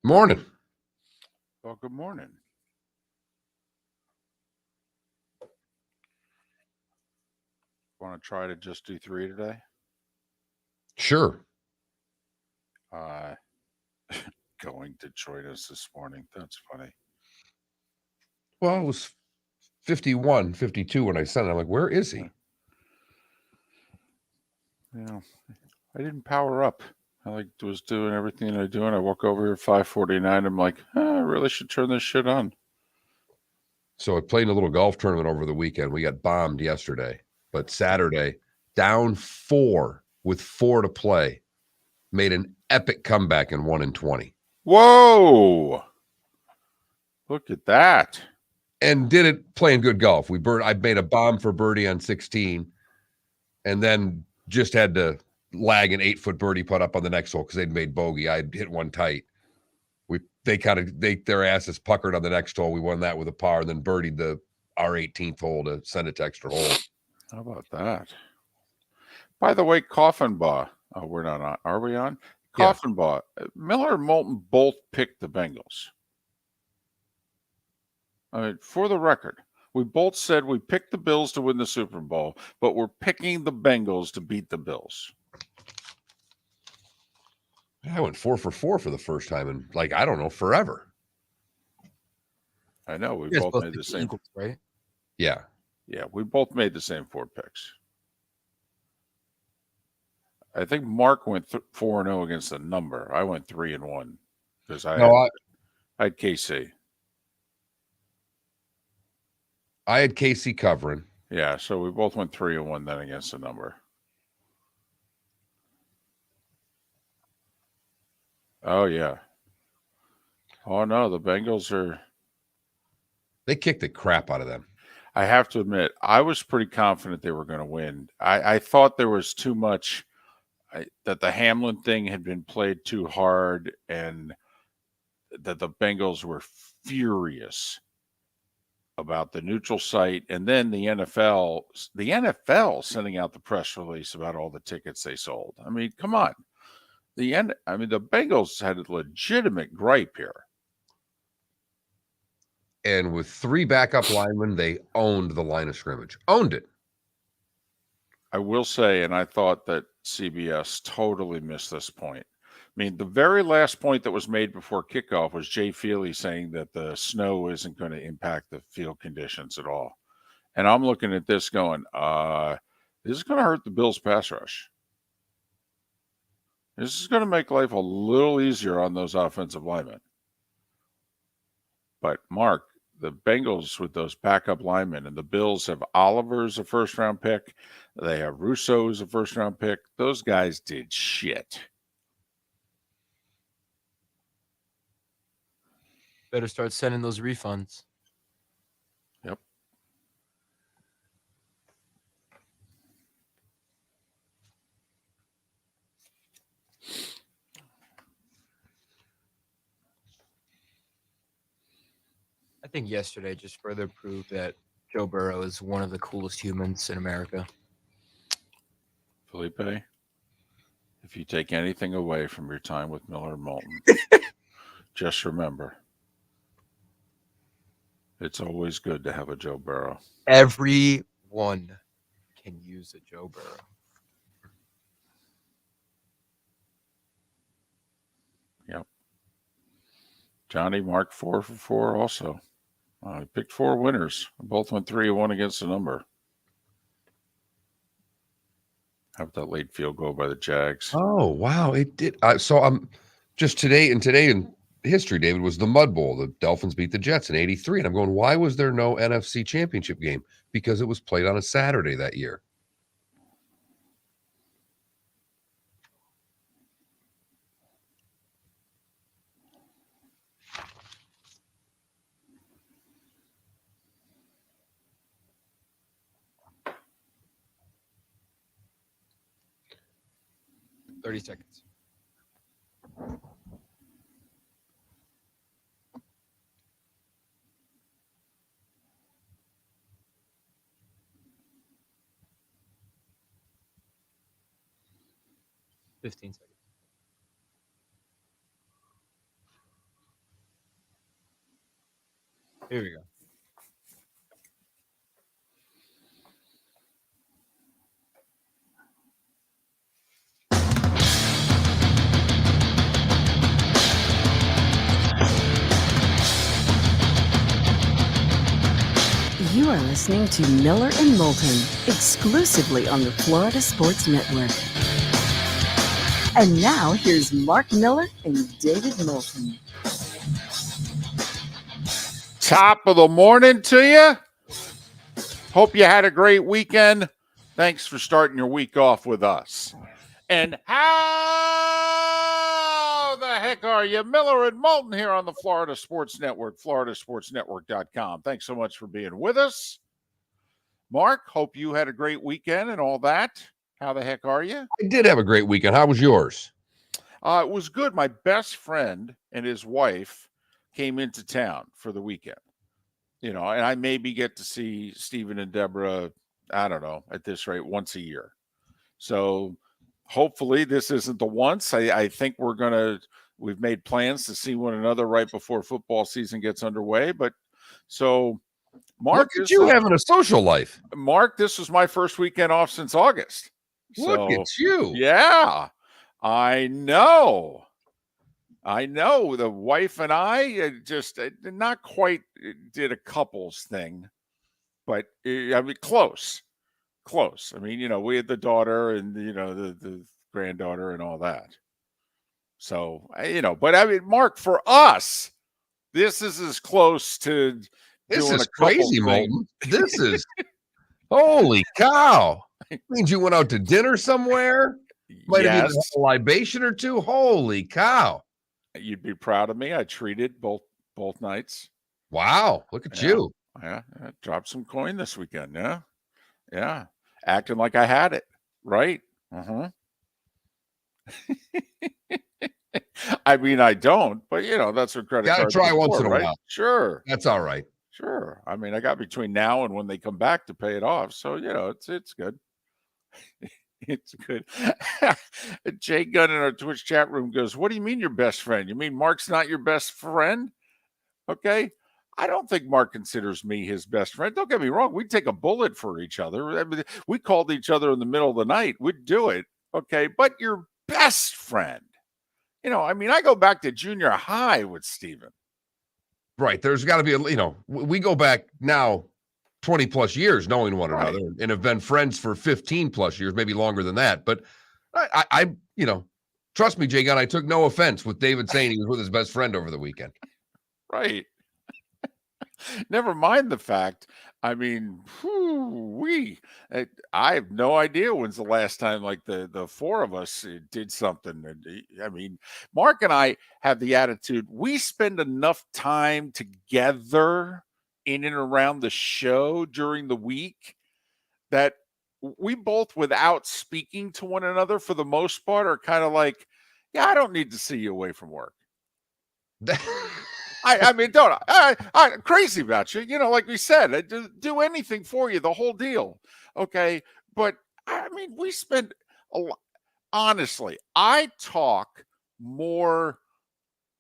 Morning. Well, good morning. Want to try to just do three today? Sure. Uh, going to join us this morning. That's funny. Well, it was 51, 52 when I sent it. I'm like, where is he? Yeah, I didn't power up. I was doing everything I do, and I walk over here at 5:49. I'm like, I really should turn this shit on. So I played in a little golf tournament over the weekend. We got bombed yesterday, but Saturday, down 4 with 4 to play, made an epic comeback and won in 20. Whoa! Look at that. And did it playing good golf. I made a bomb for birdie on 16, and then just had to lag an 8-foot birdie putt up on the next hole because they'd made bogey. I'd hit one tight. Their asses puckered on the next hole. We won that with a par, and then birdied our 18th hole to send it to extra hole. How about that? By the way, Coffin Baugh. Oh, we're not on. Are we on? Coffin Baugh. Miller and Moulton both picked the Bengals. I mean, for the record, we both said we picked the Bills to win the Super Bowl, but we're picking the Bengals to beat the Bills. I went 4 for 4 for the first time in, I don't know, forever. I know. We both made the same. Eagles, right? Yeah. Yeah, we both made the same 4 picks. I think Mark went 4-0 against the number. I went 3-1 because I had KC. I had KC covering. Yeah, so we both went 3-1 then against the number. Oh, yeah. Oh, no, the Bengals are... They kicked the crap out of them. I have to admit, I was pretty confident they were going to win. I thought there was too much... that the Hamlin thing had been played too hard and that the Bengals were furious about the neutral site, and then the NFL sending out the press release about all the tickets they sold. I mean, come on. The Bengals had a legitimate gripe here. And with 3 backup linemen, they owned the line of scrimmage. Owned it. I will say, and I thought that CBS totally missed this point. I mean, the very last point that was made before kickoff was Jay Feely saying that the snow isn't going to impact the field conditions at all. And I'm looking at this going, this is going to hurt the Bills' pass rush. This is going to make life a little easier on those offensive linemen. But, Mark, the Bengals with those backup linemen, and the Bills have Oliver as a first-round pick. They have Russo as a first-round pick. Those guys did shit. Better start sending those refunds. Yep. I think yesterday just further proved that Joe Burrow is one of the coolest humans in America. Felipe, if you take anything away from your time with Miller and Moulton, just remember, it's always good to have a Joe Burrow. Everyone can use a Joe Burrow. Yep. Johnny Mark 4 for 4 also. I picked 4 winners. Both went 3-1 against the number. How about that late field goal by the Jags? Oh, wow. It did. So I'm just today in history, David, was the Mud Bowl. The Dolphins beat the Jets in 83. And I'm going, why was there no NFC championship game? Because it was played on a Saturday that year. $30 seconds. $15 seconds. Here we go. You are listening to Miller and Moulton, exclusively on the Florida Sports Network. And now here's Mark Miller and David Moulton. Top of the morning to you. Hope you had a great weekend. Thanks for starting your week off with us. And how the heck are you? Miller and Moulton here on the Florida Sports Network, floridasportsnetwork.com. Thanks so much for being with us. Mark, hope you had a great weekend and all that. How the heck are you? I did have a great weekend. How was yours? It was good. My best friend and his wife came into town for the weekend. And I maybe get to see Stephen and Deborah, I don't know, at this rate, once a year. So hopefully this isn't the once. I think we've made plans to see one another right before football season gets underway. But so Mark, look at you having a social life. Mark, this was my first weekend off since August. Look at you. Yeah, I know. The wife and I just not quite did a couples thing, but I mean, close. I mean, we had the daughter and, the granddaughter and all that. So, but I mean, Mark, for us, this is as close to This doing is a couple crazy, thing. Moulton. This is, holy cow. Means you went out to dinner somewhere? Might have Yes. even had a libation or two. Holy cow. You'd be proud of me. I treated both nights. Wow. Look at you. Yeah. I dropped some coin this weekend. Yeah. Acting like I had it. Right. I mean, I don't, but that's what credit Gotta cards try are once for, in a right? while. Sure. That's all right. Sure. I mean, I got between now and when they come back to pay it off. So, it's good. It's good. Jay Gunn in our Twitch chat room goes, "What do you mean your best friend? You mean Mark's not your best friend?" Okay. I don't think Mark considers me his best friend. Don't get me wrong. We'd take a bullet for each other. I mean, we called each other in the middle of the night. We'd do it. Okay. But your best friend, I mean, I go back to junior high with Steven. Right. There's got to be we go back now 20 plus years knowing one another and have been friends for 15 plus years, maybe longer than that. But I trust me, Jay Gunn, I took no offense with David saying he was with his best friend over the weekend. Right. Never mind the fact. I mean, I have no idea when's the last time like the four of us did something. I mean, Mark and I have the attitude we spend enough time together in and around the show during the week that we both, without speaking to one another for the most part, are kind of like, yeah, I don't need to see you away from work. I mean, don't I'm crazy about you. Like we said, I do anything for you, the whole deal. Okay. But I mean, we spend a lot. Honestly, I talk more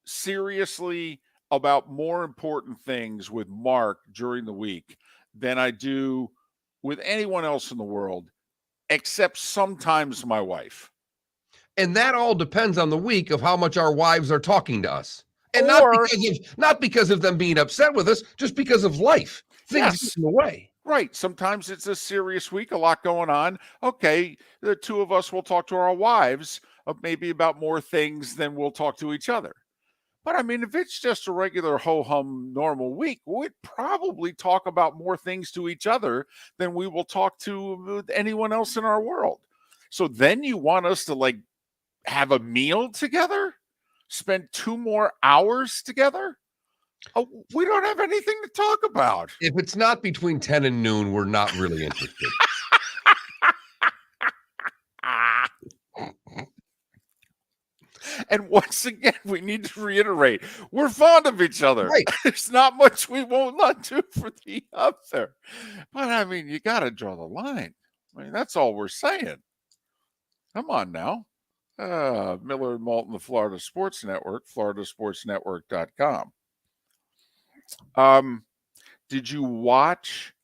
seriously about more important things with Mark during the week than I do with anyone else in the world, except sometimes my wife. And that all depends on the week of how much our wives are talking to us. And not because of them being upset with us, just because of life. Things get in the way. Right. Sometimes it's a serious week, a lot going on. Okay, the two of us will talk to our wives maybe about more things than we'll talk to each other. But I mean, if it's just a regular ho-hum normal week, we'd probably talk about more things to each other than we will talk to anyone else in our world. So then you want us to like have a meal together? Spend 2 more hours together? Oh, we don't have anything to talk about. If it's not between 10 and noon, we're not really interested. And once again, we need to reiterate, we're fond of each other. Right. There's not much we won't not do for the other. But I mean, you got to draw the line. I mean, that's all we're saying. Come on now. Miller and Moulton, the Florida Sports Network, floridasportsnetwork.com. Did you watch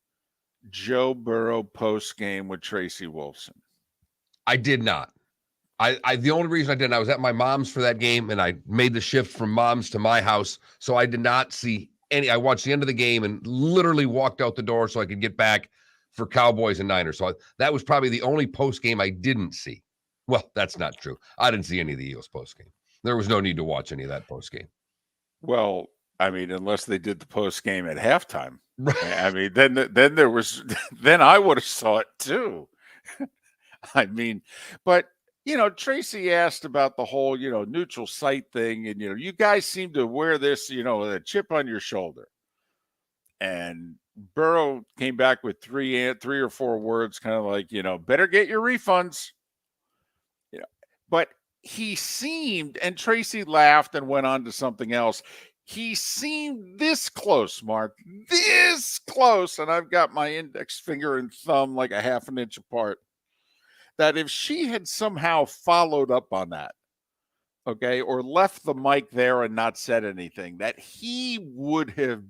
Joe Burrow post game with Tracy Wolfson? I did not. The only reason I didn't, I was at my mom's for that game, and I made the shift from mom's to my house, so I did not see any. I watched the end of the game and literally walked out the door so I could get back for Cowboys and Niners. So that was probably the only post game I didn't see. Well, that's not true. I didn't see any of the Eagles post game. There was no need to watch any of that post game. Well, I mean, unless they did the post game at halftime. Right. I mean, then there was, then I would have saw it too. I mean, but Tracy asked about the whole, neutral site thing, and you guys seem to wear this, a chip on your shoulder. And Burrow came back with three or four words, kind of like, better get your refunds. But he seemed, and Tracy laughed and went on to something else. He seemed this close, Mark, this close, and I've got my index finger and thumb like a half an inch apart, that if she had somehow followed up on that, okay, or left the mic there and not said anything, that he would have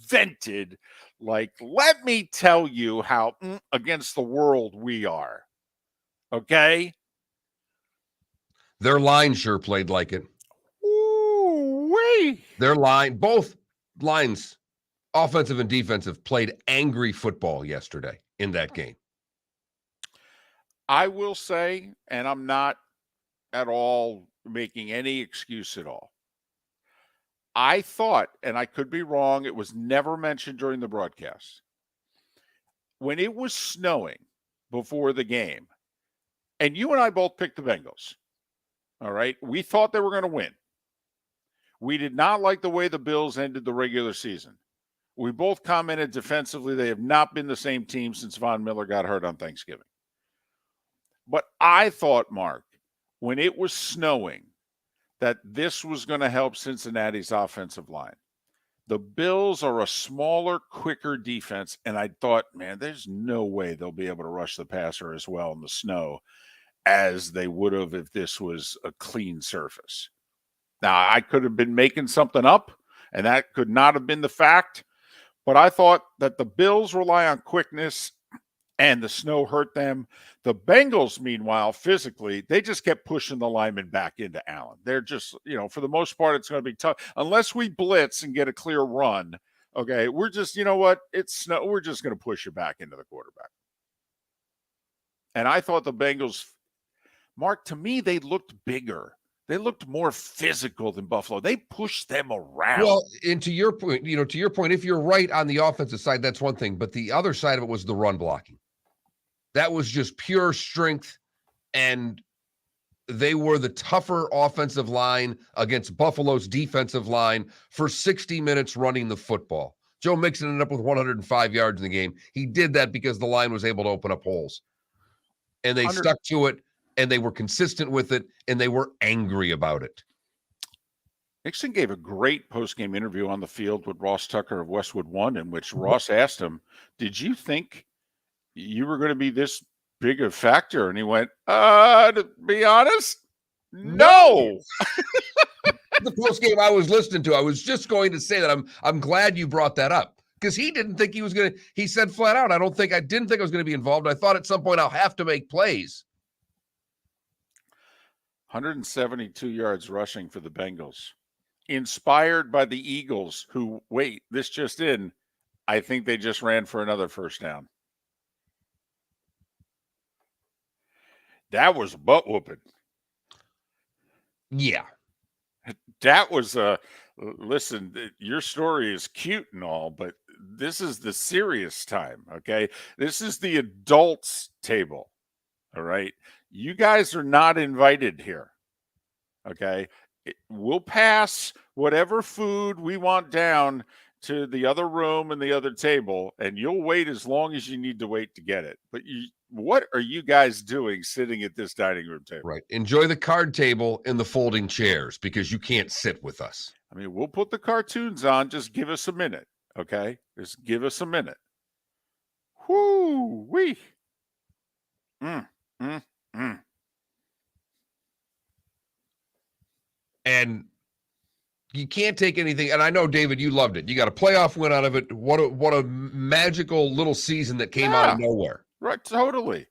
vented like, let me tell you how against the world we are. Okay? Their line sure played like it. Ooh-wee. Their line, both lines, offensive and defensive, played angry football yesterday in that game. I will say, and I'm not at all making any excuse at all, I thought, and I could be wrong, it was never mentioned during the broadcast, when it was snowing before the game, and you and I both picked the Bengals, all right? We thought they were going to win. We did not like the way the Bills ended the regular season. We both commented defensively they have not been the same team since Von Miller got hurt on Thanksgiving. But I thought, Mark, when it was snowing, that this was going to help Cincinnati's offensive line. The Bills are a smaller, quicker defense, and I thought, man, there's no way they'll be able to rush the passer as well in the snow as they would have if this was a clean surface. Now, I could have been making something up, and that could not have been the fact, but I thought that the Bills rely on quickness and the snow hurt them. The Bengals, meanwhile, physically, they just kept pushing the linemen back into Allen. They're just, for the most part, it's going to be tough. Unless we blitz and get a clear run, okay, we're just, it's snow. We're just going to push you back into the quarterback. And I thought the Bengals, Mark, to me, they looked bigger. They looked more physical than Buffalo. They pushed them around. Well, and to your point, if you're right on the offensive side, that's one thing. But the other side of it was the run blocking. That was just pure strength, and they were the tougher offensive line against Buffalo's defensive line for 60 minutes running the football. Joe Mixon ended up with 105 yards in the game. He did that because the line was able to open up holes. And they stuck to it, and they were consistent with it, and they were angry about it. Mixon gave a great post-game interview on the field with Ross Tucker of Westwood One, in which Ross asked him, did you think you were going to be this big a factor? And he went, to be honest, no. The post game I was listening to, I was just going to say that I'm glad you brought that up, because he didn't think he was going to. He said flat out, I didn't think I was going to be involved. I thought at some point I'll have to make plays. 172 yards rushing for the Bengals, inspired by the Eagles, who, wait, this just in, I think they just ran for another first down. That was butt whooping. Yeah. That was listen, your story is cute and all, but this is the serious time, okay? This is the adults table, all right? You guys are not invited here, okay? We'll pass whatever food we want down to the other room and the other table, and you'll wait as long as you need to wait to get it. But what are you guys doing sitting at this dining room table? Right. Enjoy the card table and the folding chairs, because you can't sit with us. I mean, we'll put the cartoons on. Just give us a minute, okay? Just give us a minute. Whoo-wee. And You can't take anything. And I know, David, you loved it. You got a playoff win out of it. What a magical little season that came out of nowhere. Right, totally.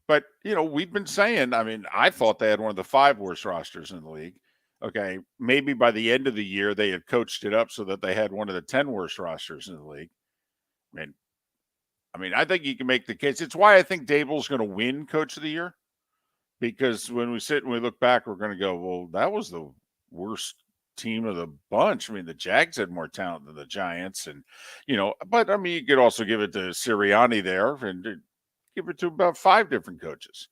But, we've been saying, I thought they had one of the 5 worst rosters in the league. Okay, maybe by the end of the year, they had coached it up so that they had one of the 10 worst rosters in the league. I think you can make the case. It's why I think Dable's going to win Coach of the Year. Because when we sit and we look back, we're going to go, well, that was the worst team of the bunch. The Jags had more talent than the Giants. And, but you could also give it to Sirianni there and give it to about 5 different coaches.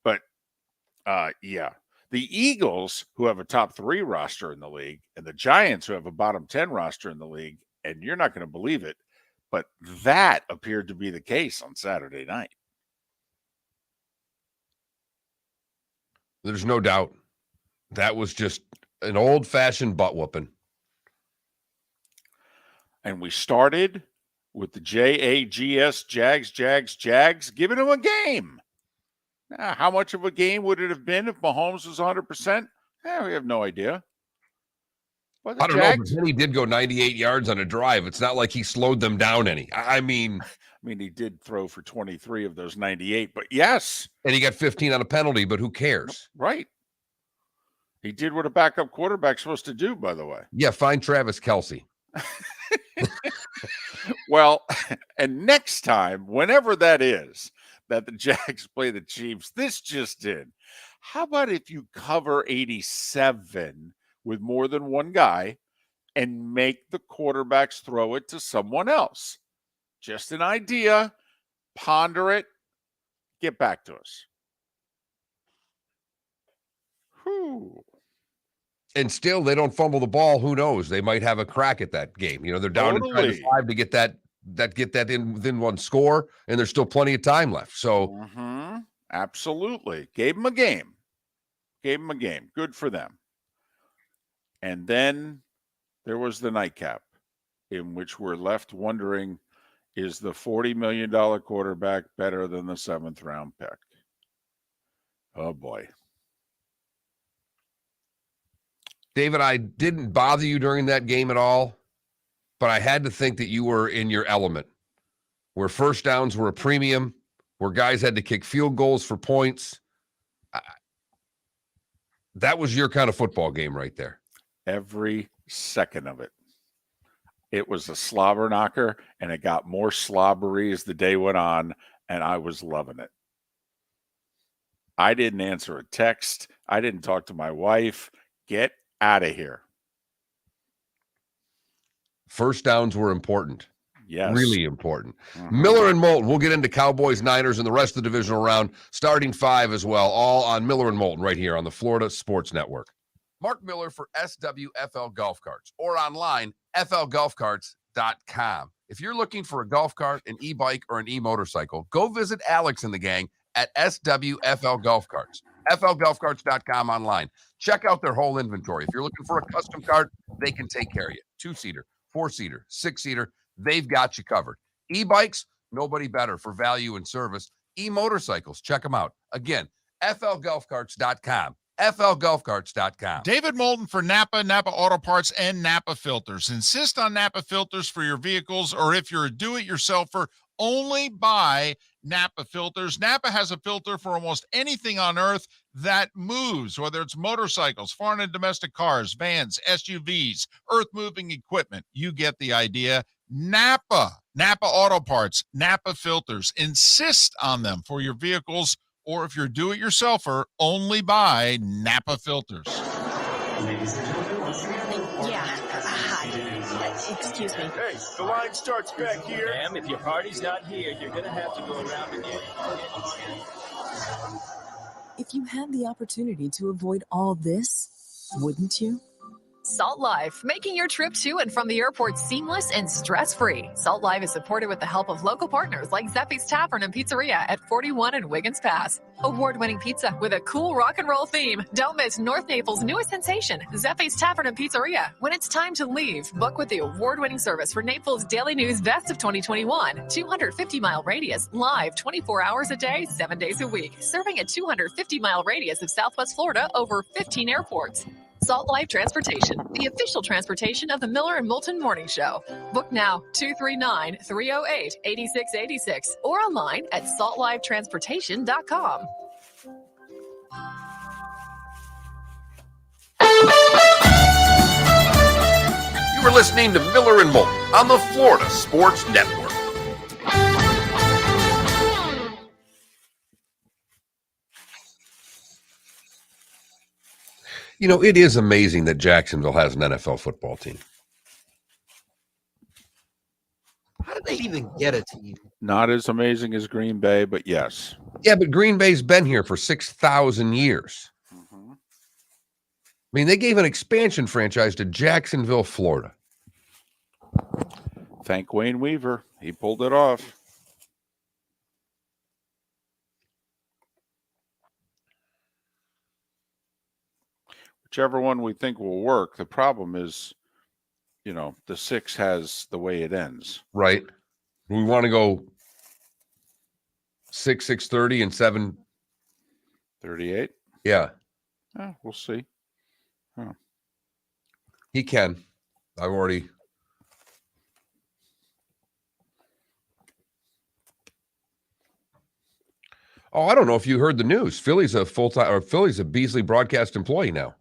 But, yeah, the Eagles, who have a top 3 roster in the league, and the Giants, who have a bottom 10 roster in the league, and you're not going to believe it, but that appeared to be the case on Saturday night. There's no doubt. That was just an old-fashioned butt whooping. And we started with the JAGS, Jags, giving them a game. Now, how much of a game would it have been if Mahomes was 100%? We have no idea. But I don't know, but Penny did go 98 yards on a drive. It's not like he slowed them down any. He did throw for 23 of those 98, but yes. And he got 15 on a penalty, but who cares? Right. He did what a backup quarterback's supposed to do, by the way. Yeah, find Travis Kelce. Well, and next time, whenever that is, that the Jags play the Chiefs, this just in. How about if you cover 87 with more than one guy and make the quarterbacks throw it to someone else? Just an idea. Ponder it. Get back to us. Whew. And still, they don't fumble the ball. Who knows? They might have a crack at that game. They're down to 5 to get that in within one score, and there's still plenty of time left. So, absolutely, gave them a game. Good for them. And then there was the nightcap, in which we're left wondering, is the $40 million quarterback better than the 7th round pick? Oh, boy. David, I didn't bother you during that game at all, but I had to think that you were in your element, where first downs were a premium, where guys had to kick field goals for points. That was your kind of football game right there. Every second of it. It was a slobber knocker, and it got more slobbery as the day went on, and I was loving it. I didn't answer a text. I didn't talk to my wife. Get out of here. First downs were important. Yes. Really important. Miller and Moulton. We'll get into Cowboys, Niners, and the rest of the divisional round, starting 5 as well, all on Miller and Moulton right here on the Florida Sports Network. Mark Miller for SWFL Golf Carts, or online, flgolfcarts.com. If you're looking for a golf cart, an e-bike, or an e-motorcycle, go visit Alex and the gang at SWFL Golf Carts. flgolfcarts.com online. Check out their whole inventory. If you're looking for a custom cart, they can take care of you. 2-seater, 4-seater, 6-seater, they've got you covered. E-bikes, nobody better for value and service. E-motorcycles, check them out. Again, flgolfcarts.com. flgolfcarts.com. David Moulton for Napa Auto Parts, and Napa Filters. Insist on Napa Filters for your vehicles, or if you're a do-it-yourselfer, only buy Napa Filters. Napa has a filter for almost anything on earth that moves, whether it's motorcycles, foreign and domestic cars, vans, SUVs, earth-moving equipment. You get the idea. Napa Auto Parts, Napa Filters. Insist on them for your vehicles, or if you're a do-it-yourselfer, only buy Napa Filters. Yeah. Hi. Excuse me. Hey, the line starts back here. Ma'am, if your party's not here, you're going to have to go around again. If you had the opportunity to avoid all this, wouldn't you? Salt Life, making your trip to and from the airport seamless and stress-free. Salt Life is supported with the help of local partners like Zeffy's Tavern and Pizzeria at 41 and Wiggins Pass. Award-winning pizza with a cool rock and roll theme. Don't miss North Naples' newest sensation, Zeffy's Tavern and Pizzeria. When it's time to leave, book with the award-winning service for Naples Daily News Best of 2021. 250-mile radius, live 24 hours a day, 7 days a week. Serving a 250-mile radius of Southwest Florida over 15 airports. Salt Life Transportation, the official transportation of the Miller and Moulton Morning Show. Book now, 239-308-8686, or online at saltlifetransportation.com. You were listening to Miller and Moulton on the Florida Sports Network. You know, it is amazing that Jacksonville has an NFL football team. How did they even get a team? Not as amazing as Green Bay, but yes. Yeah, but Green Bay's been here for 6,000 years. Mm-hmm. I mean, they gave an expansion franchise to Jacksonville, Florida. Thank Wayne Weaver. He pulled it off. Whichever one we think will work. The problem is, you know, the 6 has the way it ends. Right. We want to go 6:30, and 7. 38? Yeah, We'll see. he can. I've already. Oh, I don't know if you heard the news. Philly's a Beasley broadcast employee now.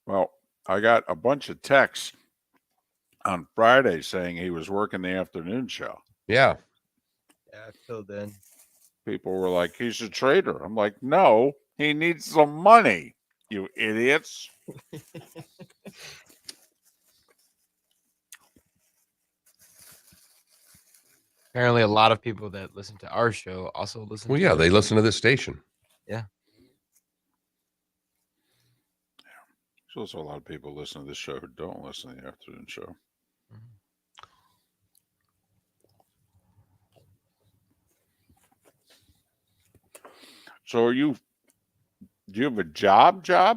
Well, I got a bunch of texts on Friday saying he was working the afternoon show. Yeah. Yeah, I filled in. People were like, he's a traitor. I'm like, no, he needs some money, you idiots. Apparently, a lot of people that listen to our show also listen. Well, to yeah, their they show. listen to this station. Yeah. There's also a lot of people listen to this show who don't listen to the afternoon show. So do you have a job? I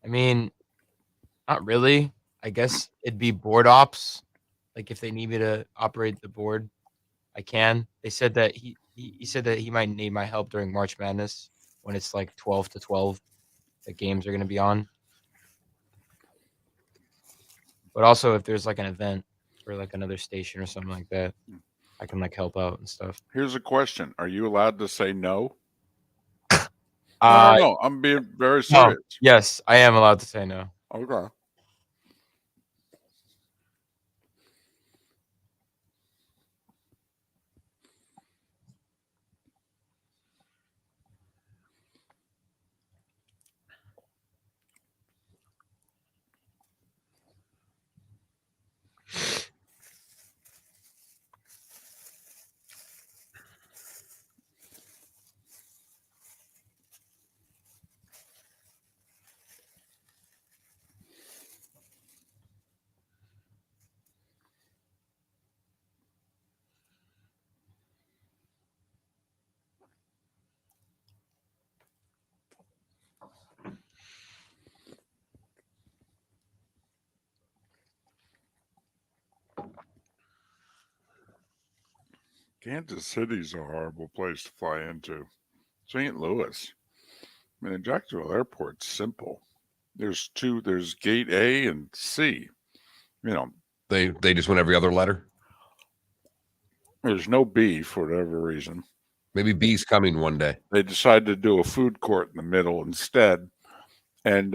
mean, not really. I guess it'd be board ops. Like if they need me to operate the board, I can. They said that he said that he might need my help during March Madness when it's like 12 to 12 that games are going to be on. But also if there's like an event for like another station or something like that, I can like help out and stuff. Here's a question. Are you allowed to say no? No, I'm being very serious. Yes, I am allowed to say no. Okay. Kansas City's a horrible place to fly into. St. Louis. I mean, the Jacksonville Airport's simple. There's gate A and C. You know, They just went every other letter. there's no B for whatever reason. Maybe B's coming one day. They decided to do a food court in the middle instead. And,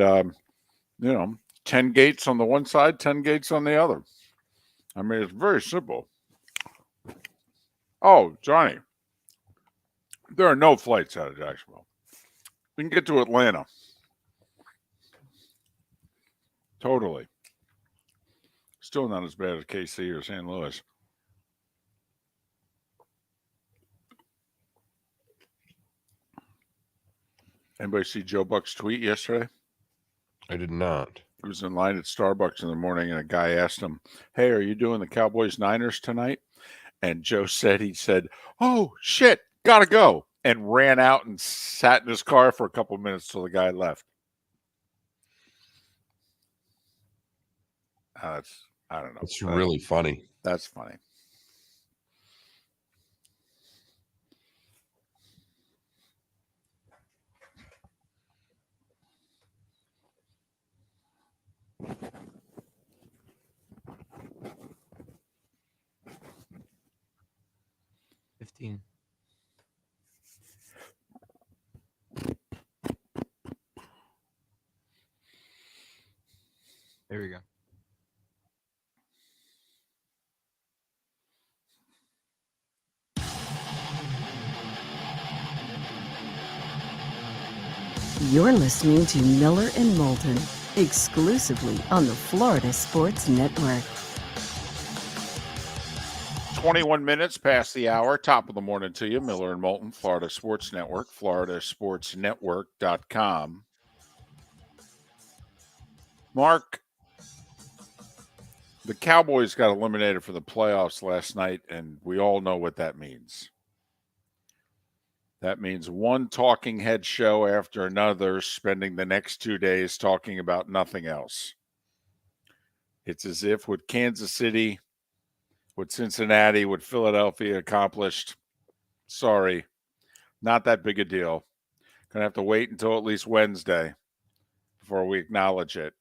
10 gates on the one side, 10 gates on the other. I mean, it's very simple. Oh, Johnny, there are no flights out of Jacksonville. We can get to Atlanta. Totally. Still not as bad as KC or St. Louis. Anybody see Joe Buck's tweet yesterday? I did not. He was in line at Starbucks in the morning, and a guy asked him, "Hey, are you doing the Cowboys-Niners tonight?" And Joe said, "Oh, shit, gotta go," and ran out and sat in his car for a couple of minutes till the guy left. I don't know. It's really funny. That's funny. $15. There we go. You're listening to Miller and Moulton, exclusively on the Florida Sports Network. 21 minutes past the hour, top of the morning to you. Miller and Moulton, Florida Sports Network, floridasportsnetwork.com. Mark, the Cowboys got eliminated for the playoffs last night, and we all know what that means. That means one talking head show after another, spending the next 2 days talking about nothing else. It's as if what Kansas City, what Cincinnati, what Philadelphia accomplished, sorry, not that big a deal. Going to have to wait until at least Wednesday before we acknowledge it.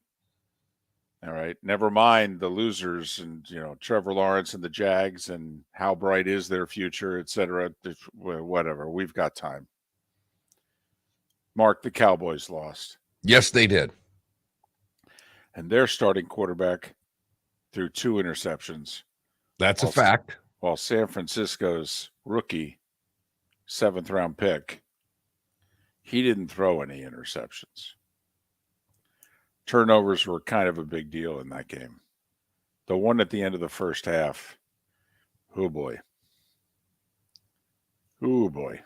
All right. Never mind the losers and, Trevor Lawrence and the Jags and how bright is their future, et cetera. Whatever. We've got time. Mark, the Cowboys lost. Yes, they did. And their starting quarterback threw 2 interceptions. That's a fact. While San Francisco's rookie, 7th-round pick, he didn't throw any interceptions. Turnovers were kind of a big deal in that game. The one at the end of the first half, oh boy. Oh boy.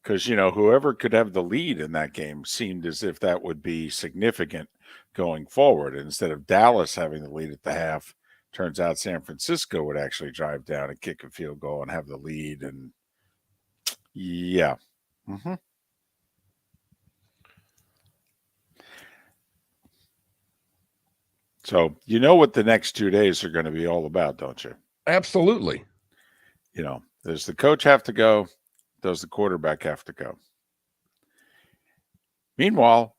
Because, whoever could have the lead in that game seemed as if that would be significant going forward. Instead of Dallas having the lead at the half, turns out San Francisco would actually drive down and kick a field goal and have the lead. And yeah. Mm-hmm. So you know what the next 2 days are going to be all about, don't you? Absolutely. Does the coach have to go? Does the quarterback have to go? Meanwhile,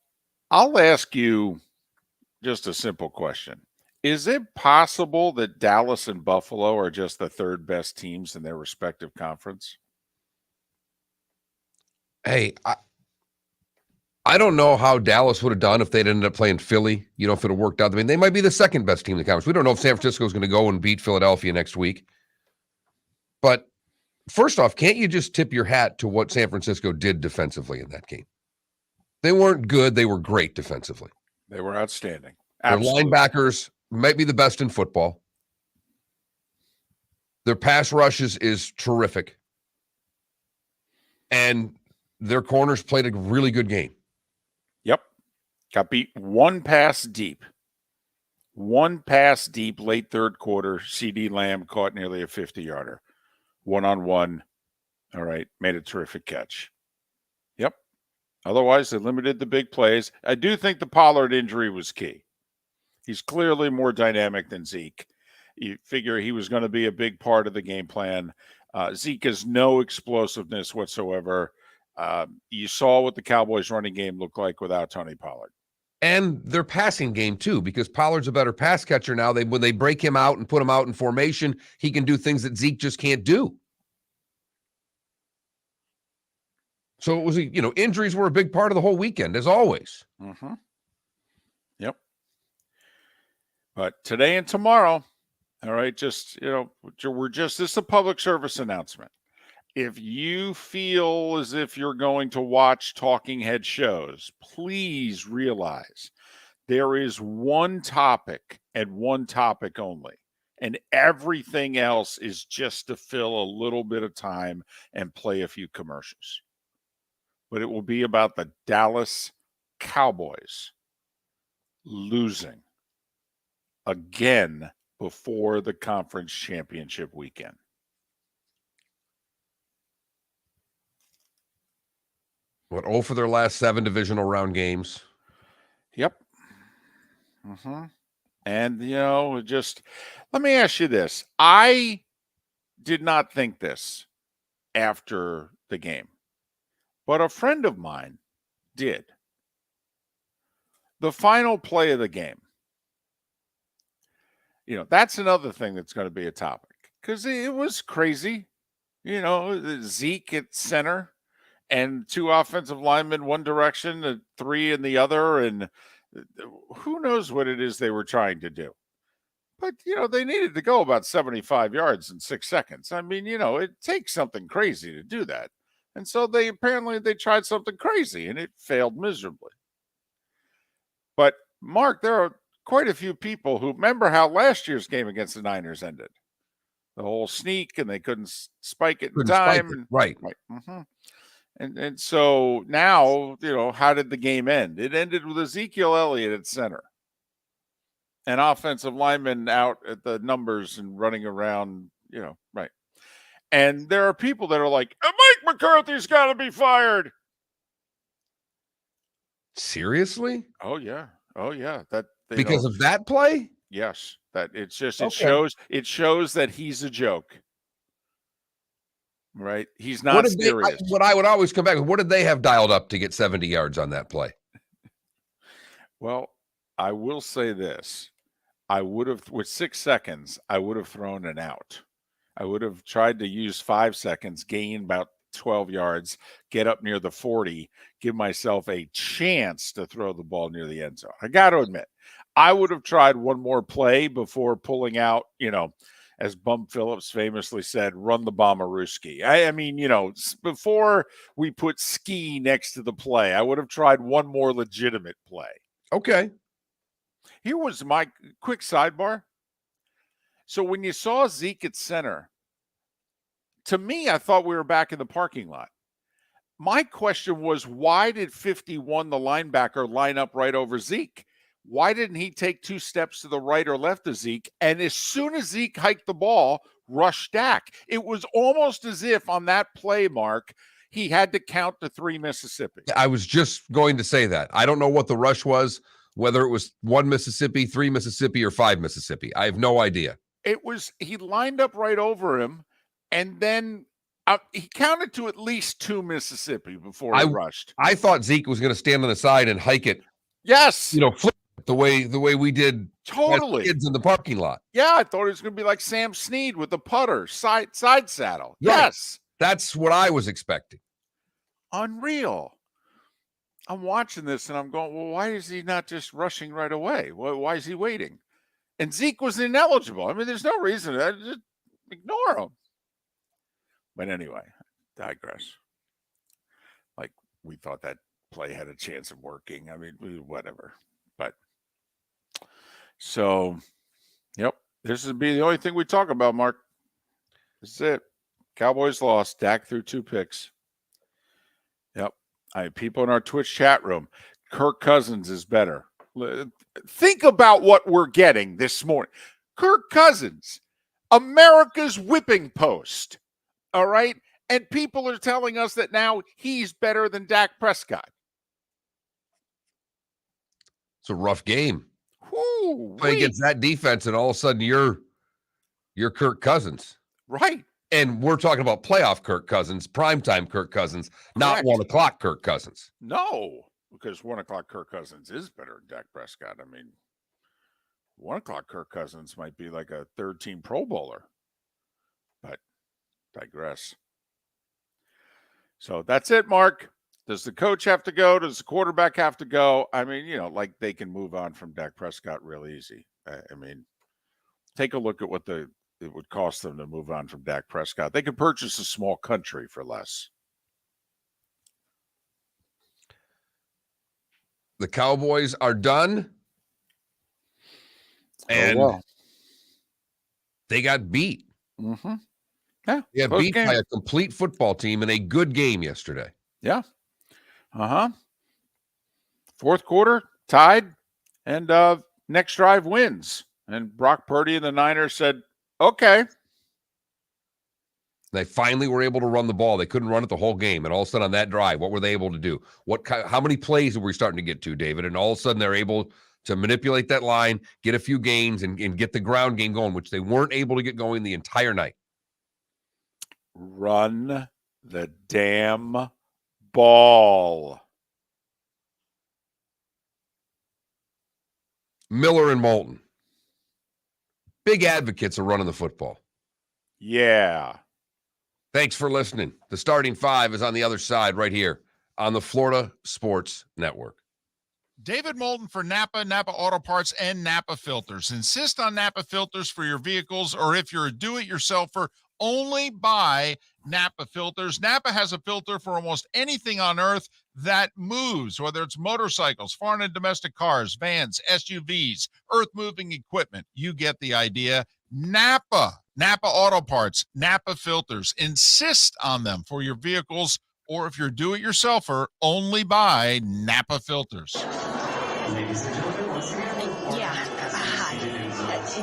I'll ask you just a simple question. Is it possible that Dallas and Buffalo are just the 3rd best teams in their respective conference? Hey, I don't know how Dallas would have done if they'd ended up playing Philly, if it had worked out. I mean, they might be the 2nd best team in the conference. We don't know if San Francisco is going to go and beat Philadelphia next week. But first off, can't you just tip your hat to what San Francisco did defensively in that game? They weren't good. They were great defensively. They were outstanding. Absolutely. Their linebackers might be the best in football. Their pass rush is terrific. And their corners played a really good game. Yep. Got beat one pass deep. One pass deep, late 3rd quarter. CD Lamb caught nearly a 50-yarder. 1-on-1. All right. Made a terrific catch. Yep. Otherwise, they limited the big plays. I do think the Pollard injury was key. He's clearly more dynamic than Zeke. You figure he was going to be a big part of the game plan. Zeke has no explosiveness whatsoever. You saw what the Cowboys' running game looked like without Tony Pollard. And their passing game, too, because Pollard's a better pass catcher now. When they break him out and put him out in formation, he can do things that Zeke just can't do. So it was, injuries were a big part of the whole weekend, as always. Mm-hmm. Yep. But today and tomorrow, all right, this is a public service announcement. If you feel as if you're going to watch talking head shows, please realize there is one topic and one topic only. And everything else is just to fill a little bit of time and play a few commercials. But it will be about the Dallas Cowboys losing again before the conference championship weekend. What, 0 for their last 7 divisional round games? Yep. Mm-hmm. And, just let me ask you this. I did not think this after the game, but a friend of mine did. The final play of the game, That's another thing that's going to be a topic because it was crazy. Zeke at center and 2 offensive linemen one direction, 3 in the other, and who knows what it is they were trying to do. But, they needed to go about 75 yards in 6 seconds. I mean, it takes something crazy to do that. And so they tried something crazy and it failed miserably. But Mark, there are quite a few people who remember how last year's game against the Niners ended. The whole sneak and they couldn't spike it in time. Right. Mm-hmm. And so now, how did the game end? It ended with Ezekiel Elliott at center. And offensive linemen out at the numbers and running around, right. And there are people that are like, Mike McCarthy's got to be fired. Seriously? Oh, yeah. That because of that play? Yes. That it's just, Okay. it shows that he's a joke. Right? He's not serious. What I would always come back with, what did they have dialed up to get 70 yards on that play? Well, I will say this. I would have, with 6 seconds, I would have thrown an out. I would have tried to use 5 seconds, gain about 12 yards, get up near the 40, give myself a chance to throw the ball near the end zone. I got to admit, I would have tried one more play before pulling out, as Bum Phillips famously said, run the Bomberooski. I mean, before we put ski next to the play, I would have tried one more legitimate play. Okay. Here was my quick sidebar. So when you saw Zeke at center, to me, I thought we were back in the parking lot. My question was, why did 51, the linebacker, line up right over Zeke? Why didn't he take 2 steps to the right or left of Zeke? And as soon as Zeke hiked the ball, rush Dak. It was almost as if on that play, Mark, he had to count to 3 Mississippi. I was just going to say that. I don't know what the rush was, whether it was 1 Mississippi, 3 Mississippi, or 5 Mississippi. I have no idea. He lined up right over him, and then he counted to at least 2 Mississippi before he rushed. I thought Zeke was going to stand on the side and hike it. Yes. Flip the way we did totally as kids in the parking lot. Yeah, I thought it was going to be like Sam Snead with the putter, side saddle. Right. Yes. That's what I was expecting. Unreal. I'm watching this and I'm going, well, why is he not just rushing right away? Why is he waiting? And Zeke was ineligible. I mean, there's no reason to just ignore him. But anyway, digress. Like, we thought that play had a chance of working. I mean, whatever. But so, yep, this would be the only thing we talk about, Mark. This is it. Cowboys lost. Dak threw 2 picks. Yep. People in our Twitch chat room, Kirk Cousins is better. Think about what we're getting this morning. Kirk Cousins, America's whipping post. All right. And people are telling us that now he's better than Dak Prescott. It's a rough game. Ooh, play against that defense, and all of a sudden you're Kirk Cousins. Right. And we're talking about playoff Kirk Cousins, primetime Kirk Cousins, not 1 o'clock Kirk Cousins. No, because 1 o'clock Kirk Cousins is better than Dak Prescott. I mean, 1 o'clock Kirk Cousins might be like a 3rd-team Pro Bowler. But digress. So that's it, Mark. Does the coach have to go? Does the quarterback have to go? I mean, like they can move on from Dak Prescott real easy. I mean, take a look at what it would cost them to move on from Dak Prescott. They could purchase a small country for less. The Cowboys are done. And they got beat. Mm-hmm. Yeah. They got beat by a complete football team in a good game yesterday. Yeah. Uh-huh. 4th quarter, tied, and next drive wins. And Brock Purdy and the Niners said, okay. They finally were able to run the ball. They couldn't run it the whole game. And all of a sudden on that drive, what were they able to do? How many plays were we starting to get to, David? And all of a sudden they're able to manipulate that line, get a few gains, and get the ground game going, which they weren't able to get going the entire night. Run the damn ball. Miller and Moulton. Big advocates of running the football. Yeah. Thanks for listening. The starting five is on the other side right here on the Florida Sports Network. David Moulton for Napa Auto Parts, and Napa Filters. Insist on Napa filters for your vehicles, or if you're a do-it-yourselfer, only buy Napa filters. Napa has a filter for almost anything on earth that moves, whether it's motorcycles, foreign and domestic cars, vans, SUVs, earth-moving equipment. You get the idea. Napa Auto Parts, Napa filters. Insist on them for your vehicles, or if you're do-it-yourselfer, only buy Napa filters. Yeah. Hi.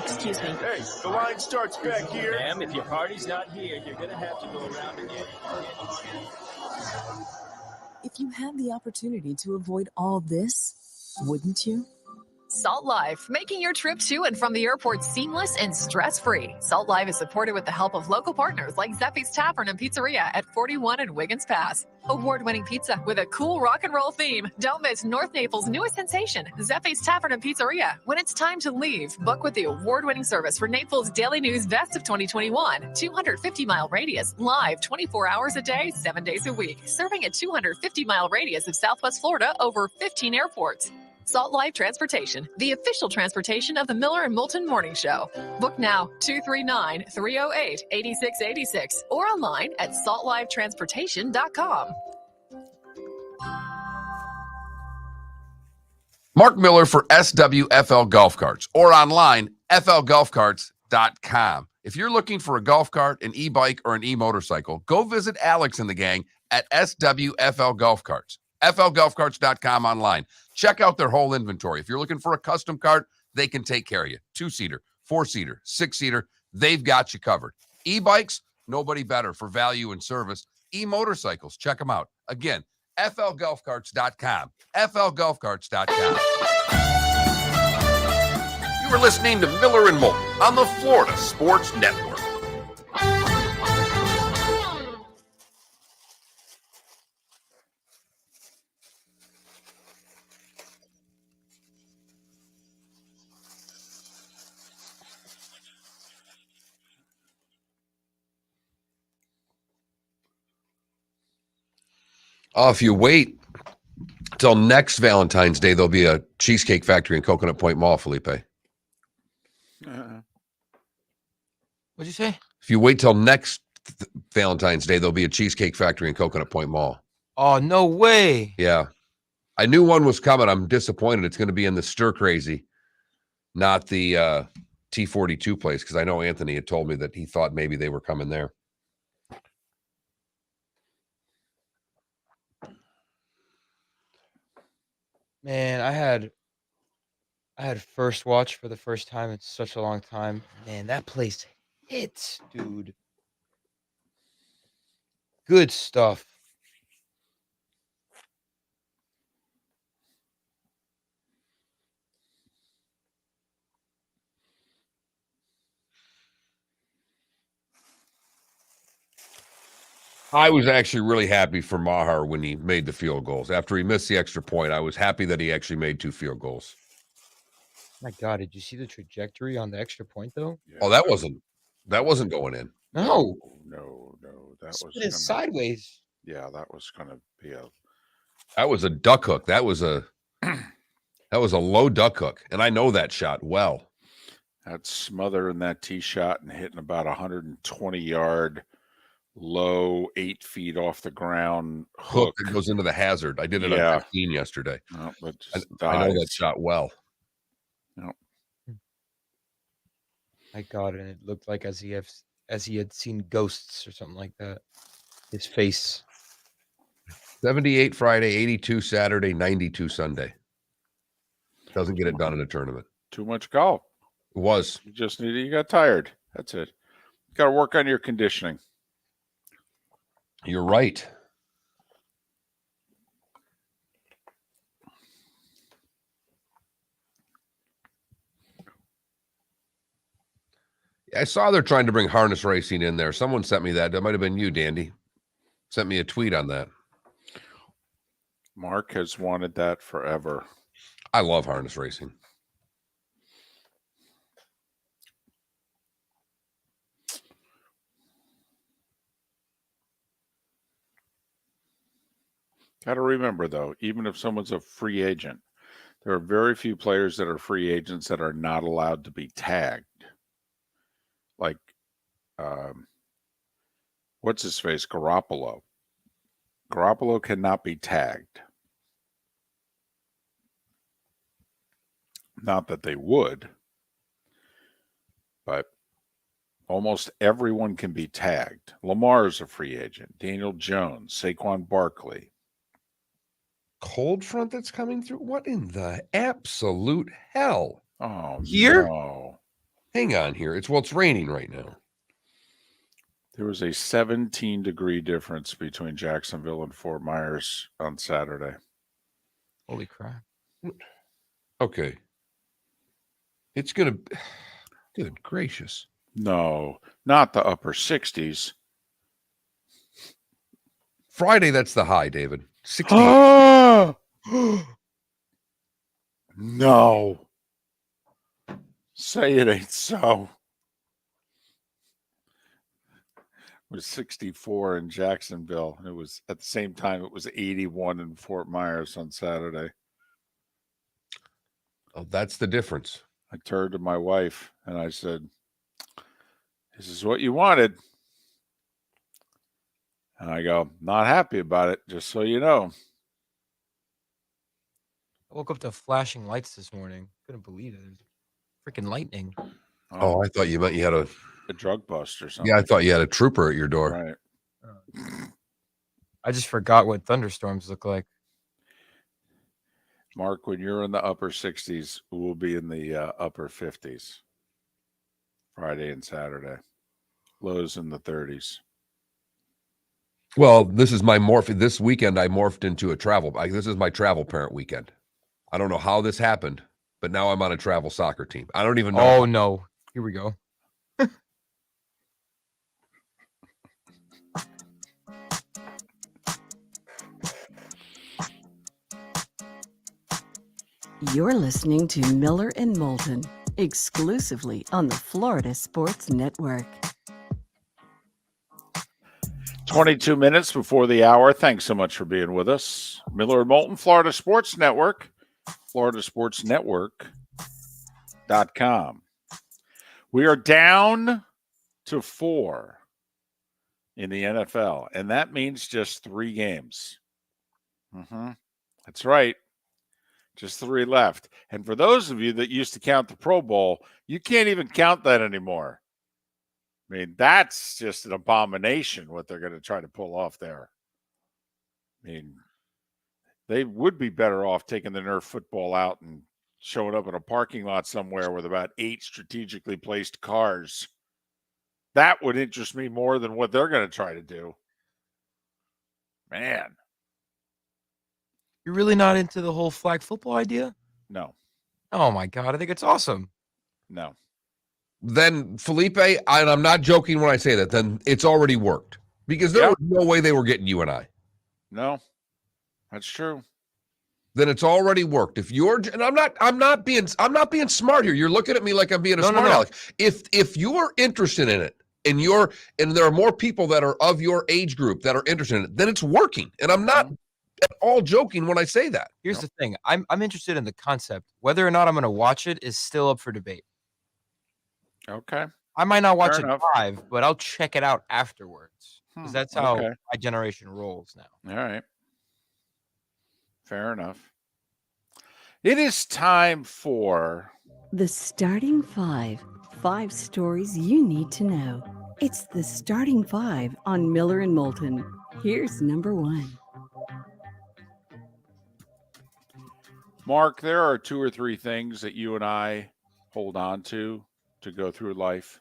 Excuse me. Hey, the line starts back here. Ma'am, if your party's not here, you're gonna have to go around again. If you had the opportunity to avoid all this, wouldn't you? Salt Life, making your trip to and from the airport seamless and stress-free. Salt Life is supported with the help of local partners like Zeffy's Tavern and Pizzeria at 41 and Wiggins Pass. Award-winning pizza with a cool rock and roll theme. Don't miss North Naples' newest sensation, Zeffy's Tavern and Pizzeria. When it's time to leave, book with the award-winning service for Naples Daily News Best of 2021. 250-mile radius, live 24 hours a day, 7 days a week. Serving a 250-mile radius of Southwest Florida over 15 airports. Salt Life Transportation, the official transportation of the Miller and Moulton Morning Show. Book now, 239-308-8686, or online at saltlifetransportation.com. Mark Miller for SWFL Golf Carts, or online, flgolfcarts.com. If you're looking for a golf cart, an e-bike, or an e-motorcycle, go visit Alex and the gang at SWFL Golf Carts. flgolfcarts.com online. Check out their whole inventory. If you're looking for a custom cart, they can take care of you. 2-seater, 4-seater, 6-seater, they've got you covered. E-bikes, nobody better for value and service. E-motorcycles, check them out. Again, flgolfcarts.com. flgolfcarts.com. You were listening to Miller and Moulton on the Florida Sports Network. If you wait till next Valentine's Day, there'll be a Cheesecake Factory in Coconut Point Mall, Felipe. What'd you say? If you wait till next Valentine's Day, there'll be a Cheesecake Factory in Coconut Point Mall. Oh, no way. Yeah. I knew one was coming. I'm disappointed. It's going to be in the Stir Crazy, not the T42 place, because I know Anthony had told me that he thought maybe they were coming there. Man, I had First Watch for the first time in such a long time. Man, that place hits, dude. Good stuff. I was actually really happy for Maher when he made the field goals. After he missed the extra point, I was happy that he actually made 2 field goals. My God, did you see the trajectory on the extra point, though? Yeah. Oh, that wasn't going in. No. No. That was It is sideways. Yeah, that was gonna be That was a duck hook. That was a low duck hook. And I know that shot well. that smother in that tee shot and hitting about 120-yard low, 8 feet off the ground Hook that goes into the hazard. I did it Yeah. on 15 yesterday. No, but I just know that dives. shot well. My God, and it looked like as he had seen ghosts or something like that. His face. 78 Friday, 82 Saturday, 92 Sunday. Doesn't get it done in a tournament. Too much golf. It was. You got tired. That's it. You got to work on your conditioning. You're right. I saw they're trying to bring harness racing in there. Someone sent me that. That might have been you, Dandy. Sent me a tweet on that. Mark has wanted that forever. I love harness racing. Got to remember, though, even if someone's a free agent, there are very few players that are free agents that are not allowed to be tagged. Like, what's his face? Garoppolo. Garoppolo cannot be tagged. Not that they would, but almost everyone can be tagged. Lamar is a free agent. Daniel Jones, Saquon Barkley. Cold front that's coming through? What in the absolute hell? Oh, Here? no. Hang on here. It's raining right now. There was a 17-degree difference between Jacksonville and Fort Myers on Saturday. Holy crap. Okay. It's going to... Good gracious. No, not the upper 60s. Friday, that's the high, David. 60. No. Say it ain't so. It was 64 in Jacksonville. It was at the same time, it was 81 in Fort Myers on Saturday. Oh, that's the difference. I turned to my wife and I said, "This is what you wanted." And I go, "Not happy about it, just so you know." I woke up to flashing lights this morning. Couldn't believe it. There's freaking lightning. Oh, I thought you meant you had a drug bust or something. Yeah, I thought you had a trooper at your door. Right. I just forgot what thunderstorms look like. Mark, when you're in the upper 60s, we'll be in the upper 50s. Friday and Saturday. Lows in the 30s. Well, this is my this weekend I morphed into a this is my travel parent weekend. I don't know how this happened, but now I'm on a travel soccer team. I don't even know. Oh, no. Here we go. You're listening to Miller and Moulton, exclusively on the Florida Sports Network. 22 minutes before the hour. Thanks so much for being with us. Miller and Moulton, Florida Sports Network, floridasportsnetwork.com. We are down to 4 in the NFL, and that means just 3 games. That's right. Just 3 left. And for those of you that used to count the Pro Bowl, you can't even count that anymore. I mean, that's just an abomination what they're going to try to pull off there. I mean, they would be better off taking the Nerf football out and showing up in a parking lot somewhere with about 8 strategically placed cars. That would interest me more than what they're going to try to do. Man. You're really not into the whole flag football idea? No. Oh, my God. I think it's awesome. No. Then, Felipe, and I'm not joking when I say that, then it's already worked. Because there was no way they were getting you and I. No. That's true. Then it's already worked. If you're, and I'm not being smart here. You're looking at me like I'm being a smart aleck. If you're interested in it, and there are more people that are of your age group that are interested in it, then it's working. And I'm not at all joking when I say that. Here's the thing. I'm interested in the concept. Whether or not I'm going to watch it is still up for debate. Okay. I might not watch it live, but I'll check it out afterwards. Because that's how my generation rolls now. All right. Fair enough. It is time for The Starting Five. 5 stories you need to know. It's the Starting Five on Miller and Moulton. Here's number 1. Mark, there are 2 or 3 things that you and I hold on to go through life.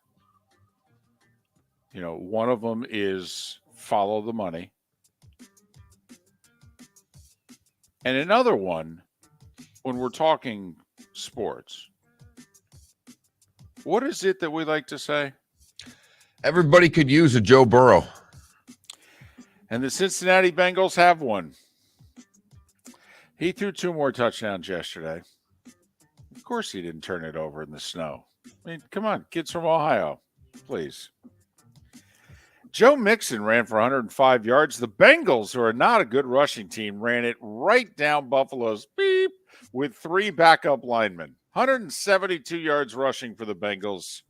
You know, one of them is follow the money. And another one, when we're talking sports, what is it that we like to say? Everybody could use a Joe Burrow. And the Cincinnati Bengals have one. He threw 2 more touchdowns yesterday. Of course he didn't turn it over in the snow. I mean, come on, kids from Ohio, please. Joe Mixon ran for 105 yards. The Bengals, who are not a good rushing team, ran it right down Buffalo's beep with 3 backup linemen. 172 yards rushing for the Bengals.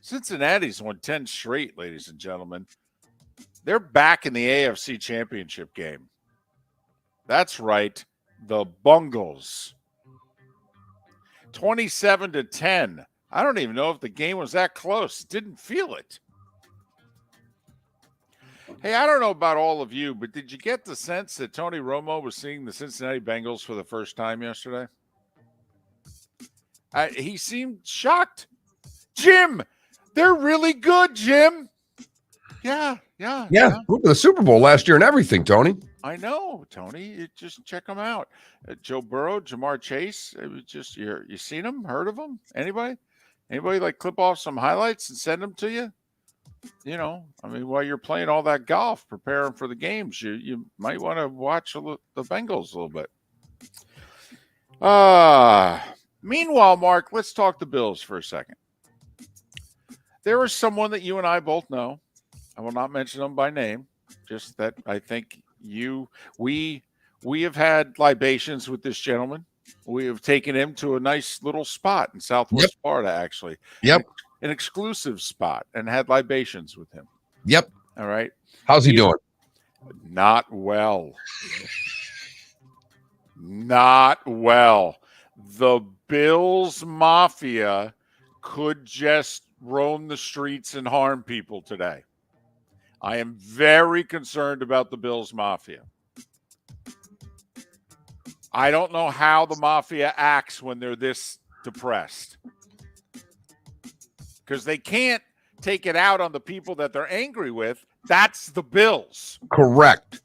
Cincinnati's won 10 straight, ladies and gentlemen. They're back in the AFC Championship game. That's right, the Bungles. 27-10. I don't even know if the game was that close. Didn't feel it. Hey, I don't know about all of you, but did you get the sense that Tony Romo was seeing the Cincinnati Bengals for the first time yesterday? He seemed shocked. Jim, they're really good, Jim. Yeah. Went to the Super Bowl last year and everything, Tony. I know, Tony. Just check them out. Joe Burrow, Jamar Chase. It was just you seen them, heard of them? Anybody like clip off some highlights and send them to you? You know, I mean, while you're playing all that golf, preparing for the games, you might want to watch the Bengals a little bit. Meanwhile, Mark, let's talk the Bills for a second. There is someone that you and I both know. I will not mention them by name, just that I think we have had libations with this gentleman. We have taken him to a nice little spot in Southwest Florida, actually. Yep. An exclusive spot, and had libations with him. Yep. All right. How's he doing? Not well. Not well. The Bills Mafia could just roam the streets and harm people today. I am very concerned about the Bills Mafia. I don't know how the Mafia acts when they're this depressed. Because they can't take it out on the people that they're angry with. That's the Bills. Correct.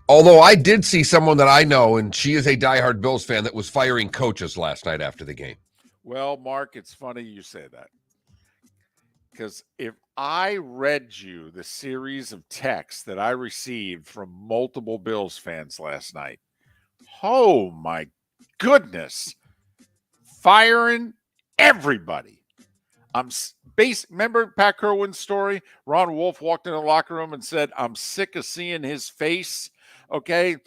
Although I did see someone that I know, and she is a diehard Bills fan, that was firing coaches last night after the game. Well, Mark, it's funny you say that. Because if I read you the series of texts that I received from multiple Bills fans last night, oh my goodness, firing everybody. Remember Pat Kerwin's story? Ron Wolf walked in the locker room and said, "I'm sick of seeing his face." Okay,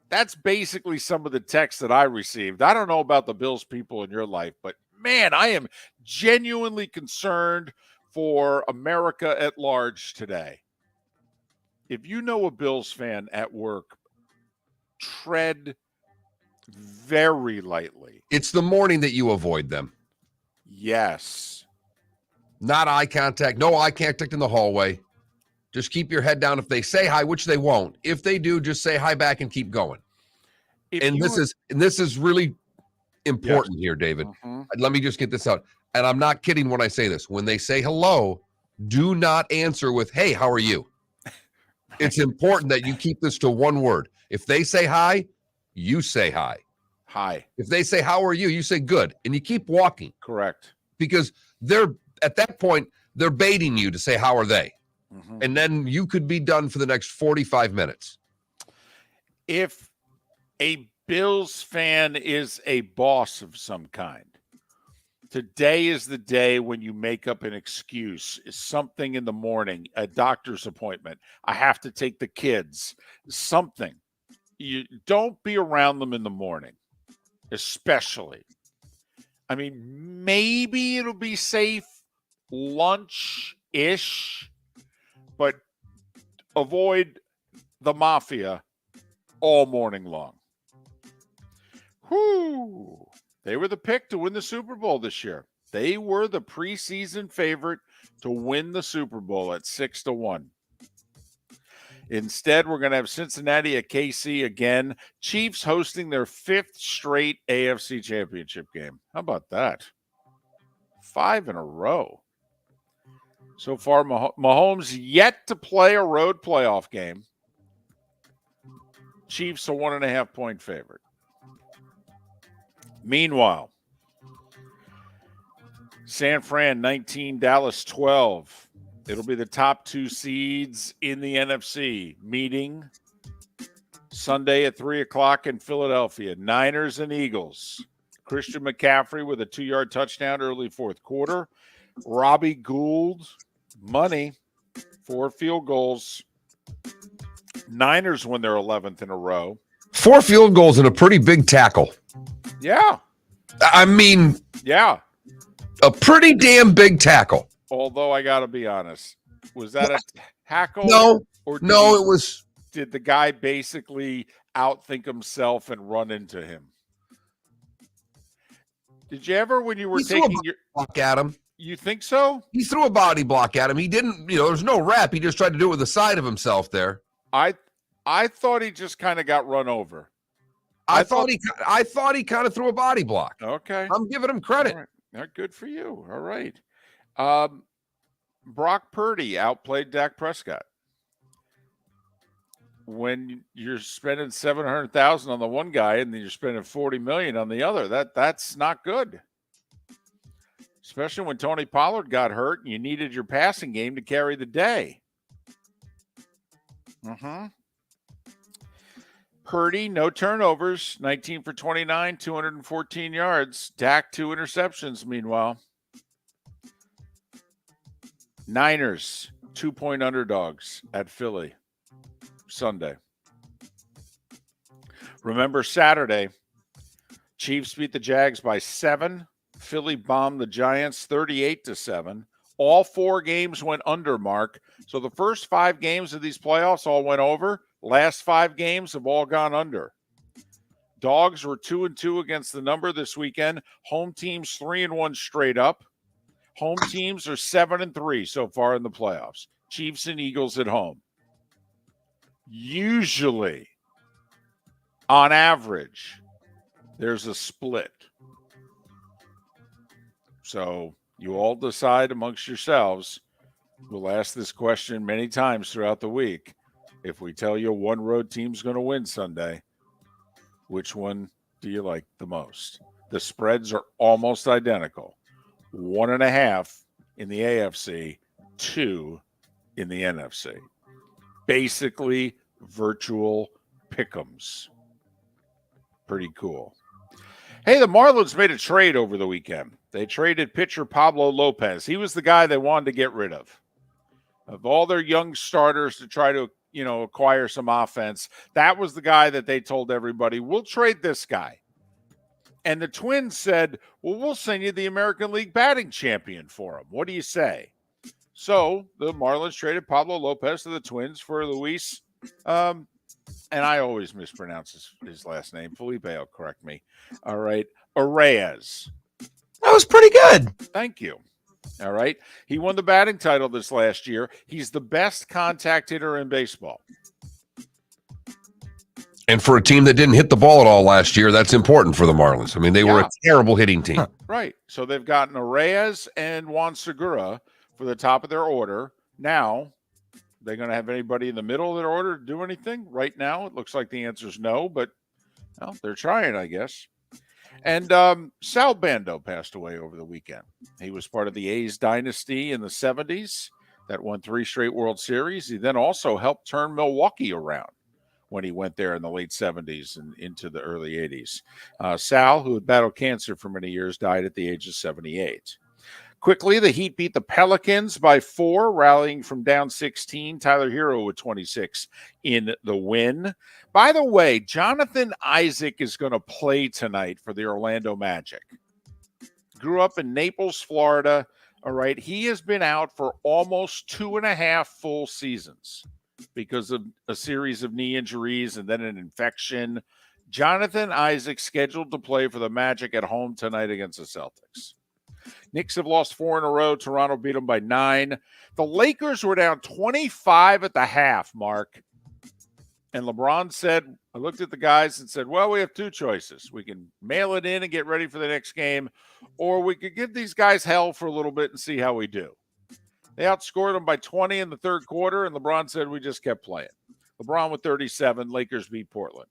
that's basically some of the texts that I received. I don't know about the Bills people in your life, but man, I am genuinely concerned for America at large today. If you know a Bills fan at work, tread very lightly. It's the morning that you avoid them. Yes. Not eye contact. No eye contact in the hallway. Just keep your head down. If they say hi, which they won't. If they do, just say hi back and keep going. This is really important here, David. Let me just get this out. And I'm not kidding when I say this. When they say hello, do not answer with, "Hey, how are you?" It's important that you keep this to one word. If they say hi, you say hi. Hi. If they say, "How are you?" you say, "Good." And you keep walking. Correct. Because at that point, they're baiting you to say, "How are they?" And then you could be done for the next 45 minutes. If a Bills fan is a boss of some kind, today is the day when you make up an excuse. It's something in the morning, a doctor's appointment. I have to take the kids. Something. You don't be around them in the morning, especially. I mean, maybe it'll be safe lunch-ish, but avoid the Mafia all morning long. Whoo! They were the pick to win the Super Bowl this year. They were the preseason favorite to win the Super Bowl at 6-1. Instead, we're going to have Cincinnati at KC again. Chiefs hosting their 5th straight AFC Championship game. How about that? 5 in a row. So far, Mahomes yet to play a road playoff game. Chiefs a 1.5-point favorite. Meanwhile, San Fran 19, Dallas 12. It'll be the top 2 seeds in the NFC meeting Sunday at 3 o'clock in Philadelphia. Niners and Eagles. Christian McCaffrey with a 2-yard touchdown early fourth quarter. Robbie Gould, money. 4 field goals. Niners win their 11th in a row. 4 field goals and a pretty big tackle. Yeah. I mean, Yeah. a pretty damn big tackle. Although I got to be honest, was that a tackle? No, Or no, it was. Did the guy basically outthink himself and run into him? Did you ever, when you were taking your block at him? You think so? He threw a body block at him. He didn't, there's no rep. He just tried to do it with the side of himself there. I thought he just kind of got run over. I thought he kind of threw a body block. Okay. I'm giving him credit. All right. Good for you. All right. Brock Purdy outplayed Dak Prescott. When you're spending $700,000 on the one guy and then you're spending $40 million on the other, that's not good. Especially when Tony Pollard got hurt and you needed your passing game to carry the day. Purdy, no turnovers, 19 for 29, 214 yards. Dak, 2 interceptions, meanwhile. Niners, 2-point underdogs at Philly Sunday. Remember Saturday, Chiefs beat the Jags by 7. Philly bombed the Giants 38-7. All 4 games went under, Mark. So the first 5 games of these playoffs all went over. Last 5 games have all gone under. Dogs were 2-2 against the number this weekend. Home teams 3-1 straight up. Home teams are 7-3 so far in the playoffs. Chiefs and Eagles at home. Usually, on average, there's a split. So you all decide amongst yourselves. We'll ask this question many times throughout the week. If we tell you one road team's going to win Sunday, which one do you like the most? The spreads are almost identical. 1.5 in the AFC, 2 in the NFC. Basically, virtual pick'ems. Pretty cool. Hey, the Marlins made a trade over the weekend. They traded pitcher Pablo Lopez. He was the guy they wanted to get rid of. Of all their young starters to try to, acquire some offense, that was the guy that they told everybody, we'll trade this guy. And the Twins said, well, we'll send you the American League batting champion for him. What do you say? So the Marlins traded Pablo Lopez to the Twins for Luis. And I always mispronounce his last name. Felipe will correct me. All right. Arraez. That was pretty good. Thank you. All right. He won the batting title this last year. He's the best contact hitter in baseball. And for a team that didn't hit the ball at all last year, that's important for the Marlins. I mean, they were a terrible hitting team. Right. So they've gotten Arraez and Juan Segura for the top of their order. Now, they're going to have anybody in the middle of their order do anything? Right now, it looks like the answer is no, but they're trying, I guess. And Sal Bando passed away over the weekend. He was part of the A's dynasty in the 70s that won 3 straight World Series. He then also helped turn Milwaukee around when he went there in the late 70s and into the early 80s. Sal, who had battled cancer for many years, died at the age of 78. Quickly, the Heat beat the Pelicans by 4, rallying from down 16. Tyler Hero with 26 in the win. By the way, Jonathan Isaac is going to play tonight for the Orlando Magic. Grew up in Naples, Florida. All right, he has been out for almost 2.5 full seasons because of a series of knee injuries and then an infection. Jonathan Isaac scheduled to play for the Magic at home tonight against the Celtics. Knicks have lost 4 in a row. Toronto beat them by 9. The Lakers were down 25 at the half, Mark. And LeBron said, I looked at the guys and said, well, we have 2 choices. We can mail it in and get ready for the next game, or we could give these guys hell for a little bit and see how we do. They outscored them by 20 in the third quarter, and LeBron said, we just kept playing. LeBron with 37. Lakers beat Portland.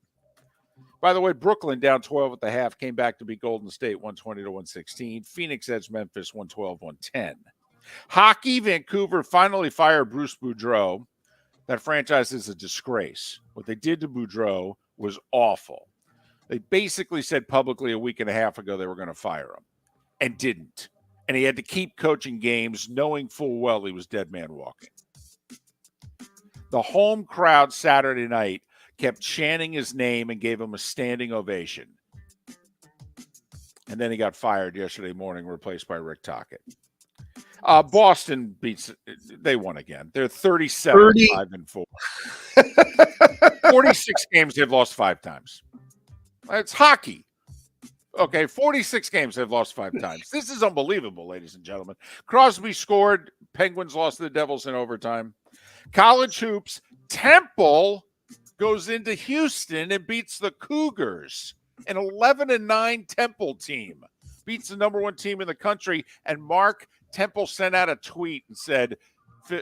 By the way, Brooklyn down 12 at the half, came back to beat Golden State 120-116. Phoenix edged Memphis 112-110. Hockey, Vancouver finally fired Bruce Boudreau. That franchise is a disgrace. What they did to Boudreau was awful. They basically said publicly a week and a half ago they were going to fire him and didn't. And he had to keep coaching games knowing full well he was dead man walking. The home crowd Saturday night kept chanting his name and gave him a standing ovation. And then he got fired yesterday morning, replaced by Rick Tocchet. Boston they won again. They're 37-5-4. 46 games they've lost 5 times. It's hockey. Okay, 46 games they've lost 5 times. This is unbelievable, ladies and gentlemen. Crosby scored. Penguins lost to the Devils in overtime. College hoops. Temple goes into Houston and beats the Cougars. An 11-9 Temple team beats the number 1 team in the country. And Mark Temple sent out a tweet and said,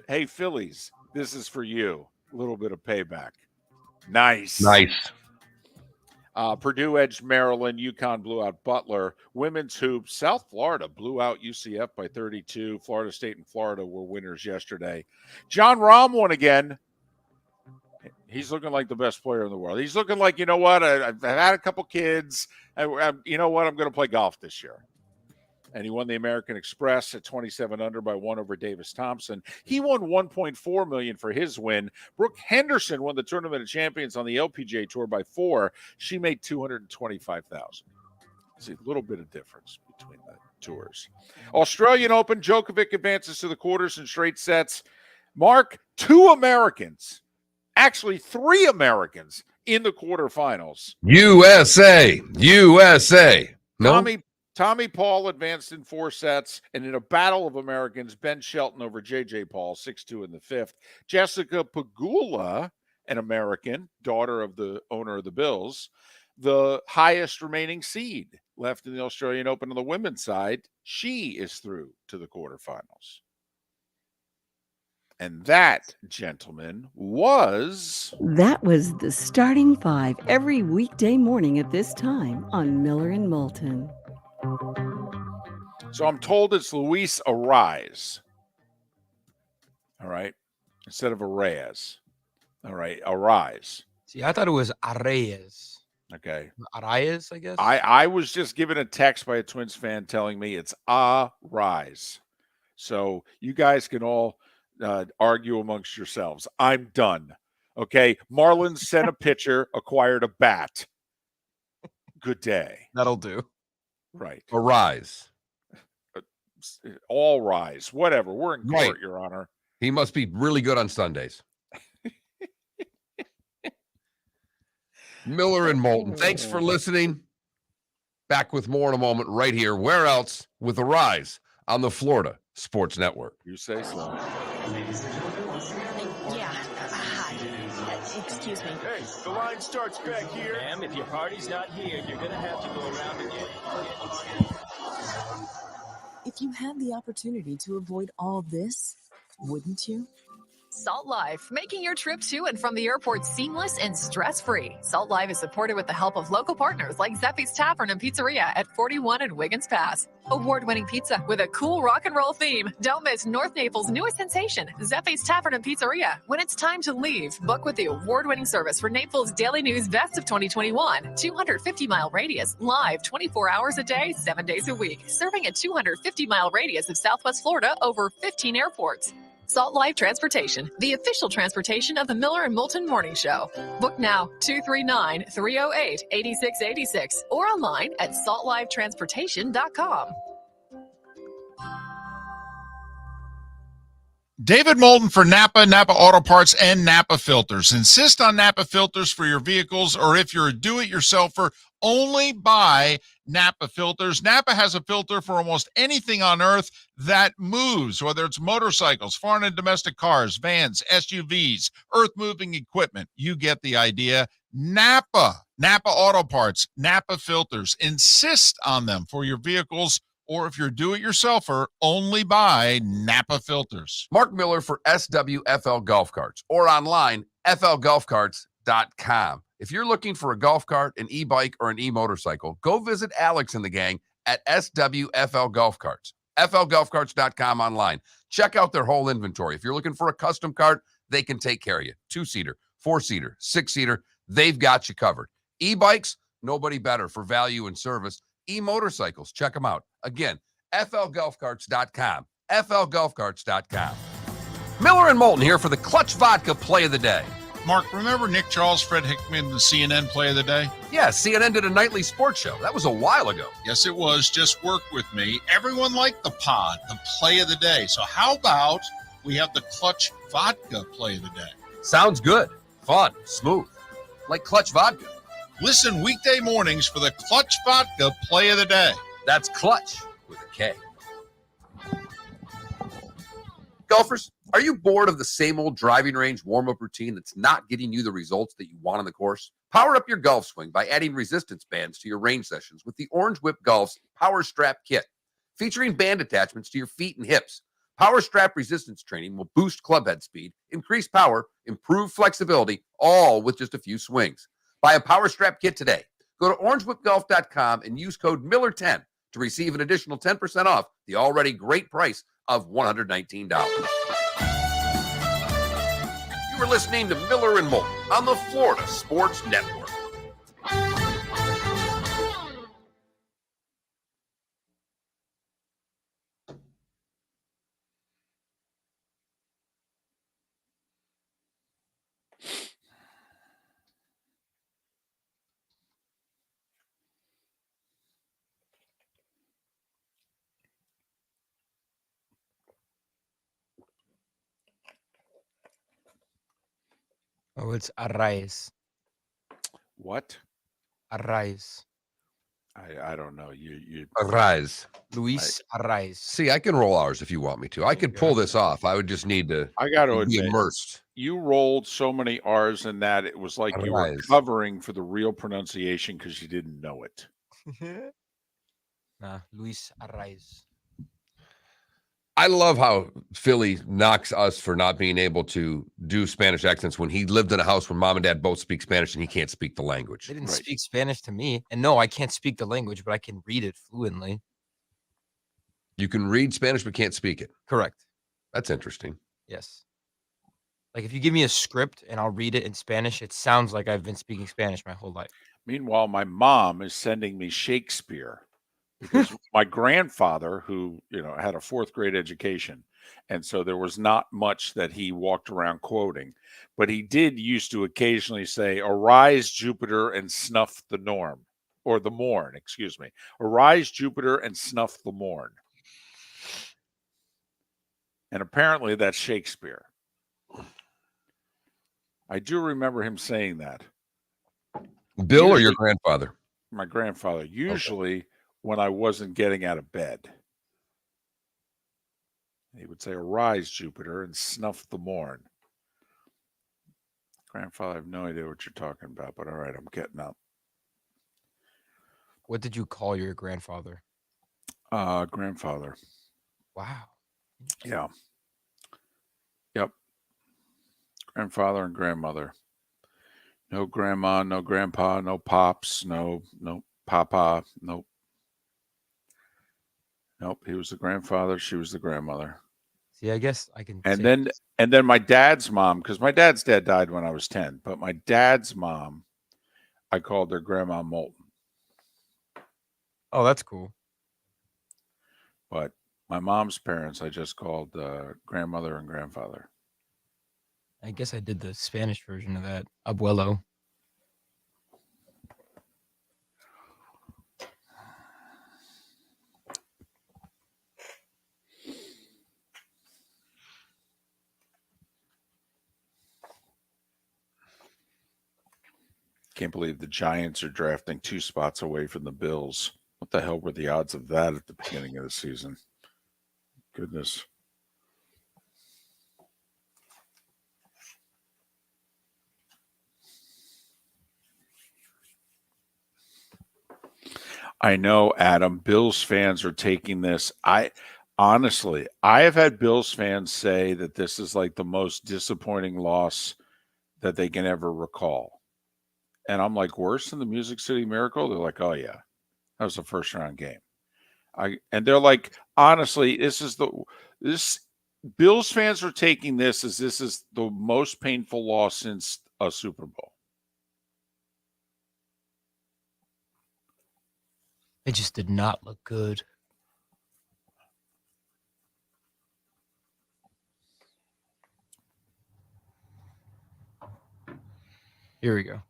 "Hey, Phillies, this is for you. A little bit of payback." Nice. Purdue edged Maryland. UConn blew out Butler. Women's hoops. South Florida blew out UCF by 32. Florida State and Florida were winners yesterday. John Rahm won again. He's looking like the best player in the world. He's looking like, you know what? I've had a couple kids. You know what? I'm going to play golf this year. And he won the American Express at 27 under by 1 over Davis Thompson. He won $1.4 million for his win. Brooke Henderson won the Tournament of Champions on the LPGA Tour by 4. She made $225,000. There's a little bit of difference between the tours. Australian Open, Djokovic advances to the quarters in straight sets. Mark, 2 Americans, actually 3 Americans in the quarterfinals. USA. No? Tommy Paul advanced in 4 sets, and in a battle of Americans, Ben Shelton over J.J. Paul, 6-2 in the 5th. Jessica Pegula, an American, daughter of the owner of the Bills, the highest remaining seed left in the Australian Open on the women's side. She is through to the quarterfinals. And that, gentlemen, That was the Starting 5 every weekday morning at this time on Miller and Moulton. So I'm told it's Luis Ariz. All right. Instead of Arraez. All right. Ariz. See, I thought it was Arraez. Okay. Arraez, I guess. I was just given a text by a Twins fan telling me it's Ariz. So you guys can all argue amongst yourselves. I'm done. Okay. Marlins sent a pitcher, acquired a bat. Good day. That'll do. Right. Arise. All rise. Whatever. We're in court, Right. Your Honor. He must be really good on Sundays. Miller and Moulton. Thanks for listening. Back with more in a moment right here. Where else? With Arise on the Florida Sports Network. You say so. Yeah. Hi. Excuse me. Hey, the line starts back here. Ma'am, if your party's not here, you're gonna have to go around again. If you had the opportunity to avoid all this, wouldn't you? Salt Life, making your trip to and from the airport seamless and stress-free. Salt Life is supported with the help of local partners like Zeffy's Tavern and Pizzeria at 41 and Wiggins Pass. Award-winning pizza with a cool rock and roll theme. Don't miss North Naples' newest sensation, Zeffy's Tavern and Pizzeria. When it's time to leave, book with the award-winning service for Naples Daily News Best of 2021. 250-mile radius, live 24 hours a day, 7 days a week. Serving a 250-mile radius of Southwest Florida over 15 airports. Salt Life Transportation, the official transportation of the Miller and Moulton Morning Show. Book now, 239-308-8686 or online at saltlifetransportation.com. David Moulton for Napa Auto Parts, and Napa Filters. Insist on Napa filters for your vehicles, or if you're a do-it-yourselfer, only buy Napa filters. Napa has a filter for almost anything on earth that moves, whether it's motorcycles, foreign and domestic cars, vans, SUVs, earth-moving equipment. You get the idea. Napa Auto Parts, Napa filters. Insist on them for your vehicles, or if you're a do-it-yourselfer, only buy Napa filters. Mark Miller for SWFL Golf Carts, or online, flgolfcarts.com. If you're looking for a golf cart, an e-bike, or an e-motorcycle, go visit Alex and the gang at SWFL Golf Carts. flgolfcarts.com online. Check out their whole inventory. If you're looking for a custom cart, they can take care of you. 2-seater, 4-seater, 6-seater, they've got you covered. E-bikes, nobody better for value and service. E-motorcycles, check them out. Again, flgolfcarts.com. flgolfcarts.com. Miller and Moulton here for the Clutch Vodka Play of the Day. Mark, remember Nick Charles, Fred Hickman, the CNN Play of the Day? Yeah, CNN did a nightly sports show. That was a while ago. Yes, it was. Just work with me. Everyone liked the pod, the Play of the Day. So how about we have the Clutch Vodka Play of the Day? Sounds good. Fun. Smooth. Like Clutch Vodka. Listen weekday mornings for the Clutch Vodka Play of the Day. That's Clutch with a K. Golfers, are you bored of the same old driving range warm-up routine that's not getting you the results that you want on the course? Power up your golf swing by adding resistance bands to your range sessions with the Orange Whip Golf's Power Strap Kit. Featuring band attachments to your feet and hips, Power Strap resistance training will boost club head speed, increase power, improve flexibility, all with just a few swings. Buy a Power Strap Kit today. Go to orangewhipgolf.com and use code Miller10 to receive an additional 10% off the already great price of $119. You were listening to Miller and Moulton on the Florida Sports Network. Oh, it's Arraez. What? Arraez. I don't know. You Arise. Luis Arraez. See, I can roll ours if you want me to. I could pull this off. I would just need to I got to be admit, immersed. you rolled so many R's in that it was like you were Arise. covering for the real pronunciation because you didn't know it. Nah, Luis Arraez. I love how Philly knocks us for not being able to do Spanish accents when he lived in a house where mom and dad both speak Spanish and he can't speak the language. They didn't Right. speak Spanish to me. And no, I can't speak the language, but I can read it fluently. You can read Spanish but can't speak it. Correct. That's interesting. Yes. Like if you give me a script and I'll read it in Spanish, it sounds like I've been speaking Spanish my whole life. Meanwhile, my mom is sending me Shakespeare because my grandfather, who had a fourth grade education, and so there was not much that he walked around quoting, but he did used to occasionally say, "Arise, Jupiter, and snuff the norm," or the morn. Excuse me, "Arise, Jupiter, and snuff the morn." And apparently, that's Shakespeare. I do remember him saying that. Bill or Usually- your grandfather? My grandfather, usually when I wasn't getting out of bed. He would say, "Arise, Jupiter, and snuff the morn." Grandfather, I have no idea what you're talking about, but all right, I'm getting up. What did you call your grandfather? Grandfather. Wow. Yeah. Yep. Grandfather and grandmother. No grandma, no grandpa, no pops, no papa, nope. Nope. He was the grandfather, she was the grandmother. See, I guess I can. And say then this. and then my dad's mom, because my dad's dad died when I was 10, but my dad's mom, I called her Grandma Moulton. Oh, that's cool. But my mom's parents, I just called grandmother and grandfather. I guess I did the Spanish version of that. Abuelo. Can't believe the Giants are drafting 2 spots away from the Bills. What the hell were the odds of that at the beginning of the season? Goodness. I know, Adam. Bills fans are taking this. Honestly, I have had Bills fans say that this is like the most disappointing loss that they can ever recall. And I'm like, worse than the Music City Miracle? They're like, oh yeah, that was a first round game. And they're like, honestly, this Bills fans are taking this as this is the most painful loss since a Super Bowl. It just did not look good. Here we go.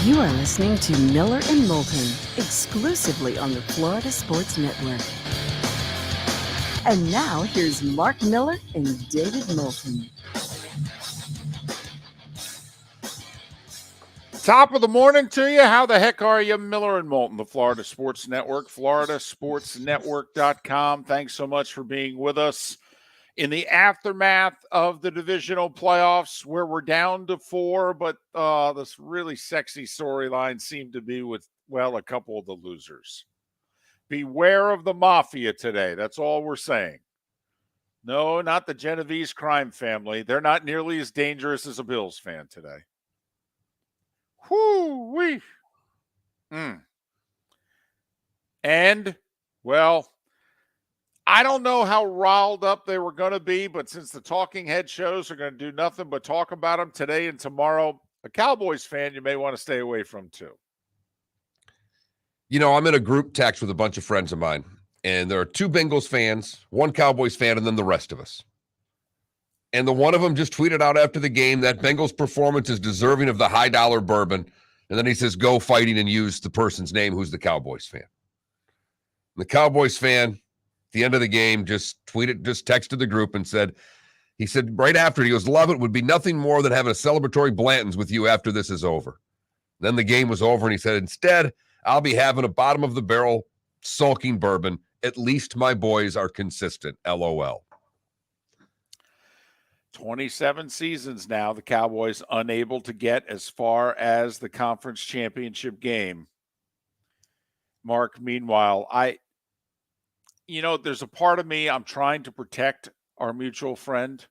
You are listening to Miller and Moulton, exclusively on the Florida Sports Network. And now, here's Mark Miller and David Moulton. Top of the morning to you. How the heck are you? Miller and Moulton, the Florida Sports Network, floridasportsnetwork.com. Thanks so much for being with us in the aftermath of the divisional playoffs, where we're down to 4, but this really sexy storyline seemed to be with, well, a couple of the losers. Beware of the mafia today. That's all we're saying. No, not the Genovese crime family. They're not nearly as dangerous as a Bills fan today. Whoo-wee. And, well, I don't know how riled up they were going to be, but since the talking head shows are going to do nothing but talk about them today and tomorrow, a Cowboys fan you may want to stay away from too. You know, I'm in a group text with a bunch of friends of mine, and there are 2 Bengals fans, 1 Cowboys fan, and then the rest of us. And the one of them just tweeted out after the game that Bengals performance is deserving of the high dollar bourbon. And then he says, go fighting, and use the person's name who's the Cowboys fan. And the Cowboys fan, at the end of the game, just texted the group and said, right after, he goes, love it, would be nothing more than having a celebratory Blanton's with you after this is over. Then the game was over, and he said, instead, I'll be having a bottom of the barrel sulking bourbon. At least my boys are consistent. LOL. 27 seasons now, the Cowboys unable to get as far as the conference championship game. Mark, meanwhile, there's a part of me, I'm trying to protect our mutual friend.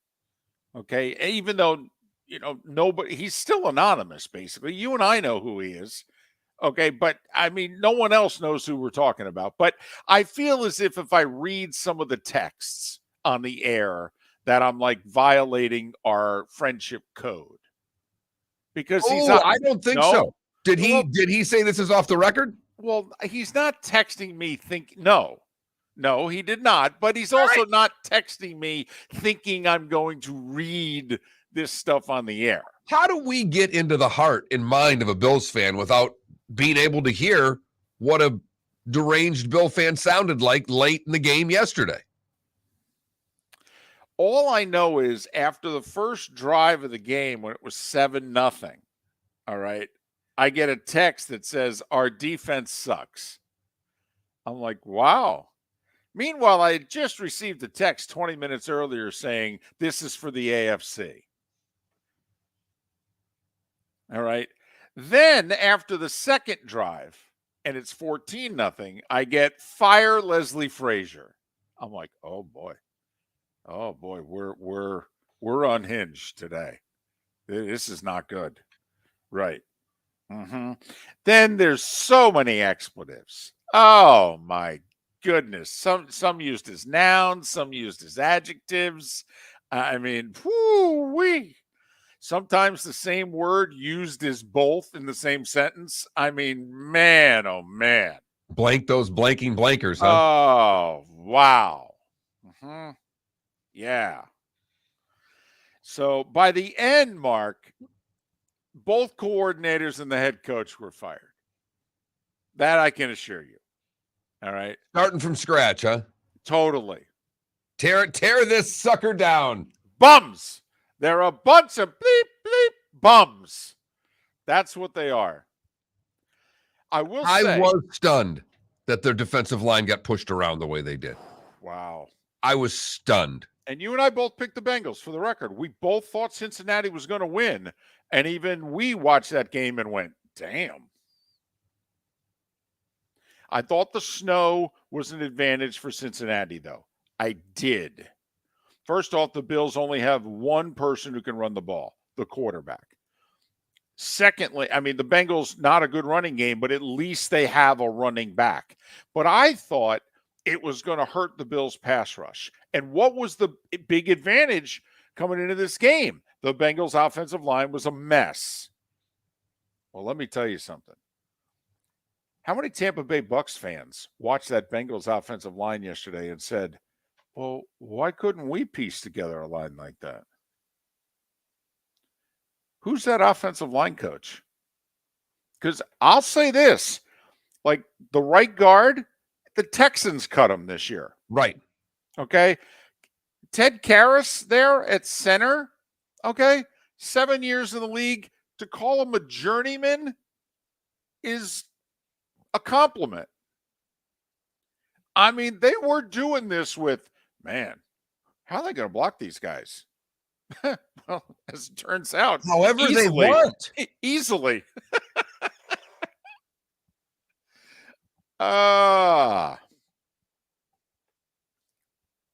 Okay. Even though, nobody, he's still anonymous, basically. You and I know who he is. Okay. But I mean, no one else knows who we're talking about. But I feel as if I read some of the texts on the air, that I'm like violating our friendship code. Because I don't think so. Did he say this is off the record? Well, he's not texting me no, he did not. But he's also not texting me thinking I'm going to read this stuff on the air. How do we get into the heart and mind of a Bills fan without being able to hear what a deranged Bill fan sounded like late in the game yesterday? All I know is after the first drive of the game, when it was 7-0, all right, I get a text that says, our defense sucks. I'm like, wow. Meanwhile, I had just received a text 20 minutes earlier saying, this is for the AFC. All right. Then after the second drive, and it's 14-0, I get fire Leslie Frazier. I'm like, oh boy. Oh boy, we're unhinged today. This is not good. Right. Then there's so many expletives. Oh my goodness. Some used as nouns, some used as adjectives. I mean, whoo-wee. Sometimes the same word used as both in the same sentence. I mean, man, oh man. Blank those blanking blankers, huh? Oh, wow. Yeah. So by the end, Mark, both coordinators and the head coach were fired. That I can assure you. All right. Starting from scratch, huh? Totally. Tear this sucker down. Bums. They're a bunch of bleep, bleep bums. That's what they are. I was stunned that their defensive line got pushed around the way they did. Wow. I was stunned. And you and I both picked the Bengals, for the record. We both thought Cincinnati was going to win. And even we watched that game and went, damn. I thought the snow was an advantage for Cincinnati, though. I did. First off, the Bills only have one person who can run the ball, the quarterback. Secondly, I mean, the Bengals, not a good running game, but at least they have a running back. But I thought it was going to hurt the Bills' pass rush. And what was the big advantage coming into this game? The Bengals' offensive line was a mess. Well, let me tell you something. How many Tampa Bay Bucks fans watched that Bengals offensive line yesterday and said, well, why couldn't we piece together a line like that? Who's that offensive line coach? Because I'll say this, like the right guard, the Texans cut him this year. Right. Okay. Ted Karras there at center. Okay. 7 years in the league. To call him a journeyman is a compliment. I mean, they were doing this with, man, how are they going to block these guys? Well, as it turns out, However they want. Easily.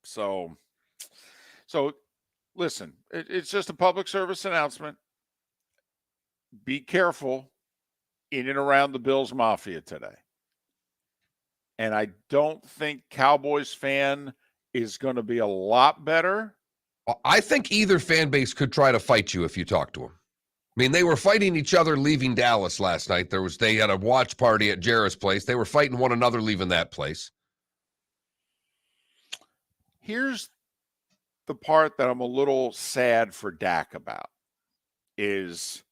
So listen, it's just a public service announcement. Be careful in and around the Bills Mafia today. And I don't think Cowboys fan is going to be a lot better. I think either fan base could try to fight you if you talk to them. I mean, they were fighting each other leaving Dallas last night. They had a watch party at Jarrett's place. They were fighting one another leaving that place. Here's the part that I'm a little sad for Dak about is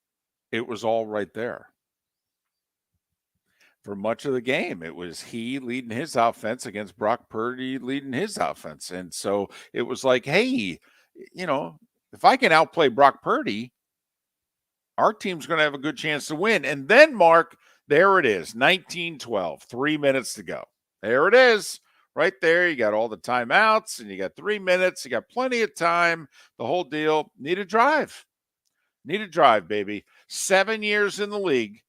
it was all right there. For much of the game, it was he leading his offense against Brock Purdy leading his offense. And so it was like, hey, if I can outplay Brock Purdy, our team's going to have a good chance to win. And then, Mark, there it is, 19-12, 3 minutes to go. There it is, right there. You got all the timeouts, and you got 3 minutes. You got plenty of time, the whole deal. Need a drive. Need a drive, baby. 7 years in the league,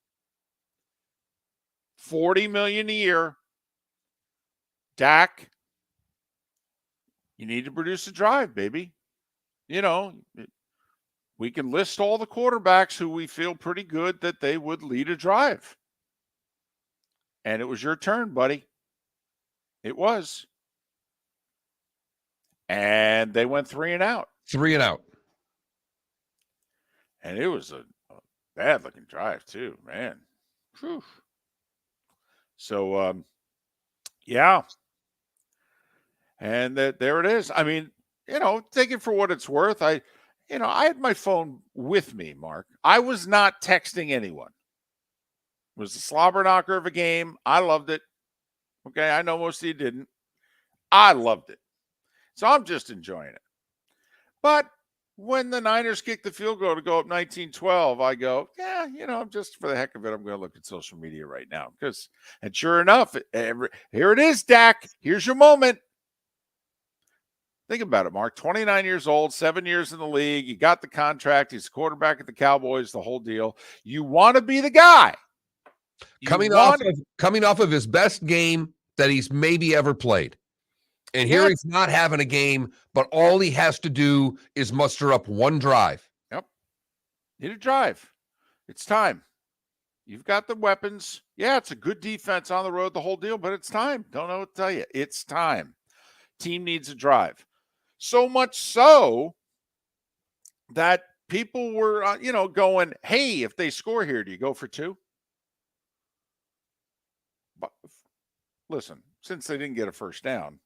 $40 million a year. Dak, you need to produce a drive, baby. We can list all the quarterbacks who we feel pretty good that they would lead a drive. And it was your turn, buddy. It was. And they went 3 and out. 3 and out. And it was a bad-looking drive, too, man. Whew. So, yeah. And there it is. I mean, take it for what it's worth. I had my phone with me, Mark. I was not texting anyone. It was a slobber knocker of a game. I loved it. Okay, I know most of you didn't. I loved it. So I'm just enjoying it. But when the Niners kick the field goal to go up 19-12, I go, yeah, just for the heck of it, I'm going to look at social media right now. And sure enough, here it is, Dak. Here's your moment. Think about it, Mark. 29 years old, 7 years in the league. You got the contract. He's the quarterback at the Cowboys, the whole deal. You want to be the guy. Coming off of his best game that he's maybe ever played. And here he's not having a game, but all he has to do is muster up one drive. Yep. Need a drive. It's time. You've got the weapons. Yeah, it's a good defense on the road, the whole deal, but it's time. Don't know what to tell you. It's time. Team needs a drive. So much so that people were, going, hey, if they score here, do you go for 2? But listen, since they didn't get a first down,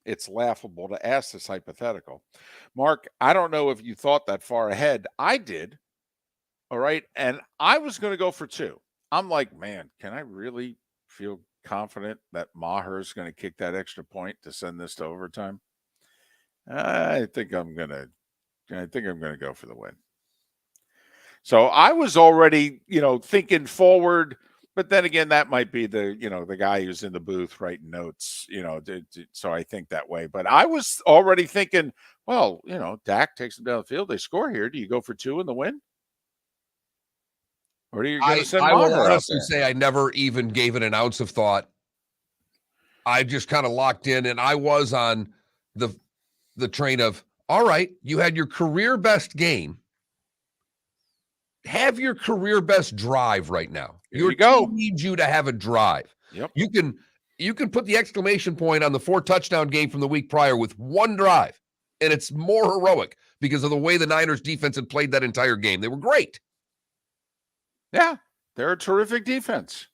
it's laughable to ask this hypothetical. Mark, I don't know if you thought that far ahead. I did. All right. And I was going to go for 2. I'm like, man, can I really feel confident that Maher is going to kick that extra point to send this to overtime? I think I'm going to go for the win. So I was already, thinking forward, but then again, that might be the guy who's in the booth writing notes, so I think that way. But I was already thinking, well, Dak takes them down the field. They score here. Do you go for 2 in the win? Or do you going to send I will Maher out honestly there? say I never even gave it an ounce of thought. I just kind of locked in, and I was on the train of, all right, you had your career best game. Have your career best drive right now. Here you go. Team needs you to have a drive. Yep. You can put the exclamation point on the 4-touchdown game from the week prior with one drive, and it's more heroic because of the way the Niners defense had played that entire game. They were great. Yeah, they're a terrific defense.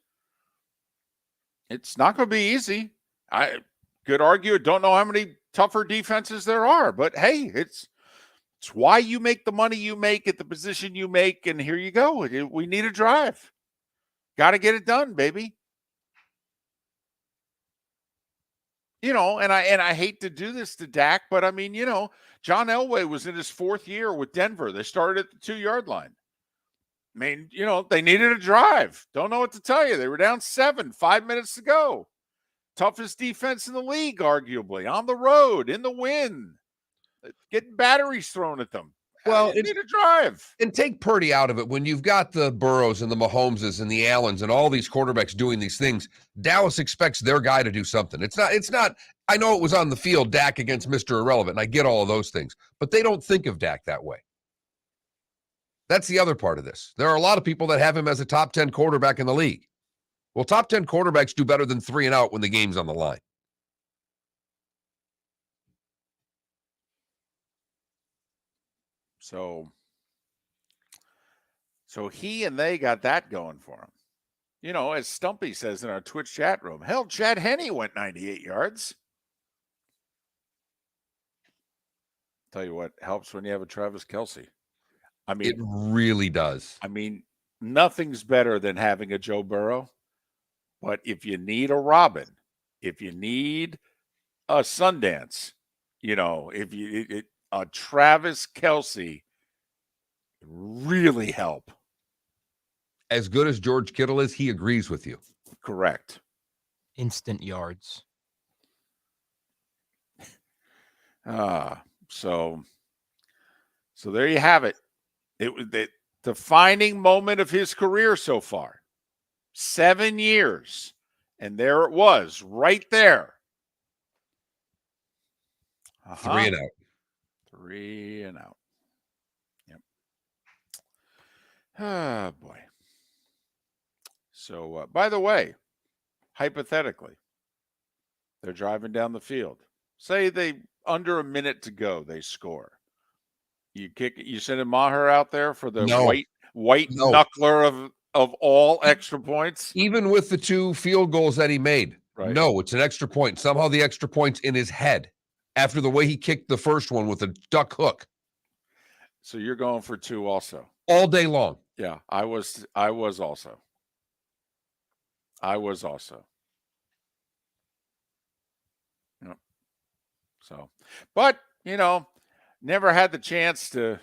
It's not going to be easy. I could argue. Don't know how many tougher defenses there are, but hey, it's why you make the money you make at the position you make, and here you go. We need a drive. Got to get it done, baby. And I hate to do this to Dak, but I mean, John Elway was in his 4th year with Denver. They started at the 2-yard line. I mean, they needed a drive. Don't know what to tell you. They were down 7, 5 minutes to go. Toughest defense in the league, arguably, on the road, in the wind, getting batteries thrown at them. Well, they need a drive. And take Purdy out of it. When you've got the Burrows and the Mahomeses and the Allens and all these quarterbacks doing these things, Dallas expects their guy to do something. It's not, I know it was on the field, Dak against Mr. Irrelevant, and I get all of those things, but they don't think of Dak that way. That's the other part of this. There are a lot of people that have him as a top 10 quarterback in the league. Well, top 10 quarterbacks do better than 3 and out when the game's on the line. So he and they got that going for him. As Stumpy says in our Twitch chat room, hell, Chad Henne went 98 yards. Tell you what helps when you have a Travis Kelce. I mean, it really does. I mean, nothing's better than having a Joe Burrow. But if you need a Robin, if you need a Sundance, a Travis Kelce really help. As good as George Kittle is, he agrees with you. Correct. Instant yards. So there you have it. It was the defining moment of his career so far. 7 years. And there it was, right there. 3 and out. 3 and out. Yep. Oh, boy. So, by the way, hypothetically, they're driving down the field. Say they, under a minute to go, they score. You sending Maher out there for the white knuckler of all extra points? Even with the 2 field goals that he made. Right. No, it's an extra point. Somehow the extra point's in his head after the way he kicked the first one with a duck hook. So you're going for 2 also. All day long. Yeah, I was also. Yep. So, but, never had the chance to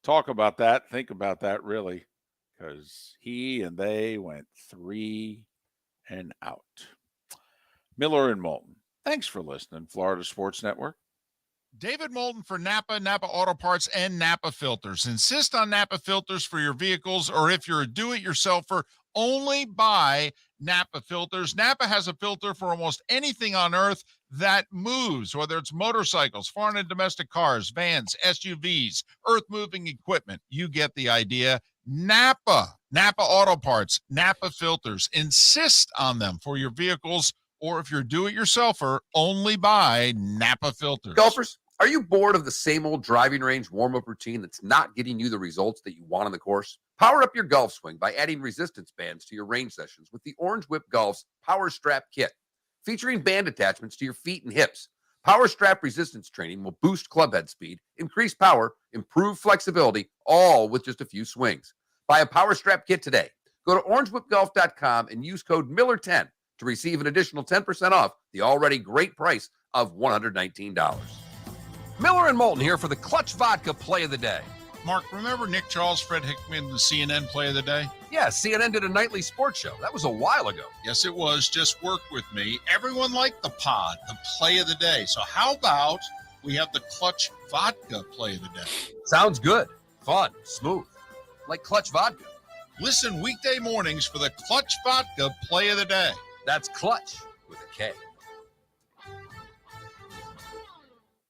talk about that, think about that really, because he and they went 3 and out. Miller and Moulton. Thanks for listening, Florida Sports Network. David Moulton for Napa Auto Parts, and Napa Filters. Insist on Napa filters for your vehicles, or if you're a do-it-yourselfer, only buy Napa filters. Napa has a filter for almost anything on earth that moves, whether it's motorcycles, foreign and domestic cars, vans, SUVs, earth-moving equipment. You get the idea. Napa Auto Parts, Napa filters. Insist on them for your vehicles, or if you're do-it-yourselfer, only buy Napa filters. Golfers, are you bored of the same old driving range warm-up routine that's not getting you the results that you want on the course? Power up your golf swing by adding resistance bands to your range sessions with the Orange Whip Golf's Power Strap Kit. Featuring band attachments to your feet and hips, Power Strap resistance training will boost clubhead speed, increase power, improve flexibility, all with just a few swings. Buy a Power Strap Kit today. Go to orangewhipgolf.com and use code Miller10 to receive an additional 10% off the already great price of $119. Miller and Moulton here for the Clutch Vodka Play of the Day. Mark, remember Nick Charles, Fred Hickman, the CNN Play of the Day? Yeah, CNN did a nightly sports show. That was a while ago. Yes, it was. Just work with me. Everyone liked the pod, the Play of the Day. So how about we have the Clutch Vodka Play of the Day? Sounds good. Fun. Smooth. Like Clutch Vodka. Listen weekday mornings for the Clutch Vodka Play of the Day. That's Clutch with a K.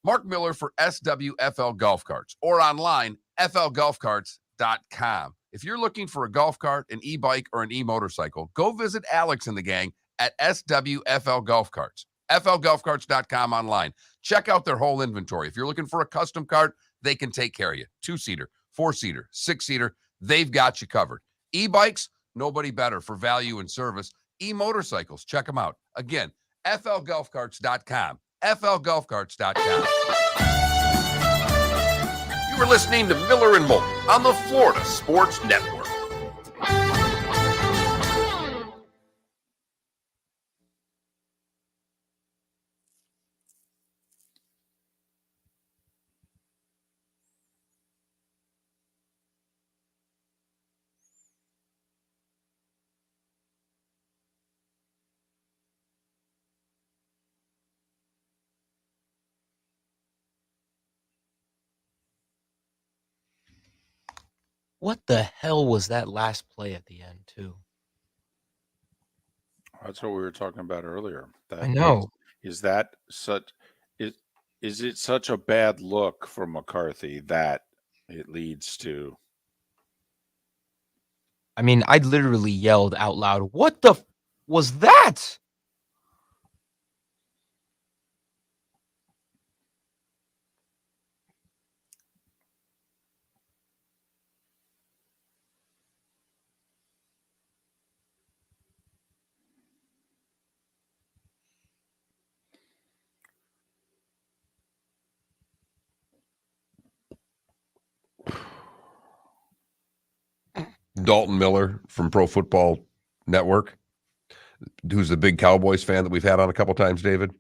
Mark Miller for SWFL Golf Carts, or online, flgolfcarts.com. If you're looking for a golf cart, an e-bike, or an e-motorcycle, go visit Alex and the gang at SWFL Golf Carts. flgolfcarts.com online. Check out their whole inventory. If you're looking for a custom cart, they can take care of you. 2-seater, 4-seater, 6-seater, they've got you covered. E-bikes, nobody better for value and service. e-motorcycles. Check them out. Again, flgolfcarts.com. flgolfcarts.com. You were listening to Miller and Moulton on the Florida Sports Network. What the hell was that last play at the end, too? That's what we were talking about earlier. I know. Is that such is it such a bad look for McCarthy that it leads to? I mean, I literally yelled out loud, "What the was that?" Dalton Miller from Pro Football Network, who's the big Cowboys fan that we've had on a couple times, David.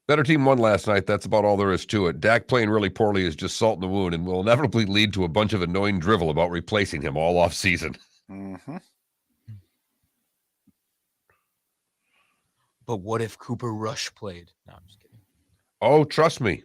Better team won last night. That's about all there is to it. Dak playing really poorly is just salt in the wound and will inevitably lead to a bunch of annoying drivel about replacing him all off season. Mm-hmm. But what if Cooper Rush played? No, I'm just kidding. Oh, trust me.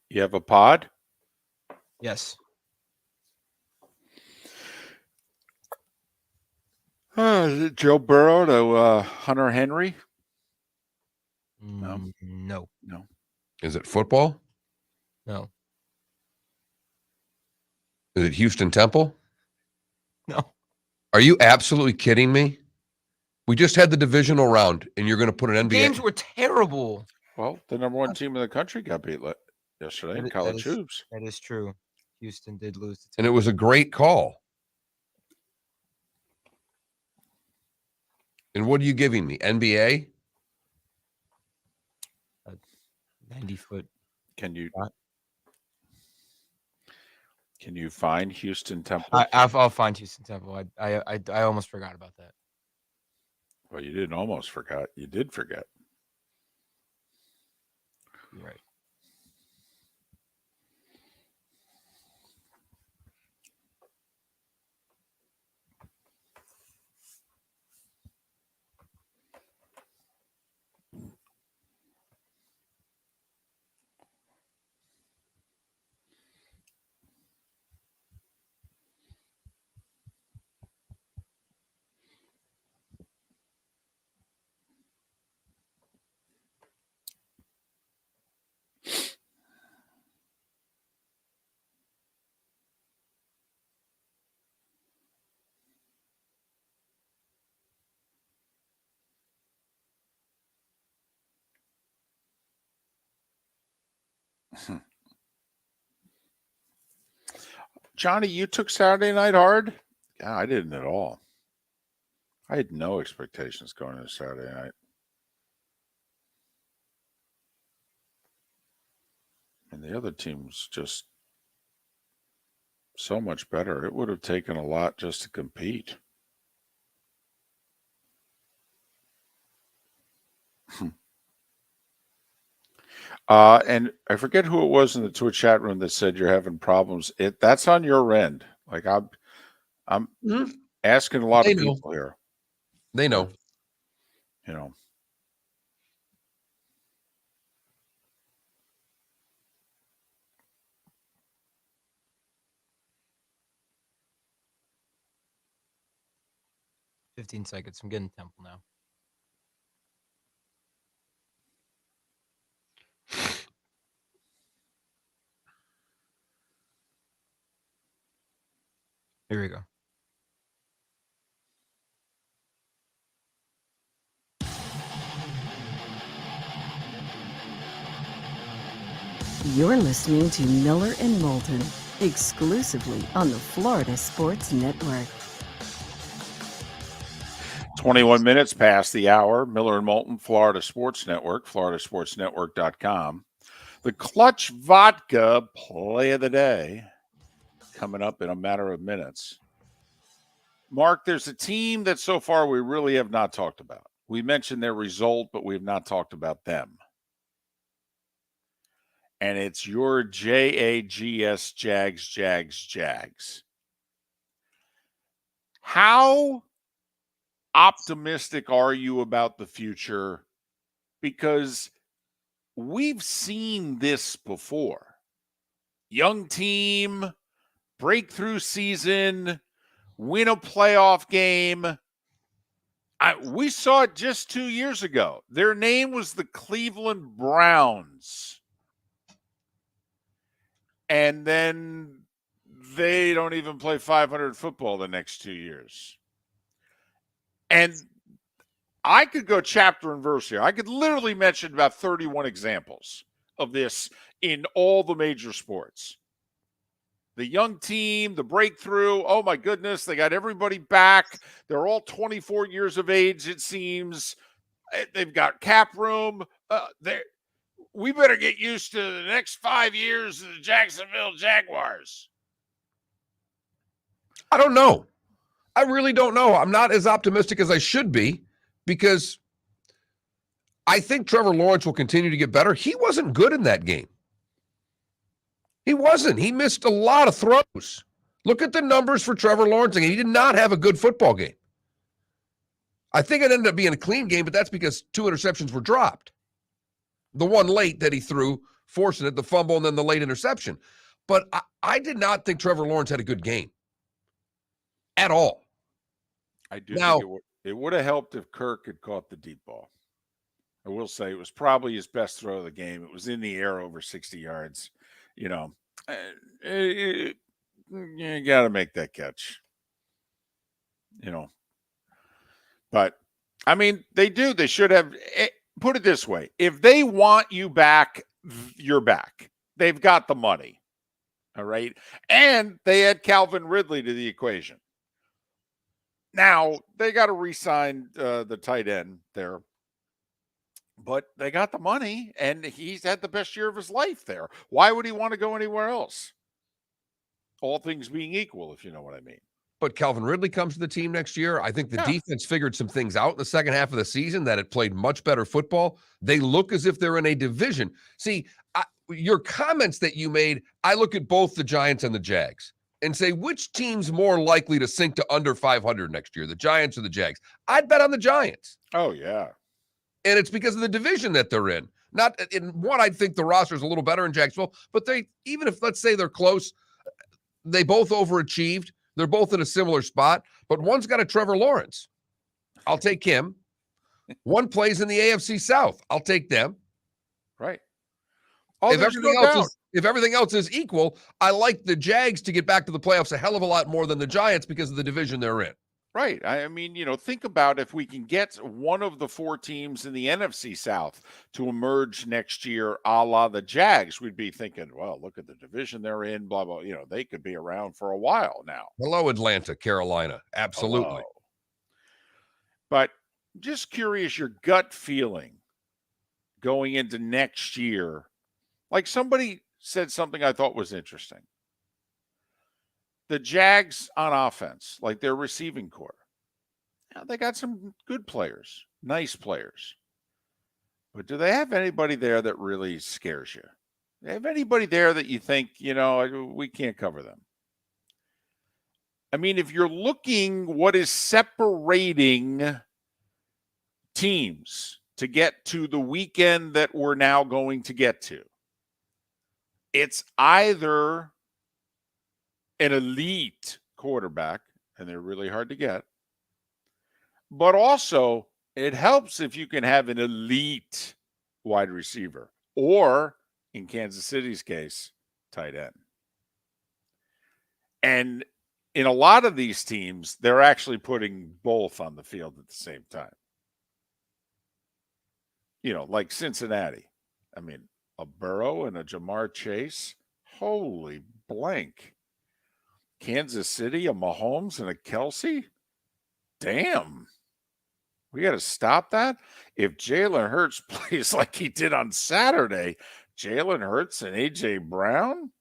You have a pod? Yes. Is it Joe Burrow to Hunter Henry? No. No. Is it football? No. Is it Houston Temple? No. Are you absolutely kidding me? We just had the divisional round, and you're going to put an NBA. Games were terrible. Well, the number one team in the country got beat yesterday in college hoops. That is true. Houston did lose to And it was a great call. And what are you giving me? NBA? 90-foot. Can you find Houston Temple? I'll find Houston Temple. I almost forgot about that. Well, you didn't almost forgot. You did forget. You're right. Johnny, you took Saturday night hard? Yeah, I didn't at all. I had no expectations going into Saturday night. And the other team was just so much better. It would have taken a lot just to compete. And I forget who it was in the Twitch chat room that said you're having problems. That's on your end. Like I'm asking a lot of people here. They know. You know. $15 seconds. I'm getting Temple now. Here we go. You're listening to Miller and Moulton, exclusively on the Florida Sports Network. 21 minutes past the hour. Miller and Moulton, Florida Sports Network, floridasportsnetwork.com. The Clutch Vodka play of the day coming up in a matter of minutes. Mark, there's a team that so far we really have not talked about. We mentioned their result, but we have not talked about them. And it's your JAGS, Jags. How optimistic are you about the future? Because we've seen this before. Young team, breakthrough season, win a playoff game. We saw it just 2 years ago. Their name was the Cleveland Browns. And then they don't even play 500 football the next 2 years. And I could go chapter and verse here. I could literally mention about 31 examples of this in all the major sports. The young team, the breakthrough, oh my goodness, they got everybody back. They're all 24 years of age, it seems. They've got cap room. We better get used to the next 5 years of the Jacksonville Jaguars. I don't know. I really don't know. I'm not as optimistic as I should be because I think Trevor Lawrence will continue to get better. He wasn't good in that game. He wasn't. He missed a lot of throws. Look at the numbers for Trevor Lawrence. He did not have a good football game. I think it ended up being a clean game, but that's because 2 interceptions were dropped. The one late that he threw, forcing it, the fumble, and then the late interception. But I did not think Trevor Lawrence had a good game at all. I do think it would have helped if Kirk had caught the deep ball. I will say it was probably his best throw of the game. It was in the air over 60 yards. You know, you got to make that catch. You know, but I mean, they do. They should have. Put it this way: if they want you back, you're back. They've got the money. All right, and they add Calvin Ridley to the equation. Now they got to re-sign the tight end there. But they got the money, and he's had the best year of his life there. Why would he want to go anywhere else? All things being equal, if you know what I mean. But Calvin Ridley comes to the team next year. I think the defense figured some things out in the second half of the season that it played much better football. They look as if they're in a division. See, your comments that you made, I look at both the Giants and the Jags and say, which team's more likely to sink to under 500 next year, the Giants or the Jags? I'd bet on the Giants. Oh, yeah. And it's because of the division that they're in. Not in one, I think the roster is a little better in Jacksonville, but they, even if let's say they're close, they both overachieved. They're both in a similar spot, but one's got a Trevor Lawrence. I'll take him. One plays in the AFC South. I'll take them. Right. If everything else is equal, I like the Jags to get back to the playoffs a hell of a lot more than the Giants because of the division they're in. Right. I mean, think about if we can get one of the 4 teams in the NFC South to emerge next year, a la the Jags, we'd be thinking, well, look at the division they're in, blah, blah. They could be around for a while now. Hello, Atlanta, Carolina. Absolutely. Hello. But just curious, your gut feeling going into next year. Like somebody said something I thought was interesting. The Jags on offense, like their receiving core, they got some good players, nice players. But do they have anybody there that really scares you? Do they have anybody there that you think, we can't cover them? I mean, if you're looking what is separating teams to get to the weekend that we're now going to get to, it's either an elite quarterback, and they're really hard to get. But also, it helps if you can have an elite wide receiver, or in Kansas City's case, tight end. And in a lot of these teams, they're actually putting both on the field at the same time. Like Cincinnati. I mean, a Burrow and a Jamar Chase. Holy blank. Kansas City, a Mahomes and a Kelsey. Damn. We got to stop that. If Jalen Hurts plays like he did on Saturday, Jalen Hurts and A.J. Brown,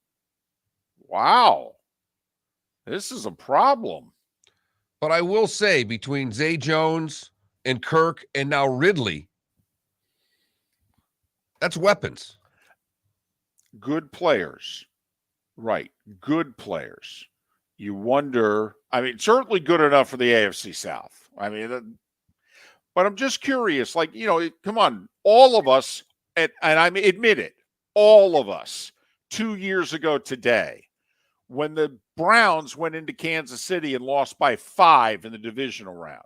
wow. This is a problem. But I will say, between Zay Jones and Kirk and now Ridley, that's weapons. Good players. Right. Good players. You wonder, certainly good enough for the AFC South. But I'm just curious, come on, all of us, and I admit it, all of us 2 years ago today, when the Browns went into Kansas City and lost by 5 in the divisional round,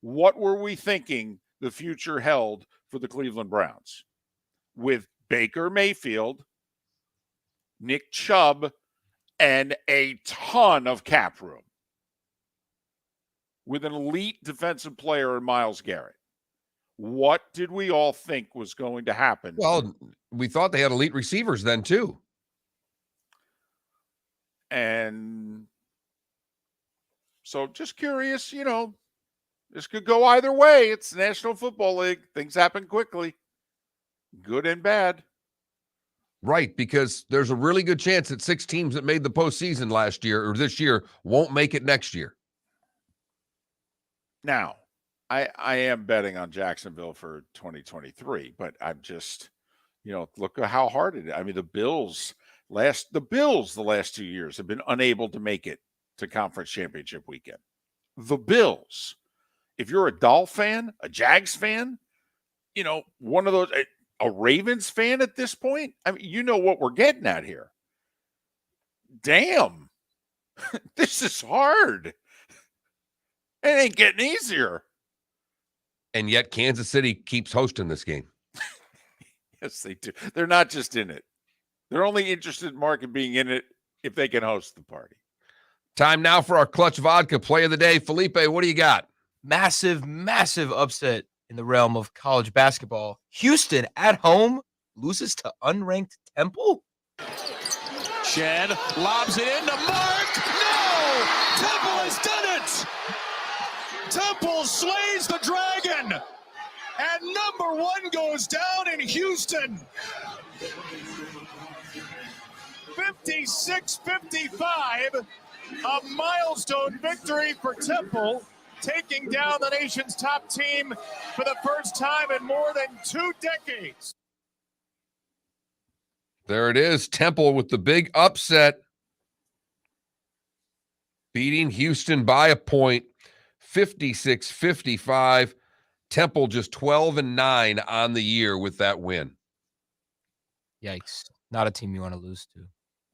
what were we thinking the future held for the Cleveland Browns? With Baker Mayfield, Nick Chubb, and a ton of cap room. With an elite defensive player in Myles Garrett. What did we all think was going to happen? Well, we thought they had elite receivers then too. And so just curious, this could go either way. It's the National Football League. Things happen quickly, good and bad. Right, because there's a really good chance that 6 teams that made the postseason last year or this year won't make it next year. Now, I am betting on Jacksonville for 2023, but I'm just, look at how hard it is. The Bills the last 2 years have been unable to make it to conference championship weekend. The Bills. If you're a Dolph fan, a Jags fan, one of those, a Ravens fan at this point, you know what we're getting at here. Damn. This is hard. It ain't getting easier. And yet Kansas City keeps hosting this game. Yes, they do. They're not just in it. They're only interested, Mark, in being in it if they can host the party. Time now for our Clutch Vodka play of the day. Felipe, what do you got? Massive, massive upset in the realm of college basketball. Houston at home loses to unranked Temple. Shed lobs it into Mark. No! Temple has done it! Temple slays the dragon! And number 1 goes down in Houston. 56-55. A milestone victory for Temple, taking down the nation's top team for the first time in more than 2 decades. There it is. Temple with the big upset. Beating Houston by a point, 56-55. Temple just 12-9 on the year with that win. Yikes. Not a team you want to lose to.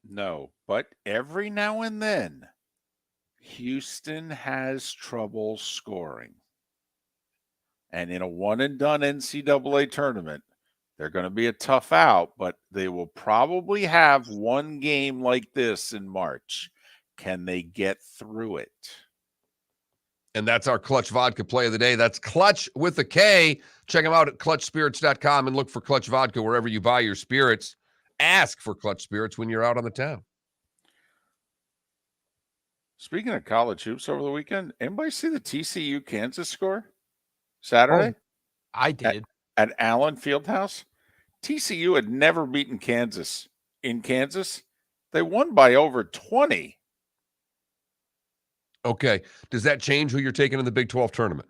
No, but every now and then, Houston has trouble scoring. And in a one-and-done NCAA tournament, they're going to be a tough out, but they will probably have one game like this in March. Can they get through it? And that's our Clutch Vodka play of the day. That's Clutch with a K. Check them out at clutchspirits.com and look for Clutch Vodka wherever you buy your spirits. Ask for Clutch Spirits when you're out on the town. Speaking of college hoops over the weekend, anybody see the TCU Kansas score Saturday? Oh, I did. At Allen Fieldhouse? TCU had never beaten Kansas in Kansas. They won by over 20. Okay. Does that change who you're taking in the Big 12 tournament?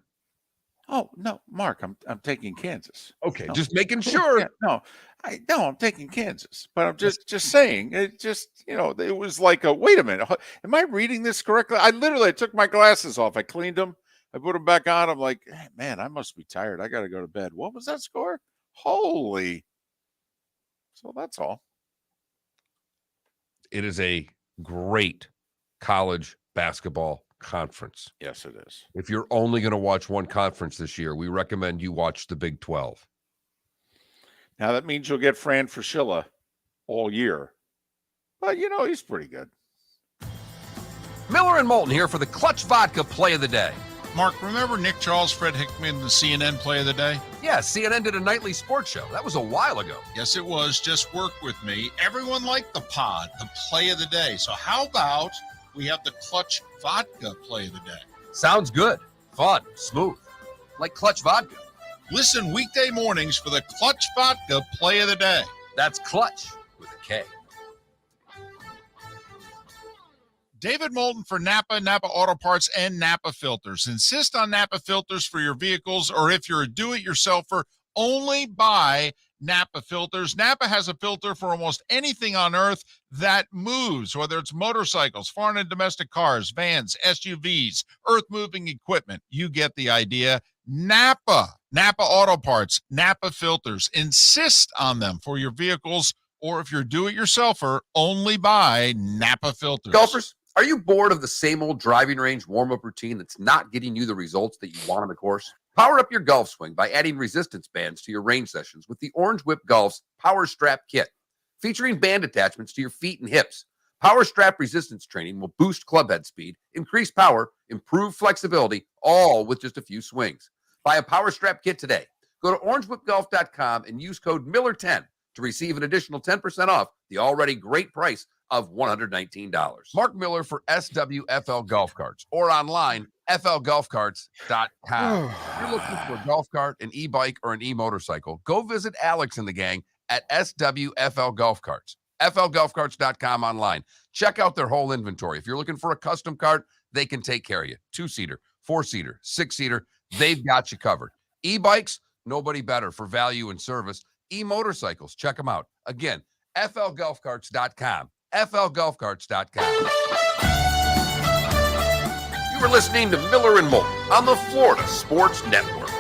Oh, no, Mark, I'm taking Kansas. Okay, No. just making sure. Yeah, I'm taking Kansas. But I'm just saying, it was like wait a minute. Am I reading this correctly? I took my glasses off. I cleaned them. I put them back on. I'm like, hey, man, I must be tired. I got to go to bed. What was that score? Holy. So that's all. It is a great college basketball conference. Yes, it is. If you're only going to watch one conference this year, we recommend you watch the Big 12. Now, that means you'll get Fran Fraschilla all year. But, he's pretty good. Miller and Moulton here for the Clutch Vodka Play of the Day. Mark, remember Nick Charles, Fred Hickman, the CNN Play of the Day? Yeah, CNN did a nightly sports show. That was a while ago. Yes, it was. Just work with me. Everyone liked the pod, the Play of the Day. So how about we have the Clutch Vodka Play of the Day? Sounds good. Fun. Smooth. Like Clutch Vodka. Listen weekday mornings for the Clutch Vodka Play of the Day. That's Clutch with a K. David Moulton for Napa, Napa Auto Parts, and Napa Filters. Insist on Napa filters for your vehicles, or if you're a do-it-yourselfer, only buy Napa filters. Napa has a filter for almost anything on earth that moves, whether it's motorcycles, foreign and domestic cars, vans, SUVs, earth-moving equipment. You get the idea. Napa Auto Parts, Napa filters. Insist on them for your vehicles, or if you're a do-it-yourselfer, only buy Napa filters. Golfers, are you bored of the same old driving range warm-up routine that's not getting you the results that you want on the course? Power up your golf swing by adding resistance bands to your range sessions with the Orange Whip Golf's Power Strap Kit. Featuring band attachments to your feet and hips, Power Strap resistance training will boost club head speed, increase power, improve flexibility, all with just a few swings. Buy a Power Strap Kit today. Go to orangewhipgolf.com and use code Miller10 to receive an additional 10% off the already great price of $119. Mark Miller for SWFL Golf Carts, or online, flgolfcarts.com. If you're looking for a golf cart, an e-bike, or an e-motorcycle, go visit Alex and the gang at SWFL Golf Carts. flgolfcarts.com online. Check out their whole inventory. If you're looking for a custom cart, they can take care of you. 2-seater, 4-seater, 6-seater, they've got you covered. E-bikes, nobody better for value and service. E-motorcycles, check them out. Again, flgolfcarts.com. flgolfcarts.com. You were listening to Miller and Moulton on the Florida Sports Network.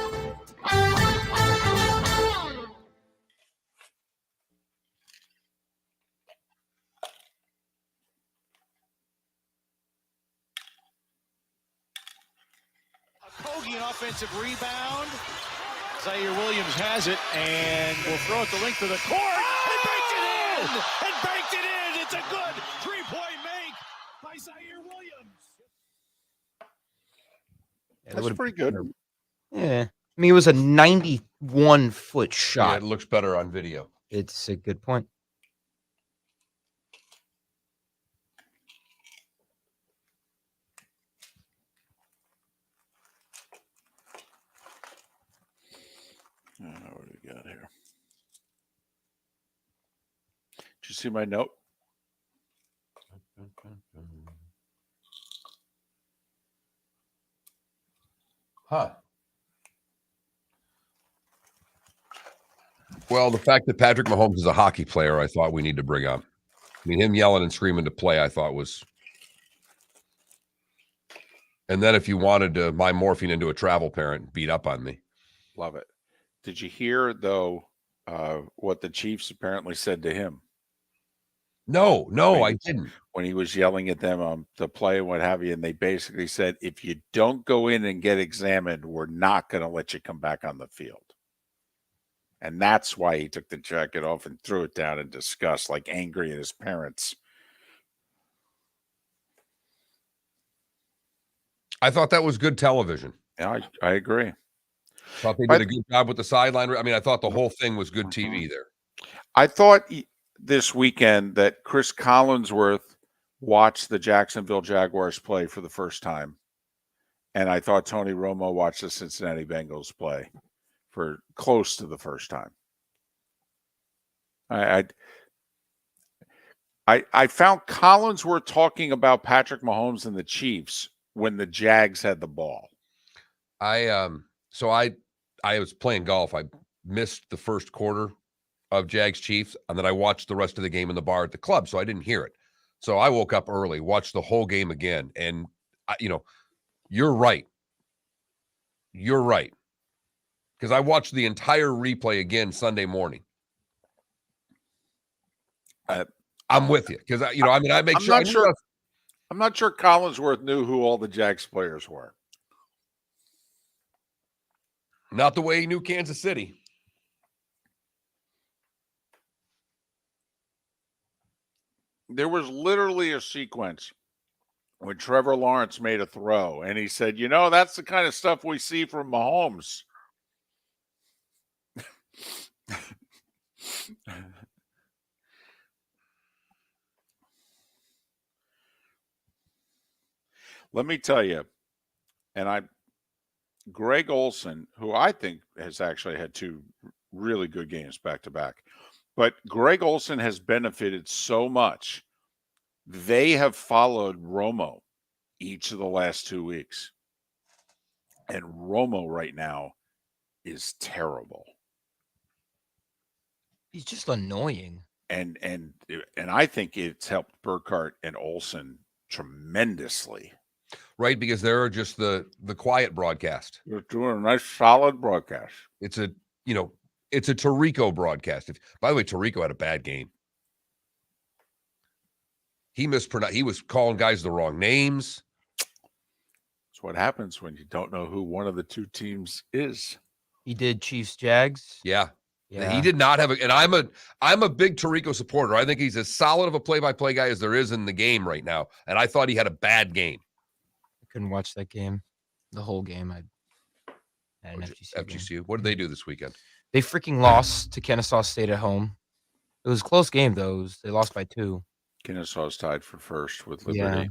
Kogi, an offensive rebound. Zaire Williams has it and will throw it the length of the court. And banked it in! And banked it in! It's a good three-point make by Zaire Williams. Yeah, That's pretty good. Yeah. I mean, it was a 91-foot Yeah, shot. it looks better on video. It's a good point. What do we got here? Did you see my note? Huh. Well, the fact that Patrick Mahomes is a hockey player, I thought we need to bring up. I mean, him yelling and screaming to play, I thought was. And then if you wanted to, my morphing into a travel parent beat up on me. Love it. Did you hear, though, what the Chiefs apparently said to him? No, I didn't. When he was yelling at them to play and what have you, and they basically said, if you don't go in and get examined, we're not going to let you come back on the field. And that's why he took the jacket off and threw it down in disgust, like angry at his parents. I thought that was good television. Yeah, I agree. Thought they did a good job with the sideline. I mean, I thought the whole thing was good TV there. I thought this weekend that Chris Collinsworth watched the Jacksonville Jaguars play for the first time. And I thought Tony Romo watched the Cincinnati Bengals play for close to the first time. I found Collinsworth talking about Patrick Mahomes and the Chiefs when the Jags had the ball. So I was playing golf. I missed the first quarter of Jags Chiefs, and then I watched the rest of the game in the bar at the club, so I didn't hear it. So I woke up early, watched the whole game again, and you're right. You're right. Because I watched the entire replay again Sunday morning. I'm with you because I make sure. I'm not sure Collinsworth knew who all the Jags players were. Not the way he knew Kansas City. There was literally a sequence when Trevor Lawrence made a throw, and he said, that's the kind of stuff we see from Mahomes. Let me tell you, Greg Olsen, who I think has actually had 2 really good games back to back, but Greg Olsen has benefited so much. They have followed Romo each of the last 2 weeks. And Romo right now is terrible. He's just annoying. And I think it's helped Burkhardt and Olsen tremendously. Right, because they're just the quiet broadcast. They're doing a nice, solid broadcast. It's a Tirico broadcast. By the way, Tirico had a bad game. He was calling guys the wrong names. That's what happens when you don't know who one of the 2 teams is. He did Chiefs Jags. Yeah. Yeah. He did not have and I'm a big Tirico supporter. I think he's as solid of a play-by-play guy as there is in the game right now. And I thought he had a bad game. I couldn't watch that game. The whole game. I had an FGC game. What did they do this weekend? They freaking lost to Kennesaw State at home. It was a close game, though. They lost by 2. Kennesaw's tied for first with Liberty.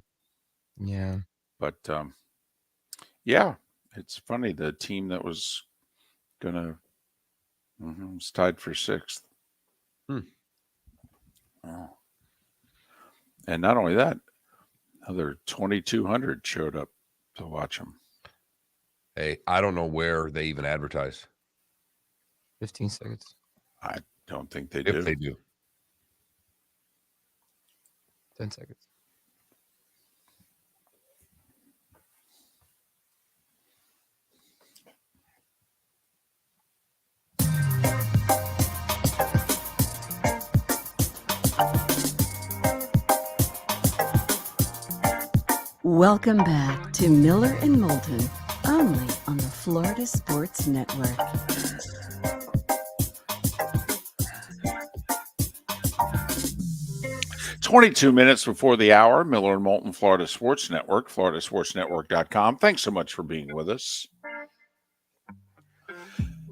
Yeah. But, yeah, it's funny. The team that was going to was tied for 6th. Oh. And not only that, another 2,200 showed up to watch them. Hey, I don't know where they even advertise. 15 seconds. I don't think they If do. they do. 10 seconds. Welcome back to Miller and Moulton, only on the Florida Sports Network. "22 minutes before the hour, Miller and Moulton, Florida Sports Network, floridasportsnetwork.com. Thanks so much for being with us.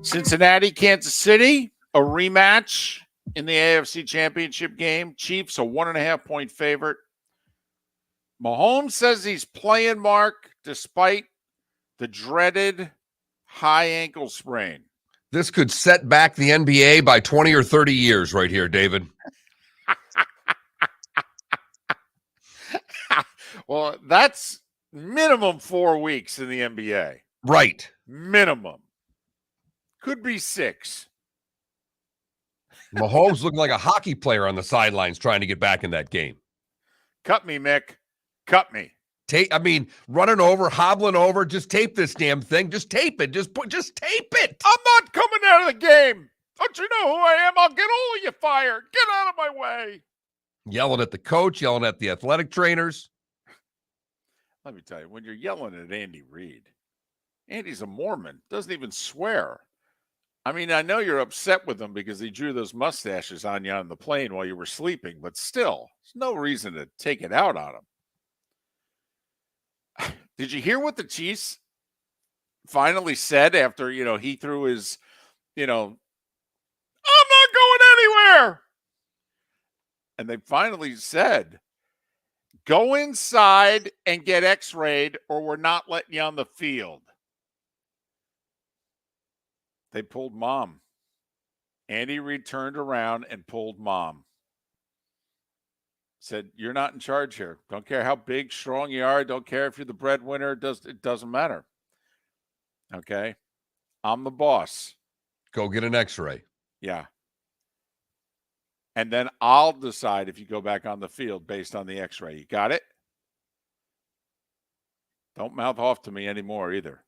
Cincinnati, Kansas City, a rematch in the AFC Championship game. Chiefs, a 1.5-point favorite. Mahomes says he's playing, Mark, despite the dreaded high ankle sprain. This could set back the NBA by 20 or 30 years right here, David. Well, that's minimum 4 weeks in the NBA. Right. Minimum. Could be 6. Mahomes looking like a hockey player on the sidelines trying to get back in that game. Cut me, Mick. Cut me. Running over, hobbling over. Just tape this damn thing. Just tape it. Just tape it. I'm not coming out of the game. Don't you know who I am? I'll get all of you fired. Get out of my way. Yelling at the coach, yelling at the athletic trainers. Let me tell you, when you're yelling at Andy Reid, Andy's a Mormon, doesn't even swear. I mean, I know you're upset with him because he drew those mustaches on you on the plane while you were sleeping, but still, there's no reason to take it out on him. Did you hear what the Chiefs finally said after, he threw his, I'm not going anywhere. And they finally said, go inside and get x-rayed or we're not letting you on the field. They pulled mom. Andy Reid turned around and pulled mom. Said, you're not in charge here. Don't care how big, strong you are. Don't care if you're the breadwinner. It doesn't matter. Okay? I'm the boss. Go get an x-ray. Yeah. And then I'll decide if you go back on the field based on the x-ray. You got it? Don't mouth off to me anymore either.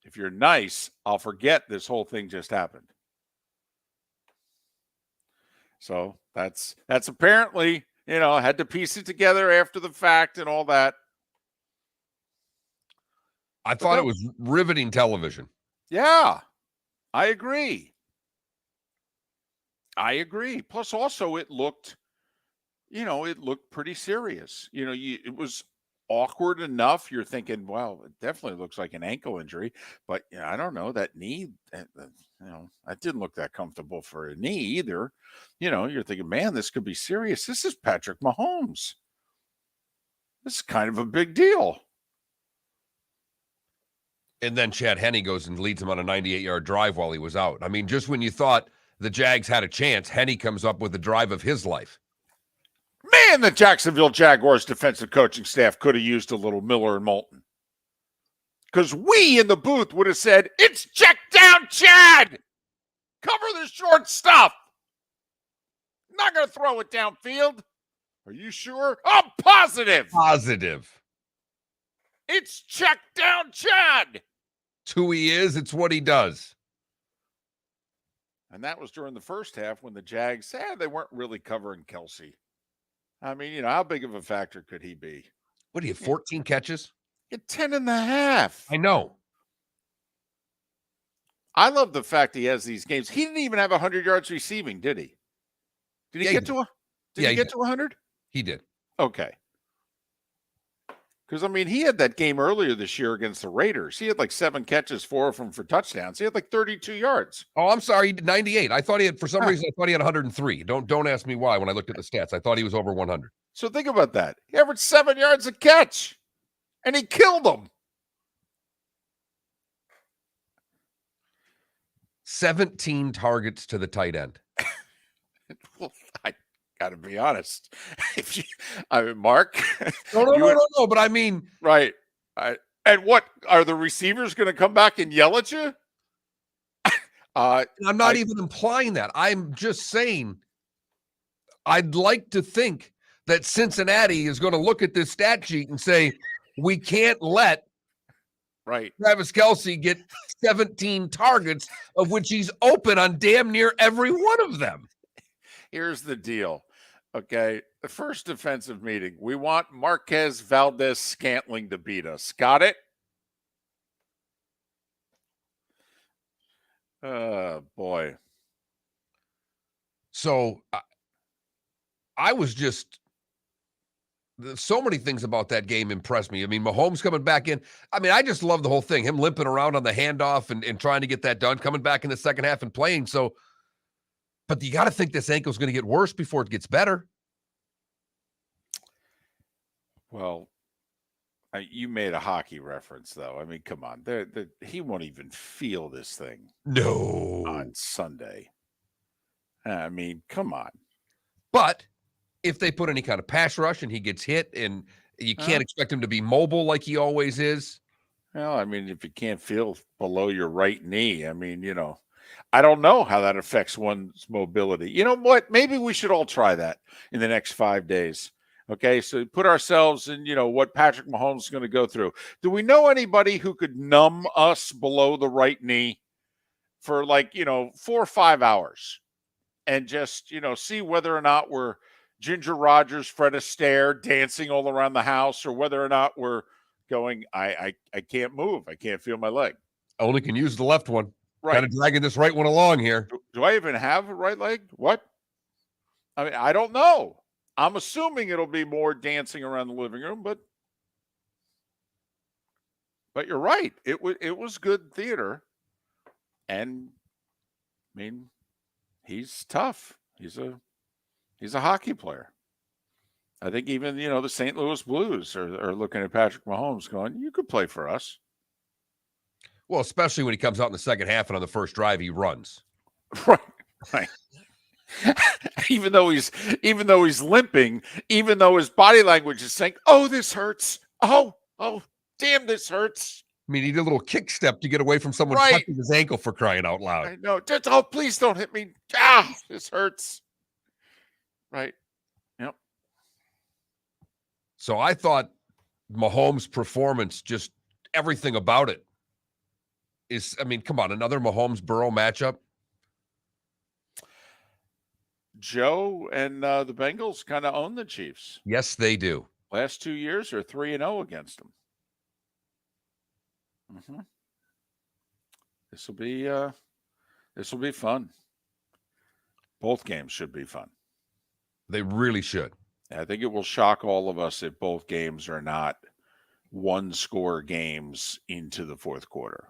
If you're nice, I'll forget this whole thing just happened. So that's apparently, had to piece it together after the fact and all that. I thought it was riveting television. Yeah, I agree. Plus also it looked pretty serious. It was awkward enough. You're thinking, well, it definitely looks like an ankle injury, but I don't know, that knee, that didn't look that comfortable for a knee either. You're thinking, man, this could be serious. This is Patrick Mahomes. This is kind of a big deal. And then Chad Henne goes and leads him on a 98-yard drive while he was out. I mean, just when you thought the Jags had a chance, Henne comes up with the drive of his life. Man, the Jacksonville Jaguars defensive coaching staff could have used a little Miller and Moulton. Because we in the booth would have said, it's check down, Chad. Cover the short stuff. Not going to throw it downfield. Are you sure? I'm positive. Positive. It's check down, Chad. It's who he is. It's what he does. And that was during the first half when the Jags said they weren't really covering Kelsey. I mean, how big of a factor could he be? What do you have, 14 catches? 10.5. I know. I love the fact he has these games. He didn't even have 100 yards receiving, did he? Did he get to 100? He did. Okay. Because, he had that game earlier this year against the Raiders. He had like 7 catches, 4 of them for touchdowns. He had like 32 yards. Oh, I'm sorry. He did 98. I thought he had, for some reason, I thought he had 103. Don't ask me why when I looked at the stats. I thought he was over 100. So think about that. He averaged 7 yards a catch, and he killed them. 17 targets to the tight end. Well, I got to be honest. Mark. No. But I mean, right. And what are the receivers going to come back and yell at you? I'm not even implying that. I'm just saying I'd like to think that Cincinnati is going to look at this stat sheet and say, we can't let Travis Kelce get 17 targets, of which he's open on damn near every one of them. Here's the deal. Okay, the first defensive meeting. We want Marquez Valdez-Scantling to beat us. Got it? Oh, boy. So I was just so many things about that game impressed me. I mean, Mahomes coming back in. I mean, I just love the whole thing. Him limping around on the handoff and trying to get that done, coming back in the second half and playing. So, but you got to think this ankle's going to get worse before it gets better. Well, you made a hockey reference, though. I mean, come on. He won't even feel this thing. No. On Sunday. I mean, come on. But if they put any kind of pass rush and he gets hit, and you can't expect him to be mobile like he always is. Well, I mean, if you can't feel below your right knee, I mean, I don't know how that affects one's mobility. You know what? Maybe we should all try that in the next 5 days. Okay, so put ourselves in, what Patrick Mahomes is going to go through. Do we know anybody who could numb us below the right knee for 4 or 5 hours and just, see whether or not we're Ginger Rogers, Fred Astaire dancing all around the house, or whether or not we're going, I can't move. I can't feel my leg. I only can use the left one. Right. Kind of dragging this right one along here. Do I even have a right leg? What? I mean, I don't know. I'm assuming it'll be more dancing around the living room, but you're right. It was good theater. And I mean, he's tough. He's a hockey player. I think even, the St. Louis Blues are looking at Patrick Mahomes going, you could play for us. Well, especially when he comes out in the second half and on the first drive, he runs. Right. even though he's limping, even though his body language is saying, oh, this hurts. Oh, damn, this hurts. I mean, he did a little kick step to get away from someone touching his ankle, for crying out loud. I know. Please don't hit me. This hurts. Right. Yep. So I thought Mahomes' performance, just everything about it is, I mean, come on, another Mahomes-Burrow matchup. Joe and the Bengals kind of own the Chiefs. Yes, they do. Last 2 years are 3-0 against them. This will be fun. Both games should be fun. They really should. I think it will shock all of us if both games are not one-score games into the fourth quarter.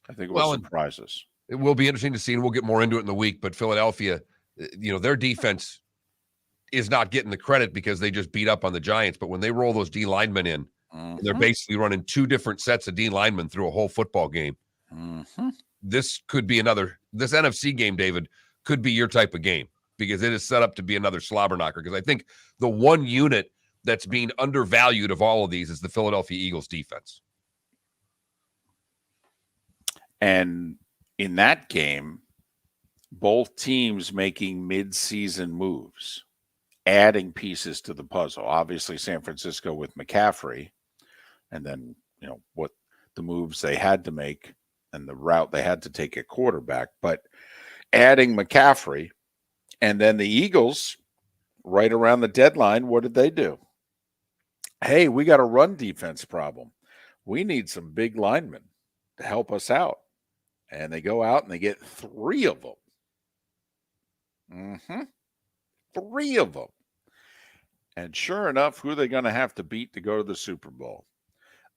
I think it will Well, surprise us. It will be interesting to see, and we'll get more into it in the week. But Philadelphia, their defense is not getting the credit because they just beat up on the Giants. But when they roll those D linemen in, and they're basically running two different sets of D linemen through a whole football game. This could be this NFC game, David, could be your type of game because it is set up to be another slobber knocker. Because I think the one unit that's being undervalued of all of these is the Philadelphia Eagles defense. And in that game, both teams making mid-season moves, adding pieces to the puzzle. Obviously, San Francisco with McCaffrey, and then, what the moves they had to make and the route they had to take at quarterback. But adding McCaffrey, and then the Eagles, right around the deadline, what did they do? Hey, we got a run defense problem. We need some big linemen to help us out. And they go out and they get 3 of them. 3 of them. And sure enough, who are they going to have to beat to go to the Super Bowl?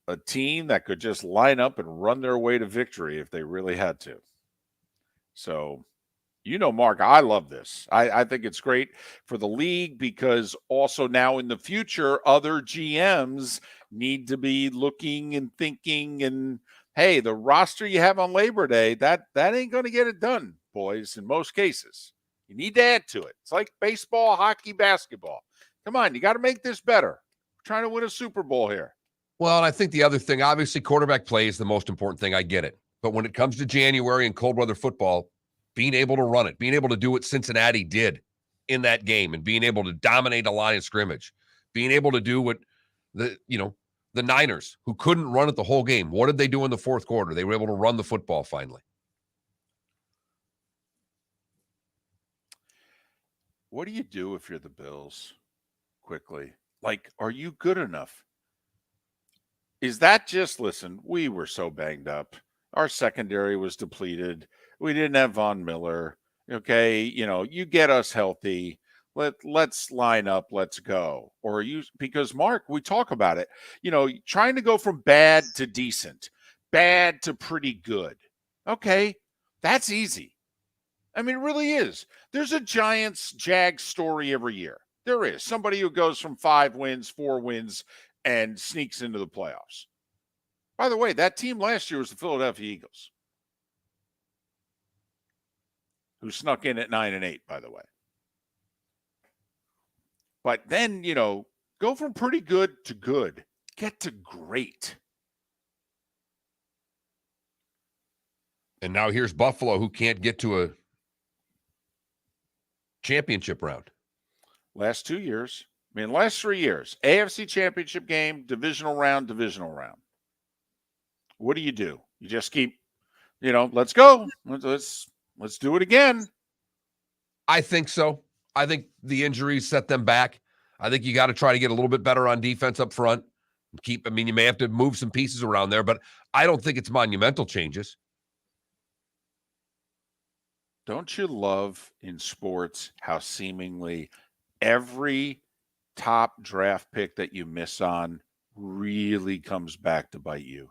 A team that could just line up and run their way to victory if they really had to. So, Mark, I love this. I think it's great for the league because also now in the future, other GMs need to be looking and thinking and, hey, the roster you have on Labor Day, that ain't going to get it done, boys, in most cases. You need to add to it. It's like baseball, hockey, basketball. Come on, you got to make this better. We're trying to win a Super Bowl here. Well, and I think the other thing, obviously, quarterback play is the most important thing. I get it. But when it comes to January and cold weather football, being able to run it, being able to do what Cincinnati did in that game and being able to dominate a line of scrimmage, being able to do what the Niners, who couldn't run it the whole game, what did they do in the fourth quarter? They were able to run the football finally. What do you do if you're the Bills? Quickly. Like, are you good enough? Is that just, listen, we were so banged up. Our secondary was depleted. We didn't have Von Miller. Okay, you get us healthy. Let's line up. Let's go. Or because Mark, we talk about it, trying to go from bad to decent, bad to pretty good. Okay, that's easy. I mean, it really is. There's a Giants-Jags story every year. There is somebody who goes from 5 wins, 4 wins, and sneaks into the playoffs. By the way, that team last year was the Philadelphia Eagles, who snuck in at 9-8, by the way. But then, go from pretty good to good. Get to great. And now here's Buffalo, who can't get to a championship round. Last 2 years. Last 3 years. AFC championship game, divisional round. What do? You just keep, let's go. Let's do it again. I think so. I think the injuries set them back. I think you got to try to get a little bit better on defense up front. You may have to move some pieces around there, but I don't think it's monumental changes. Don't you love in sports how seemingly every top draft pick that you miss on really comes back to bite you?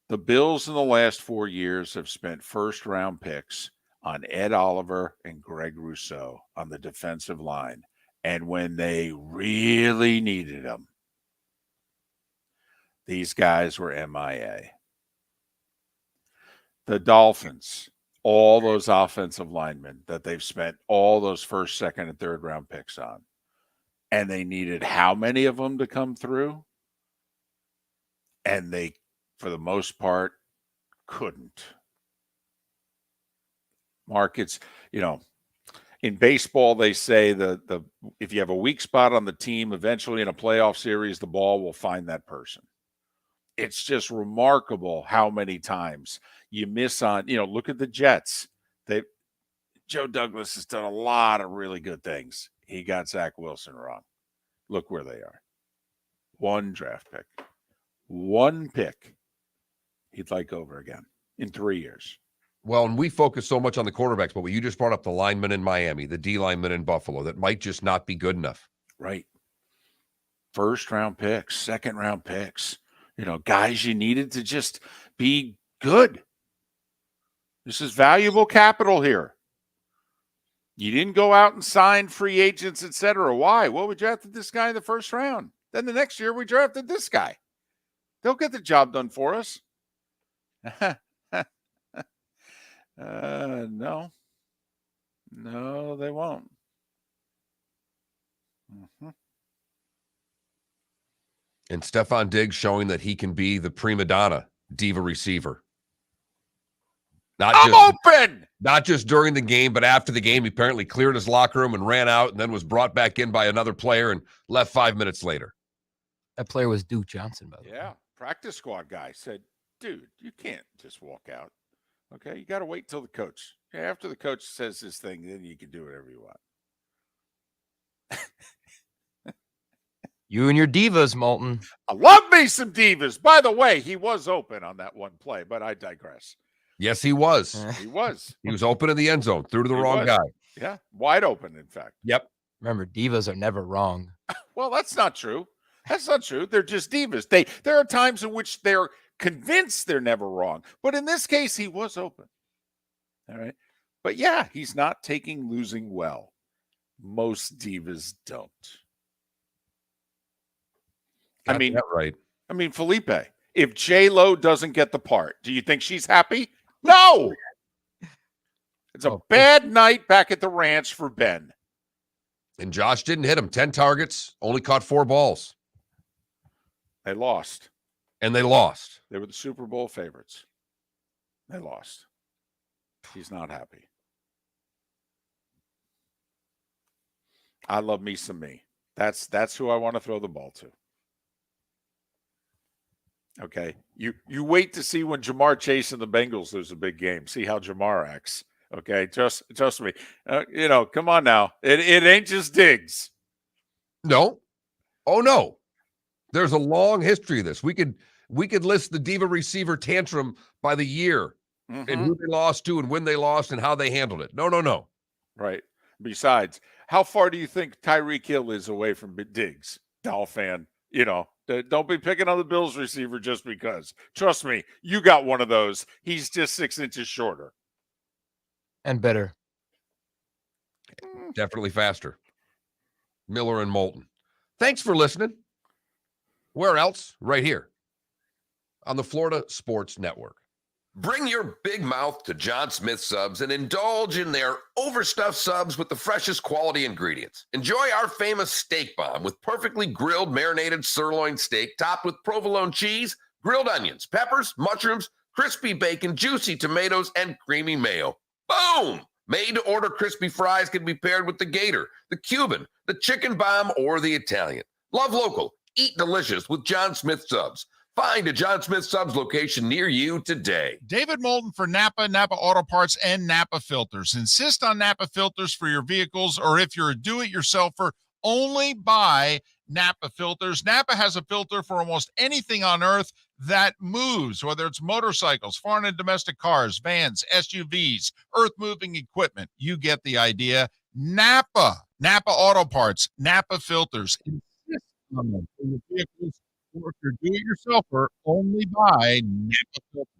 The Bills in the last 4 years have spent first-round picks on Ed Oliver and Greg Rousseau on the defensive line. And when they really needed them, these guys were MIA. The Dolphins, all those offensive linemen that they've spent all those first, second, and third round picks on. And they needed how many of them to come through? And they, for the most part, couldn't. Mark, it's, in baseball, they say the if you have a weak spot on the team, eventually in a playoff series, the ball will find that person. It's just remarkable how many times you miss on, look at the Jets. Joe Douglas has done a lot of really good things. He got Zach Wilson wrong. Look where they are. 1 draft pick. 1 pick he'd like over again in 3 years. Well, and we focus so much on the quarterbacks, but you just brought up the linemen in Miami, the D linemen in Buffalo, that might just not be good enough. Right. first-round picks, second-round picks, guys you needed to just be good. This is valuable capital here. You didn't go out and sign free agents, et cetera. Why? Well, we drafted this guy in the first round. Then the next year we drafted this guy. They'll get the job done for us. No. No, they won't. Mm-hmm. And Stephon Diggs showing that he can be the prima donna diva receiver. I'm open! Not just during the game, but after the game. He apparently cleared his locker room and ran out and then was brought back in by another player and left 5 minutes later. That player was Duke Johnson, by the way. Yeah, practice squad guy said, dude, you can't just walk out. Okay, you got to wait till the coach. After the coach says this thing, then you can do whatever you want. You and your divas, Moulton. I love me some divas. By the way, he was open on that one play, but I digress. Yes, he was. He was. He was open in the end zone, threw to the He wrong was. guy. Yeah, wide open, in fact. Yep. Remember, divas are never wrong. Well, that's not true. That's not true. They're just divas. There are times in which they're convinced they're never wrong. But in this case, he was open. All right. But yeah, he's not taking losing well. Most divas don't. Got that right. I mean, Felipe, if J-Lo doesn't get the part, do you think she's happy? No. It's a bad night back at the ranch for Ben. And Josh didn't hit him. 10 targets, only caught 4 balls. They lost. And they lost. They were the Super Bowl favorites. They lost. He's not happy. I love me some me. That's who I want to throw the ball to. Okay. You wait to see when Jamar Chase and the Bengals lose a big game. See how Jamar acts. Okay. Trust me. Come on now. It ain't just Diggs. No. Oh no. There's a long history of this. We could list the diva receiver tantrum by the year and who they lost to and when they lost and how they handled it. No. Right. Besides, how far do you think Tyreek Hill is away from Diggs? Doll fan. Don't be picking on the Bills receiver just because. Trust me, you got one of those. He's just 6 inches shorter. And better. Definitely faster. Miller and Moulton. Thanks for listening. Where else? Right here on the Florida Sports Network. Bring your big mouth to John Smith Subs and indulge in their overstuffed subs with the freshest quality ingredients. Enjoy our famous steak bomb with perfectly grilled marinated sirloin steak topped with provolone cheese, grilled onions, peppers, mushrooms, crispy bacon, juicy tomatoes, and creamy mayo. Boom! Made-to-order crispy fries can be paired with the Gator, the Cuban, the chicken bomb, or the Italian. Love local. Eat delicious with John Smith Subs. Find a John Smith Subs location near you today. David Moulton for Napa Auto Parts, and Napa Filters. Insist on Napa filters for your vehicles, or if you're a do-it-yourselfer, only buy Napa filters. Napa has a filter for almost anything on earth that moves, whether it's motorcycles, foreign and domestic cars, vans, SUVs, earth-moving equipment. You get the idea. Napa Auto Parts, Napa Filters. Insist on them for your vehicles. Or if you're do-it-yourselfer, only buy Napa filters.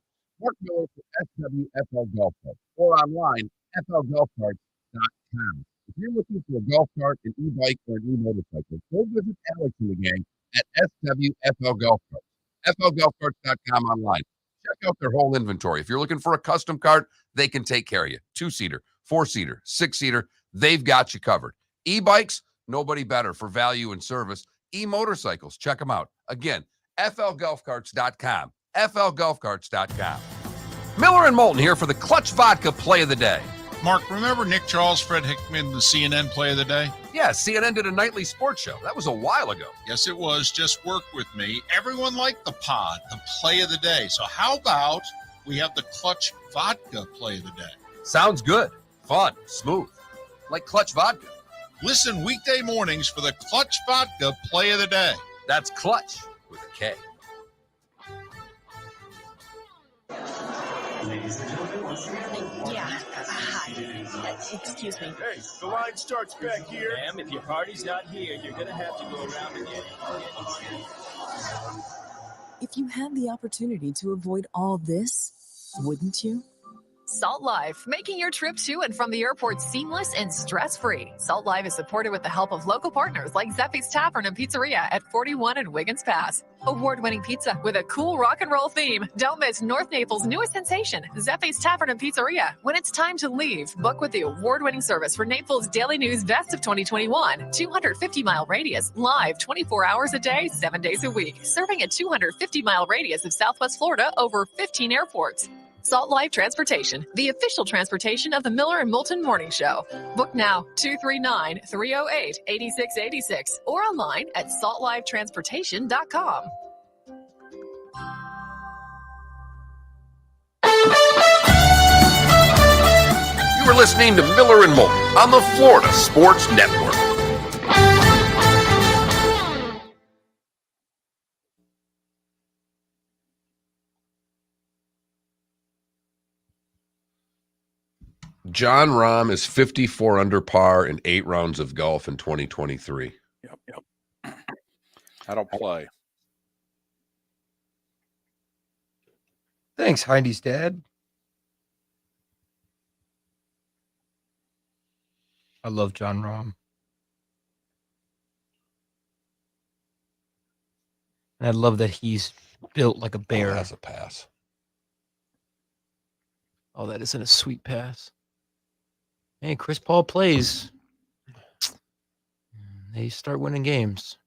Mark Miller for SWFL Golf Carts, or online, flgolfcarts.com. If you're looking for a golf cart, an e-bike, or an e-motorcycle, go visit Alex and the gang at SWFL Golf Carts. flgolfcarts.com online. Check out their whole inventory. If you're looking for a custom cart, they can take care of you. 2-seater, 4-seater, 6-seater, they've got you covered. E-bikes, nobody better for value and service. E-motorcycles, check them out. Again, flgolfcarts.com. flgolfcarts.com. Miller and Moulton here for the Clutch Vodka Play of the Day. Mark, remember Nick Charles, Fred Hickman, the CNN Play of the Day? Yeah, CNN did a nightly sports show. That was a while ago. Yes, it was. Just work with me. Everyone liked the pod, the Play of the Day. So how about we have the Clutch Vodka Play of the Day? Sounds good. Fun. Smooth. Like Clutch Vodka. Listen weekday mornings for the Clutch Vodka Play of the Day. That's Clutch with a K. Yeah. Hi. Excuse me. Hey, the line starts back here. Ma'am, if your party's not here, you're gonna have to go around and get it. If you had the opportunity to avoid all this, wouldn't you? Salt Life, making your trip to and from the airport seamless and stress-free. Salt Life is supported with the help of local partners like Zeffy's Tavern and Pizzeria at 41 and Wiggins Pass. Award-winning pizza with a cool rock and roll theme. Don't miss North Naples' newest sensation, Zeffy's Tavern and Pizzeria. When it's time to leave, book with the award-winning service for Naples Daily News Best of 2021. 250-mile radius, live 24 hours a day, 7 days a week. Serving a 250-mile radius of Southwest Florida over 15 airports. Salt Life Transportation, the official transportation of the Miller and Moulton Morning Show. Book now, 239-308-8686, or online at saltlifetransportation.com. You are listening to Miller and Moulton on the Florida Sports Network. John Rahm is 54 under par in 8 rounds of golf in 2023. Yep. That'll play. Thanks, Heidi's dad. I love John Rahm. And I love that he's built like a bear. Oh, that's a pass. Oh, that isn't a sweet pass. Hey, Chris Paul plays. They start winning games.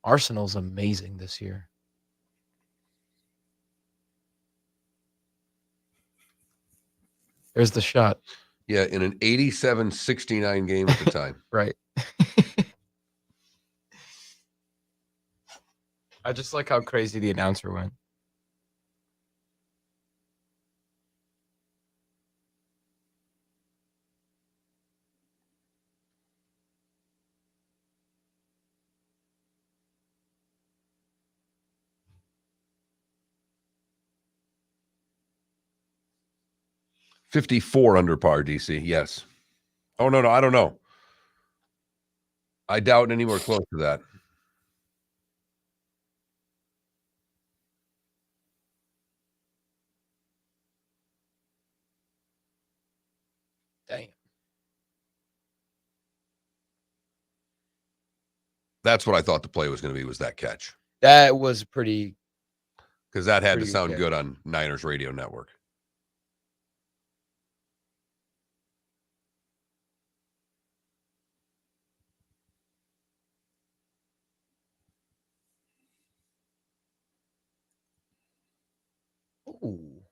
Arsenal's amazing this year. There's the shot. Yeah, in an 87-69 game at the time. Right. I just like how crazy the announcer went. $54 under par, DC. Yes. Oh, no, I don't know. I doubt anywhere close to that. Damn. That's what I thought the play was going to be, was that catch. That was pretty. Because that had to Pretty sound good. good on Niners radio network. Ooh.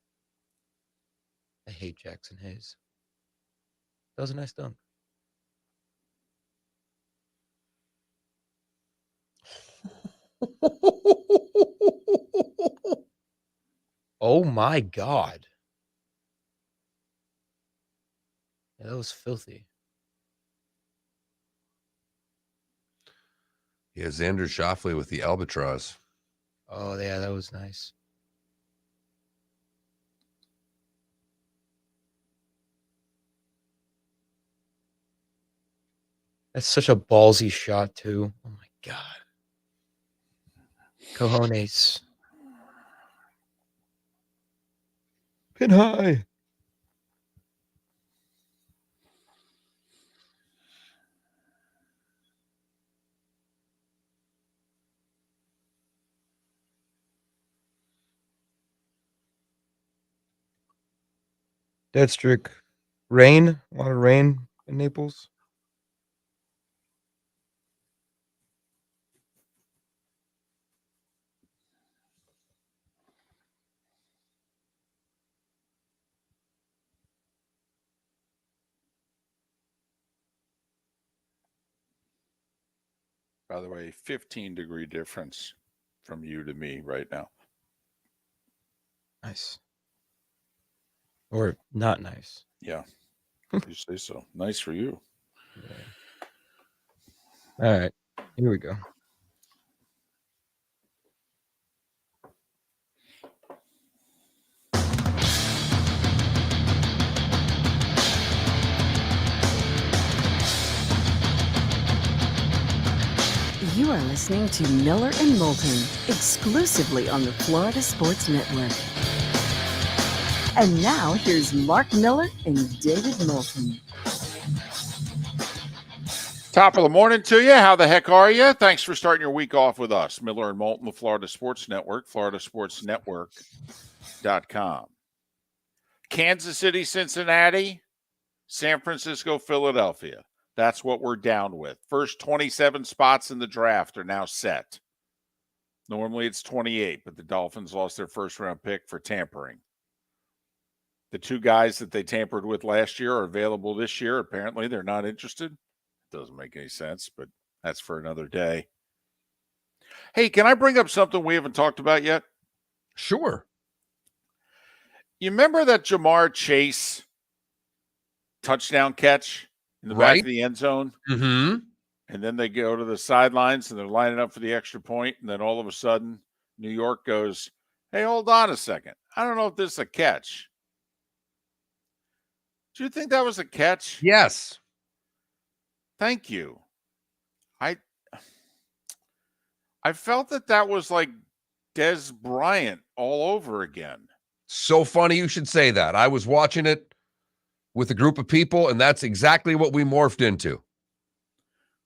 I hate Jackson Hayes. That was a nice dunk. Oh my God. Yeah, that was filthy. Yeah, Xander Schauffele with the Albatross. Oh, yeah, that was nice. That's such a ballsy shot, too. Oh my God. Cojones. Pin high. Dead streak. Rain. A lot of rain in Naples. By the way, 15-degree difference from you to me right now. Nice. Or not nice. Yeah. You say so. Nice for you. Yeah. All right, here we go. You are listening to Miller and Moulton, exclusively on the Florida Sports Network. And now here's Mark Miller and David Moulton. Top of the morning to you. How the heck are you? Thanks for starting your week off with us. Miller and Moulton, the Florida Sports Network, floridasportsnetwork.com. Kansas City, Cincinnati, San Francisco, Philadelphia. That's what we're down with. First 27 spots in the draft are now set. Normally it's 28, but the Dolphins lost their first-round pick for tampering. The two guys that they tampered with last year are available this year. Apparently they're not interested. Doesn't make any sense, but that's for another day. Hey, can I bring up something we haven't talked about yet? Sure. You remember that Jamar Chase touchdown catch in the back of the end zone? Mm-hmm. And then they go to the sidelines and they're lining up for the extra point, and then all of a sudden New York goes, hey, hold on a second. I don't know if this is a catch. Do you think that was a catch? Yes. Thank you. I felt that was like Des Bryant all over again. So funny you should say that. I was watching it with a group of people, and that's exactly what we morphed into.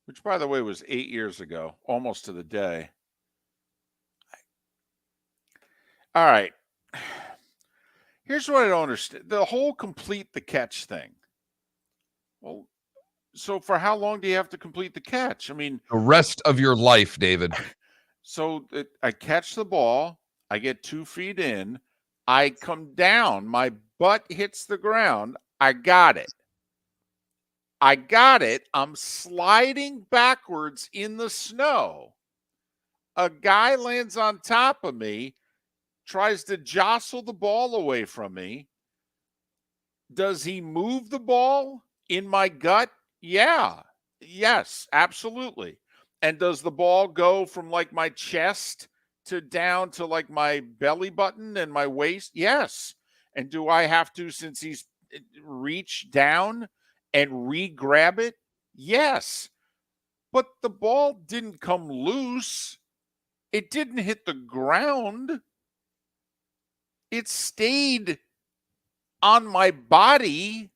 Which, by the way, was 8 years ago, almost to the day. All right. Here's what I don't understand. The whole complete the catch thing. Well, so for how long do you have to complete the catch? I mean, the rest of your life, David. So I catch the ball. I get 2 feet in. I come down. My butt hits the ground. I got it. I'm sliding backwards in the snow. A guy lands on top of me, tries to jostle the ball away from me. Does he move the ball in my gut? Yeah. Yes, absolutely. And does the ball go from like my chest to down to like my belly button and my waist? Yes. And do I have to, since he's reach down and re-grab it? Yes. But the ball didn't come loose. It didn't hit the ground. It stayed on my body.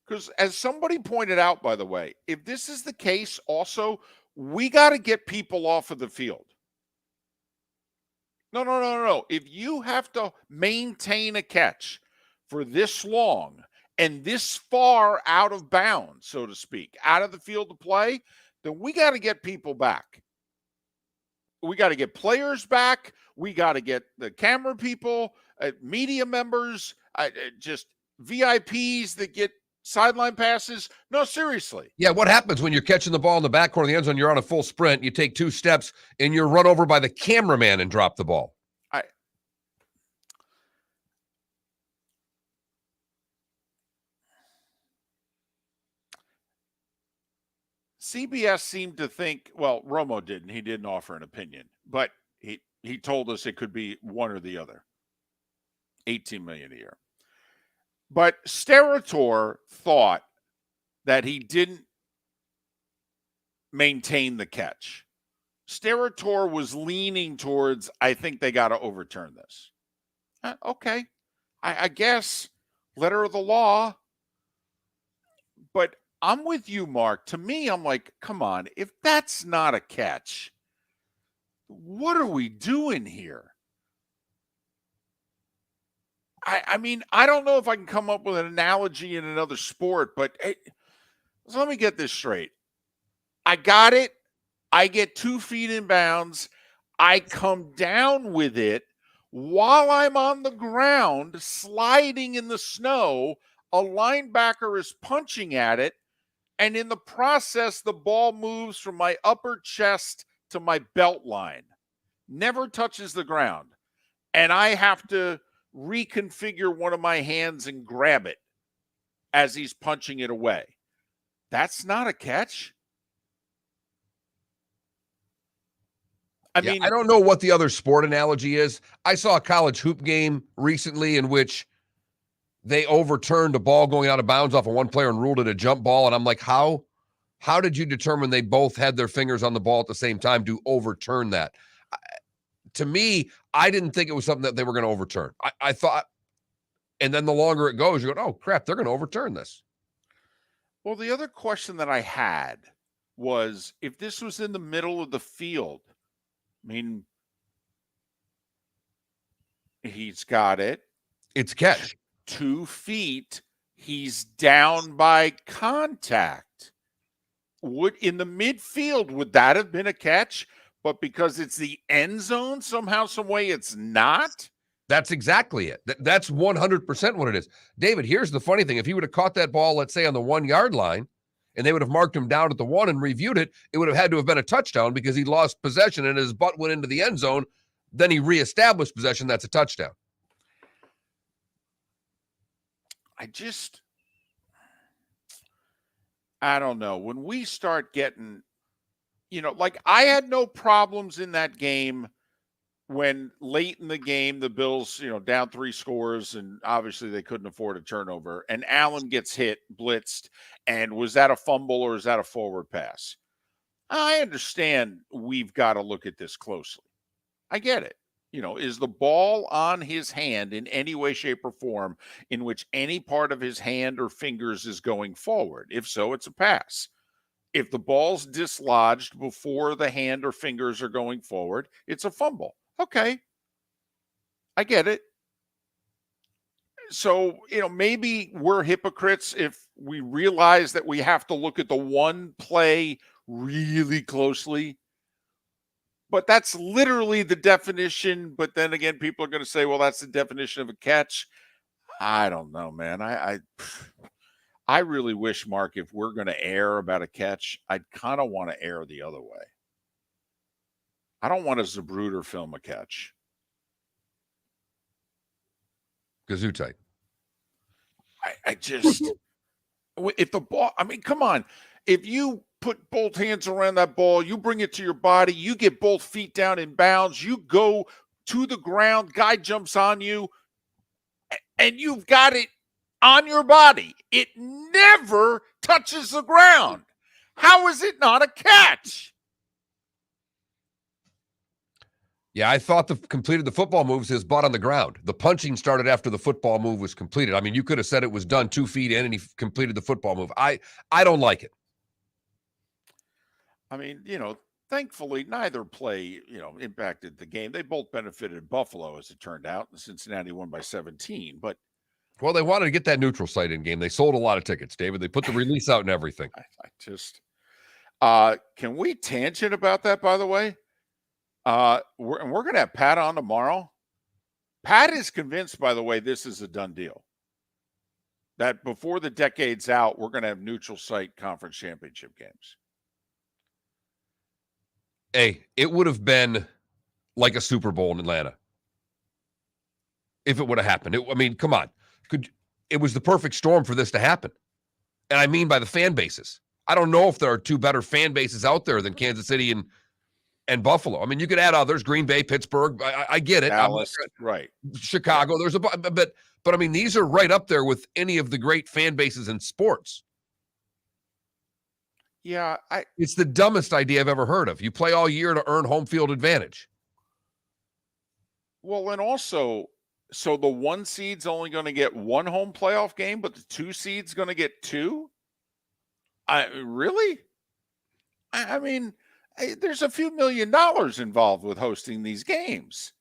Because as somebody pointed out, by the way, if this is the case, also, we got to get people off of the field. No. If you have to maintain a catch for this long and this far out of bounds, so to speak, out of the field to play, then we got to get people back. We got to get players back. We got to get the camera people, media members, just VIPs that get sideline passes. No, seriously. Yeah, what happens when you're catching the ball in the back corner of the end zone, you're on a full sprint, you take 2 steps, and you're run over by the cameraman and drop the ball? CBS seemed to think, well, Romo didn't. He didn't offer an opinion, but he told us it could be one or the other. $18 million a year. But Steratore thought that he didn't maintain the catch. Steratore was leaning towards, I think they got to overturn this. Okay. I guess, letter of the law. But I'm with you, Mark. To me, I'm like, come on. If that's not a catch, what are we doing here? I mean, I don't know if I can come up with an analogy in another sport, but hey, so let me get this straight. I got it. I get 2 feet in bounds. I come down with it while I'm on the ground, sliding in the snow. A linebacker is punching at it. And in the process, the ball moves from my upper chest to my belt line. Never touches the ground. And I have to reconfigure one of my hands and grab it as he's punching it away. That's not a catch. I mean, I don't know what the other sport analogy is. I saw a college hoop game recently in which they overturned a ball going out of bounds off of one player and ruled it a jump ball. And I'm like, how did you determine they both had their fingers on the ball at the same time to overturn that? To me, I didn't think it was something that they were going to overturn. I thought, and then the longer it goes, you go, oh crap, they're going to overturn this. well, the other question that I had was if this was in the middle of the field, I mean, he's got it. It's catch. 2 feet. He's down by contact. In the midfield, would that have been a catch? But because it's the end zone, somehow, some way, it's not. That's exactly it. That's 100% what it is. David, here's the funny thing. If he would have caught that ball, let's say on the 1 yard line, and they would have marked him down at the 1 and reviewed it, it would have had to have been a touchdown because he lost possession and his butt went into the end zone. Then he reestablished possession. That's a touchdown. I don't know. When we start getting, like I had no problems in that game when late in the game, the Bills, down 3 scores, and obviously they couldn't afford a turnover, and Allen gets hit, blitzed, and was that a fumble or is that a forward pass? I understand we've got to look at this closely. I get it. Is the ball on his hand in any way, shape, or form in which any part of his hand or fingers is going forward? If so, it's a pass. If the ball's dislodged before the hand or fingers are going forward, it's a fumble. Okay. I get it. So, maybe we're hypocrites if we realize that we have to look at the one play really closely. But that's literally the definition. But then again, people are going to say, well, that's the definition of a catch. I don't know, man. I really wish, Mark, if we're going to err about a catch, I'd kind of want to err the other way. I don't want a Zapruder film a catch. Gesundheit. I just, if the ball, I mean, come on. If you put both hands around that ball, you bring it to your body, you get both feet down in bounds, you go to the ground, guy jumps on you, and you've got it on your body. It never touches the ground. How is it not a catch? Yeah, I thought completed the football moves his butt on the ground. The punching started after the football move was completed. I mean, you could have said it was done 2 feet in and he completed the football move. I don't like it. I mean, thankfully, neither play, impacted the game. They both benefited Buffalo, as it turned out, and Cincinnati won by 17. But well, they wanted to get that neutral site in game. They sold a lot of tickets, David. They put the release out and everything. I just, can we tangent about that, by the way? We're going to have Pat on tomorrow. Pat is convinced, by the way, this is a done deal. That before the decade's out, we're going to have neutral site conference championship games. Hey, it would have been like a Super Bowl in Atlanta if it would have happened. I mean, come on. It was the perfect storm for this to happen. And I mean by the fan bases. I don't know if there are 2 better fan bases out there than Kansas City and Buffalo. I mean, you could add others, Green Bay, Pittsburgh. I get it. Dallas, right. Chicago. There's but I mean, these are right up there with any of the great fan bases in sports. Yeah, it's the dumbest idea I've ever heard of. You play all year to earn home field advantage. Well, and also, so the 1 seed's only going to get 1 home playoff game, but the 2 seed's going to get 2? Really? I mean, there's a few $1 million involved with hosting these games.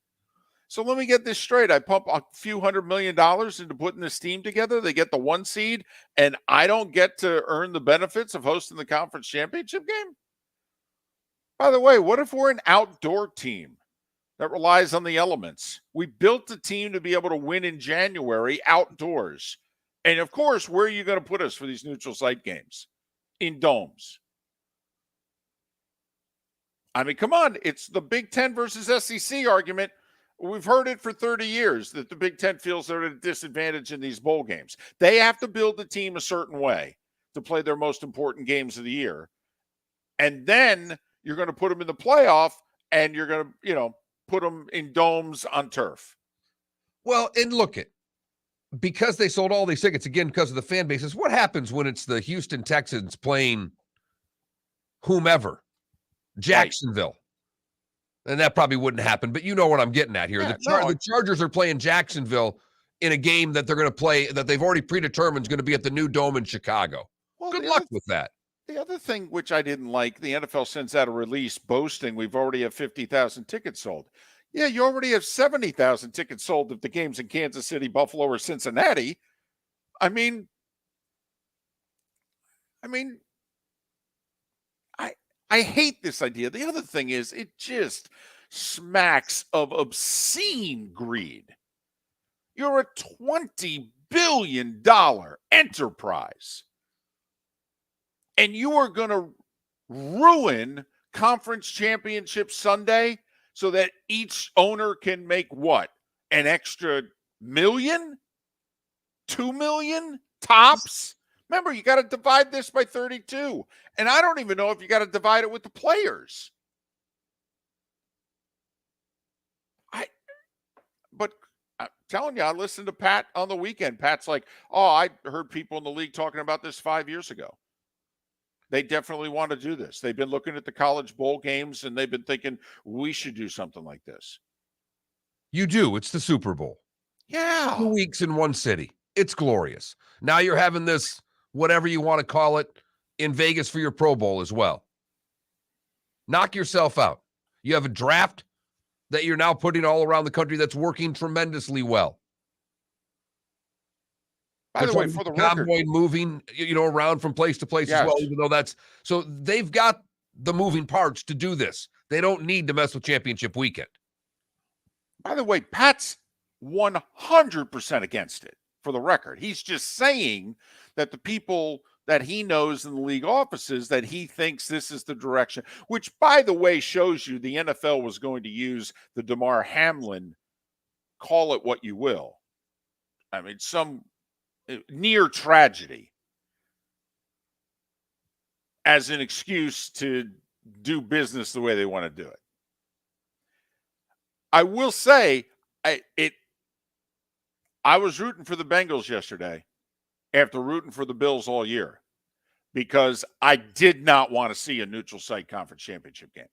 So let me get this straight. I pump a few $100 million into putting this team together. They get the 1 seed, and I don't get to earn the benefits of hosting the conference championship game? By the way, what if we're an outdoor team that relies on the elements? We built the team to be able to win in January outdoors. And, of course, where are you going to put us for these neutral site games? In domes. I mean, come on. It's the Big Ten versus SEC argument. We've heard it for 30 years that the Big Ten feels they're at a disadvantage in these bowl games. They have to build the team a certain way. to play their most important games of the year. And then you're going to put them in the playoff and you're going to, put them in domes on turf. Well, and look at, because they sold all these tickets, again, because of the fan bases, what happens when it's the Houston Texans playing whomever? Jacksonville. Right. And that probably wouldn't happen, but you know what I'm getting at here. Yeah, the Chargers are playing Jacksonville in a game that they're going to play, that they've already predetermined is going to be at the new dome in Chicago. Well, good luck with that. The other thing which I didn't like, the NFL sends out a release boasting we've already have 50,000 tickets sold. Yeah, you already have 70,000 tickets sold if the game's in Kansas City, Buffalo, or Cincinnati. I hate this idea. The other thing is it just smacks of obscene greed. You're a $20 billion enterprise. And you are going to ruin Conference Championship Sunday so that each owner can make what? An extra $1 million? $2 million? Tops? Remember, you got to divide this by 32. And I don't even know if you got to divide it with the players. But I'm telling you, I listened to Pat on the weekend. Pat's like, oh, I heard people in the league talking about this 5 years ago. They definitely want to do this. They've been looking at the college bowl games, and they've been thinking, we should do something like this. You do. It's the Super Bowl. Yeah. 2 weeks in one city. It's glorious. Now you're having this, whatever you want to call it, in Vegas for your Pro Bowl as well. Knock yourself out. You have a draft that you're now putting all around the country that's working tremendously well. By the way, for the record, convoy moving, around from place to place as well, even though so they've got the moving parts to do this. They don't need to mess with championship weekend. By the way, Pat's 100% against it, for the record. He's just saying that the people that he knows in the league offices, that he thinks this is the direction, which, by the way, shows you the NFL was going to use the Damar Hamlin, call it what you will. I mean, some near tragedy as an excuse to do business the way they want to do it. I will say, I was rooting for the Bengals yesterday after rooting for the Bills all year because I did not want to see a neutral site conference championship game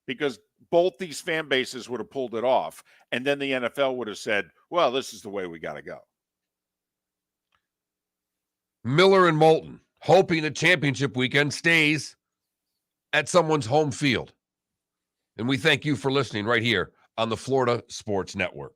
because both these fan bases would have pulled it off, and then the NFL would have said, well, this is the way we got to go. Miller and Moulton, hoping that championship weekend stays at someone's home field. And we thank you for listening right here on the Florida Sports Network.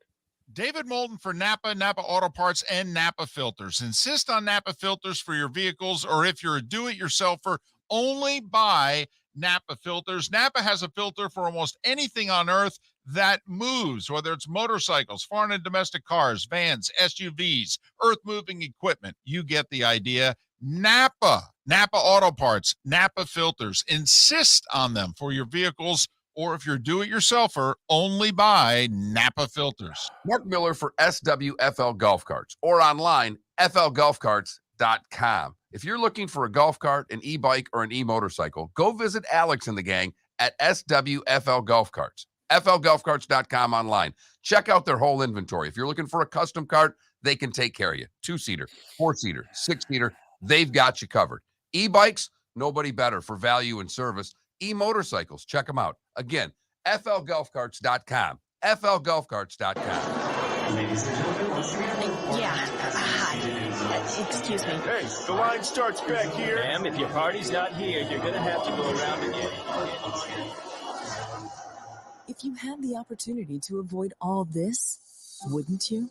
David Moulton for Napa Auto Parts, and Napa Filters. Insist on Napa filters for your vehicles, or if you're a do-it-yourselfer, only buy Napa filters. Napa has a filter for almost anything on earth that moves, whether it's motorcycles, foreign and domestic cars, vans, SUVs, earth-moving equipment. You get the idea. Napa Auto Parts, Napa filters. Insist on them for your vehicles, or if you're a do-it-yourselfer, only buy Napa filters. Mark Miller for SWFL Golf Carts, or online, flgolfcarts.com. If you're looking for a golf cart, an e-bike, or an e-motorcycle, go visit Alex and the gang at SWFL Golf Carts. flgolfcarts.com online. Check out their whole inventory. If you're looking for a custom cart, they can take care of you. 2-seater, 4-seater, 6-seater, they've got you covered. E-bikes, nobody better for value and service. E-motorcycles, check them out. Again, flgolfcarts.com. flgolfcarts.com. Ladies and gentlemen, once again. Yeah. Hi. Excuse me. Hey, the line starts back here. Ma'am, if your party's not here, you're going to have to go around again. If you had the opportunity to avoid all this, wouldn't you?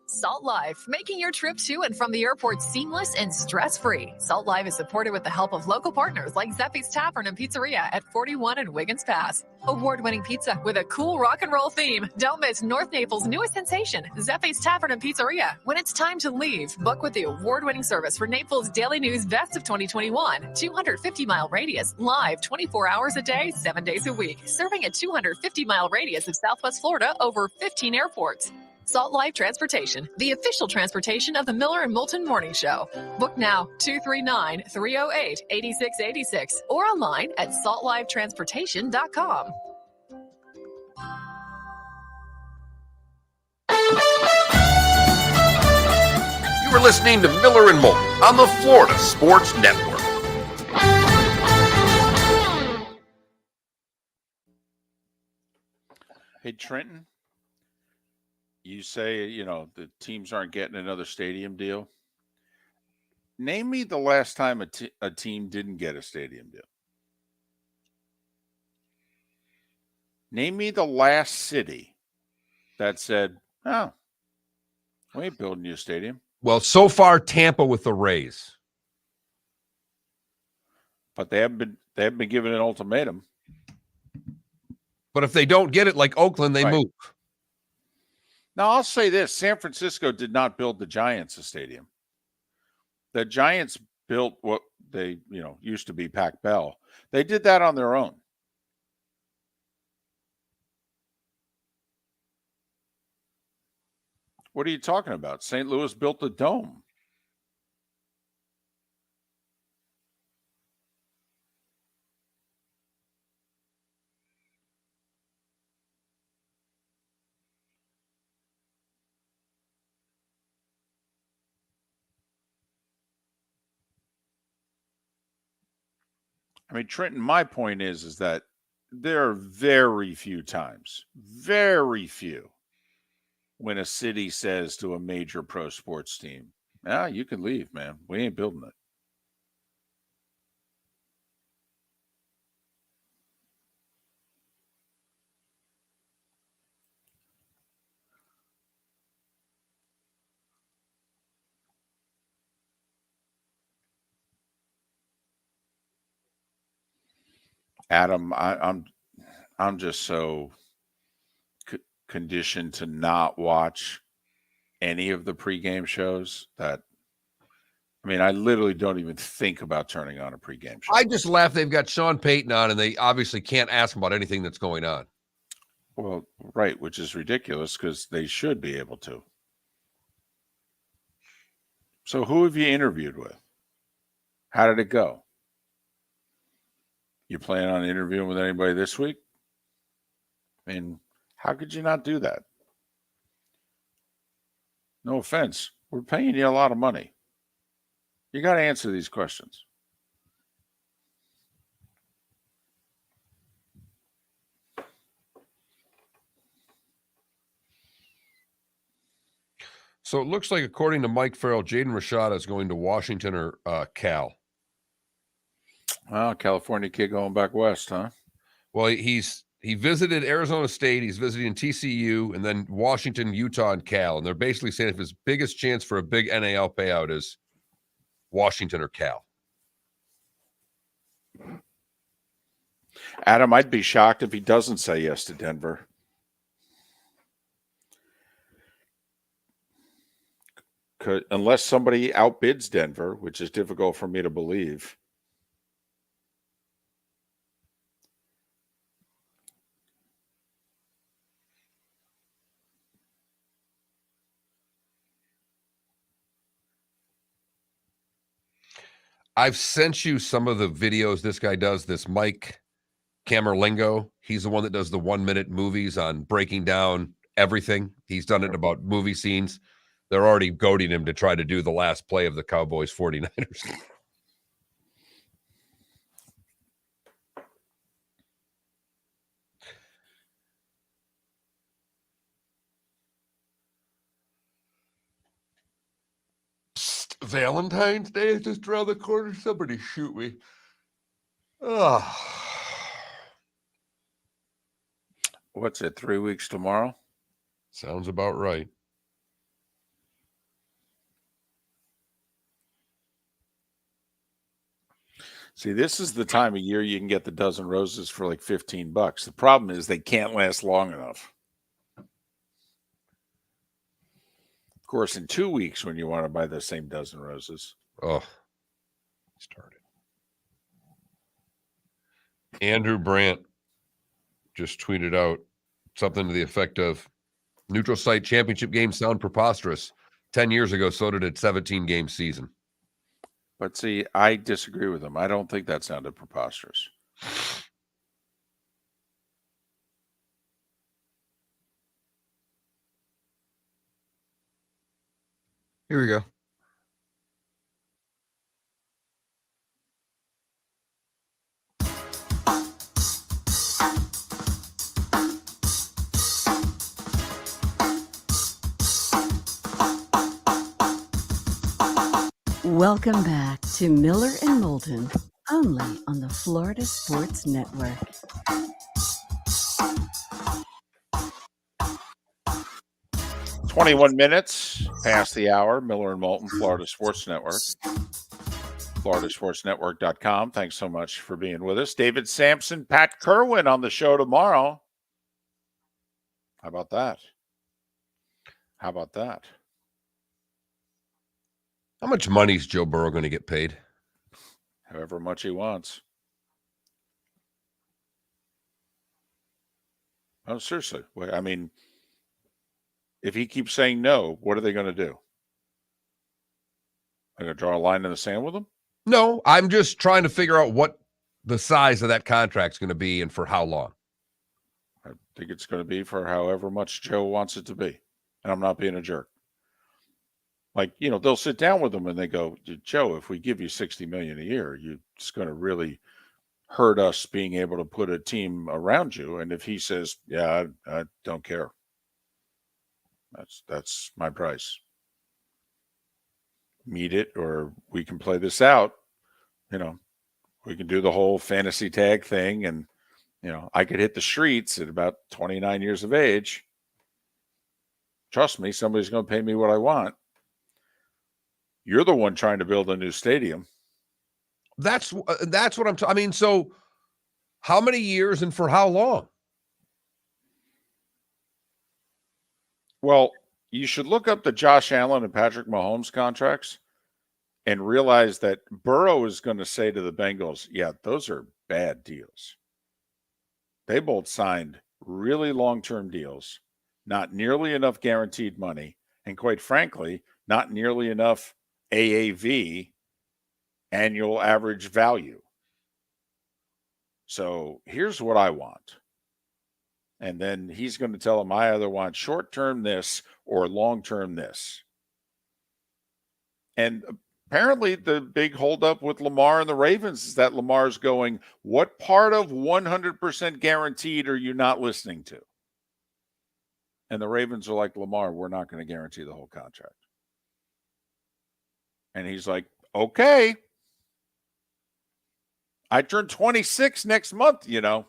Salt Life, making your trip to and from the airport seamless and stress-free. Salt Life is supported with the help of local partners like Zeffy's Tavern and Pizzeria at 41 and Wiggins Pass. Award-winning pizza with a cool rock and roll theme. Don't miss North Naples' newest sensation, Zeffy's Tavern and Pizzeria. When it's time to leave, book with the award-winning service for Naples Daily News Best of 2021. 250-mile radius, live 24 hours a day, 7 days a week. Serving a 250-mile radius of Southwest Florida over 15 airports. Salt Life Transportation, the official transportation of the Miller and Moulton Morning Show. Book now, 239-308-8686, or online at saltlifetransportation.com. You were listening to Miller and Moulton on the Florida Sports Network. Hey, Trenton, you say, the teams aren't getting another stadium deal. Name me the last time a team didn't get a stadium deal. Name me the last city that said, oh, we ain't building you a stadium. Well, so far, Tampa with the Rays. But they haven't been given an ultimatum. But if they don't get it like Oakland, they move. Now, I'll say this. San Francisco did not build the Giants a stadium. The Giants built what they, used to be Pac Bell. They did that on their own. What are you talking about? St. Louis built the dome. I mean, Trenton, my point is that there are very few times, when a city says to a major pro sports team, you can leave, man. We ain't building it. Adam, I'm just so conditioned to not watch any of the pregame shows that, I literally don't even think about turning on a pregame show. I just laugh. They've got Sean Payton on, and they obviously can't ask him about anything that's going on. Well, right, which is ridiculous because they should be able to. So who have you interviewed with? How did it go? You plan on interviewing with anybody this week? How could you not do that? No offense. We're paying you a lot of money. You got to answer these questions. So it looks like, according to Mike Farrell, Jaden Rashada is going to Washington or Cal. Well, California kid going back west, huh? Well, he visited Arizona State, he's visiting TCU, and then Washington, Utah, and Cal. And they're basically saying if his biggest chance for a big NAL payout is Washington or Cal. Adam, I'd be shocked if he doesn't say yes to Denver. Unless somebody outbids Denver, which is difficult for me to believe. I've sent you some of the videos this guy does, this Mike Camerlingo. He's the one that does the 1-minute movies on breaking down everything. He's done it about movie scenes. They're already goading him to try to do the last play of the Cowboys 49ers. Psst, Valentine's Day is just around the corner. Somebody shoot me. Oh. What's it, 3 weeks tomorrow? Sounds about right. See, this is the time of year you can get the dozen roses for like $15. The problem is they can't last long enough. Of course, in 2 weeks when you want to buy the same dozen roses. Oh, started. Andrew Brandt just tweeted out something to the effect of, Neutral site championship games sound preposterous. 10 years ago, so did a 17-game season. But see, I disagree with him. I don't think that sounded preposterous. Here we go. Welcome back to Miller and Moulton, only on the Florida Sports Network. – 21 minutes past the hour. Miller and Moulton, Florida Sports Network. FloridaSportsNetwork.com. Thanks so much for being with us. David Sampson, Pat Kerwin on the show tomorrow. How about that? How about that? How much money is Joe Burrow going to get paid? However much he wants. Oh, seriously. I mean, if he keeps saying no, what are they going to do? They're going to draw a line in the sand with him? No, I'm just trying to figure out what the size of that contract's going to be and for how long. I think it's going to be for however much Joe wants it to be. And I'm not being a jerk. Like, you know, they'll sit down with him and they go, Joe, if we give you $60 million a year, it's going to really hurt us being able to put a team around you. And if he says, yeah, I don't care. That's my price. Meet it, or we can play this out. You know, we can do the whole fantasy tag thing. And, you know, I could hit the streets at about 29 years of age. Trust me, somebody's going to pay me what I want. You're the one trying to build a new stadium. That's what I'm I mean, so how many years and for how long? Well, you should look up the Josh Allen and Patrick Mahomes contracts and realize that Burrow is going to say to the Bengals, yeah, those are bad deals. They both signed really long-term deals, not nearly enough guaranteed money, and quite frankly, not nearly enough AAV, annual average value. So here's what I want. And then he's going to tell him, I either want short-term this or long-term this. And apparently the big holdup with Lamar and the Ravens is that Lamar's going, what part of 100% guaranteed are you not listening to? And the Ravens are like, Lamar, we're not going to guarantee the whole contract. And he's like, okay. I turn 26 next month, you know.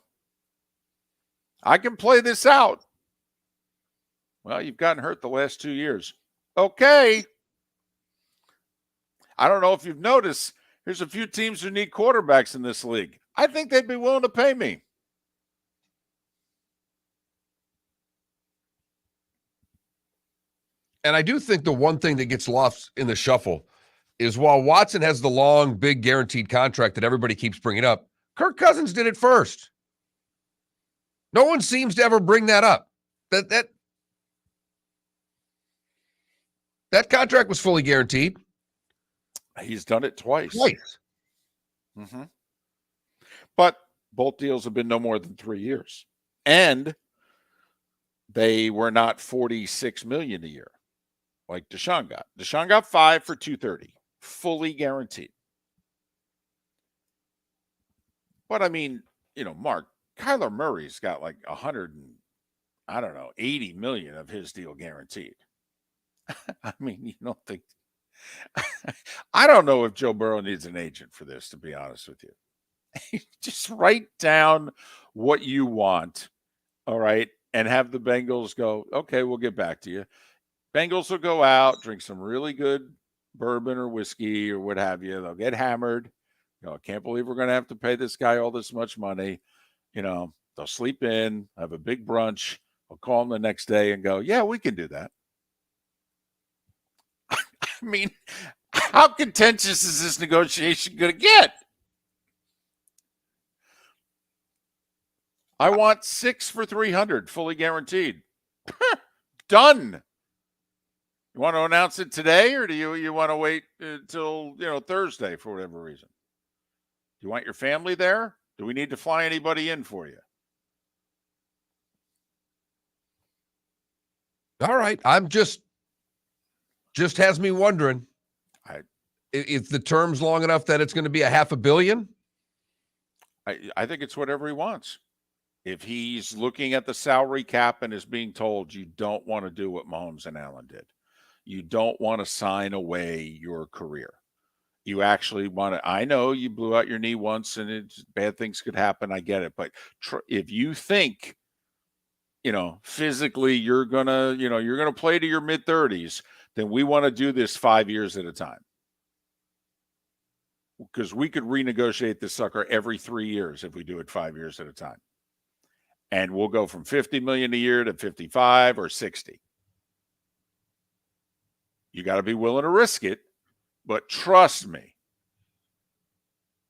I can play this out. Well, you've gotten hurt the last 2 years. Okay. I don't know if you've noticed, there's a few teams who need quarterbacks in this league. I think they'd be willing to pay me. And I do think the one thing that gets lost in the shuffle is while Watson has the long, big guaranteed contract that everybody keeps bringing up, Kirk Cousins did it first. No one seems to ever bring that up. That contract was fully guaranteed. He's done it twice. Mm-hmm. But both deals have been no more than 3 years. And they were not $46 million a year like Deshaun got. Deshaun got $5 for $230, fully guaranteed. But I mean, you know, Mark, Kyler Murray's got like 80 million of his deal guaranteed. I mean, you don't think I don't know if Joe Burrow needs an agent for this, to be honest with you. Just write down what you want, all right, and have the Bengals go, okay, we'll get back to you. Bengals will go out, drink some really good bourbon or whiskey or what have you. They'll get hammered. You know, I can't believe we're going to have to pay this guy all this much money. You know, they'll sleep in, have a big brunch. I'll call them the next day and go, yeah, we can do that. I mean, how contentious is this negotiation going to get? I want 6 for $300, fully guaranteed. Done. You want to announce it today, or do you want to wait until Thursday for whatever reason? Do you want your family there? Do we need to fly anybody in for you? All right. I'm just has me wondering. If the term's long enough that it's going to be $500 million? I think it's whatever he wants. If he's looking at the salary cap and is being told you don't want to do what Mahomes and Allen did, you don't want to sign away your career. You actually want to. I know you blew out your knee once and bad things could happen. I get it. But if you think, physically you're going to play to your mid-30s, then we want to do this 5 years at a time. Because we could renegotiate this sucker every 3 years if we do it 5 years at a time. And we'll go from $50 million a year to 55 or 60. You got to be willing to risk it, but trust me,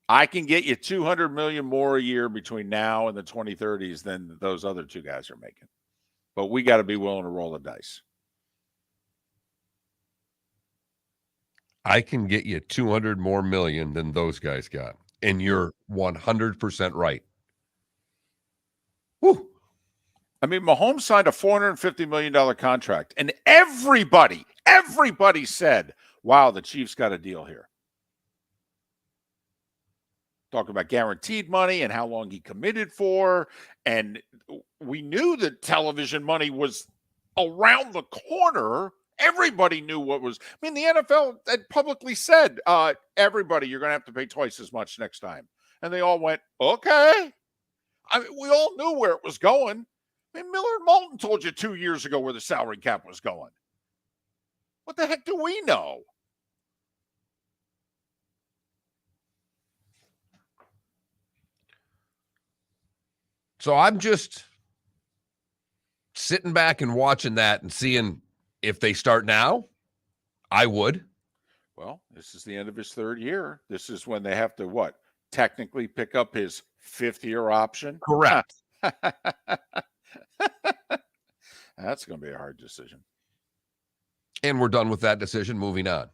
I can get you $200 million more a year between now and the 2030s than those other two guys are making. But we got to be willing to roll the dice. I can get you 200 more million than those guys got. And you're 100% right. Woo. I mean, Mahomes signed a $450 million contract, and everybody said, wow, the Chiefs got a deal here. Talking about guaranteed money and how long he committed for. And we knew that television money was around the corner. Everybody knew what was. I mean, the NFL had publicly said, everybody, you're going to have to pay twice as much next time. And they all went, okay. I mean, we all knew where it was going. I mean, Miller and Moulton told you 2 years ago where the salary cap was going. What the heck do we know? So I'm just sitting back and watching that and seeing if they start now, I would. Well, this is the end of his third year. This is when they have to, technically pick up his fifth-year option? Correct. That's going to be a hard decision. And we're done with that decision. Moving on.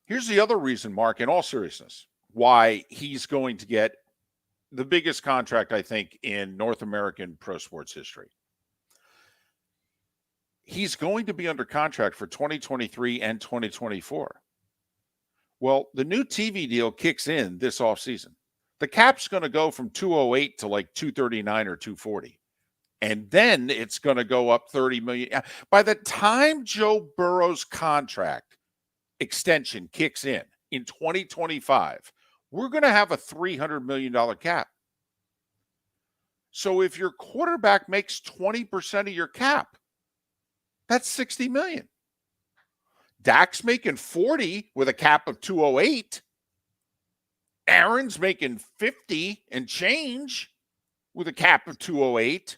Here's the other reason, Mark, in all seriousness, why he's going to get the biggest contract, I think, in North American pro sports history. He's going to be under contract for 2023 and 2024. Well, the new TV deal kicks in this offseason. The cap's going to go from 208 to like 239 or 240. And then it's going to go up 30 million. By the time Joe Burrow's contract extension kicks in 2025, we're going to have a $300 million cap. So if your quarterback makes 20% of your cap, that's $60 million. Dak's making 40 with a cap of 208. Aaron's making 50 and change with a cap of 208.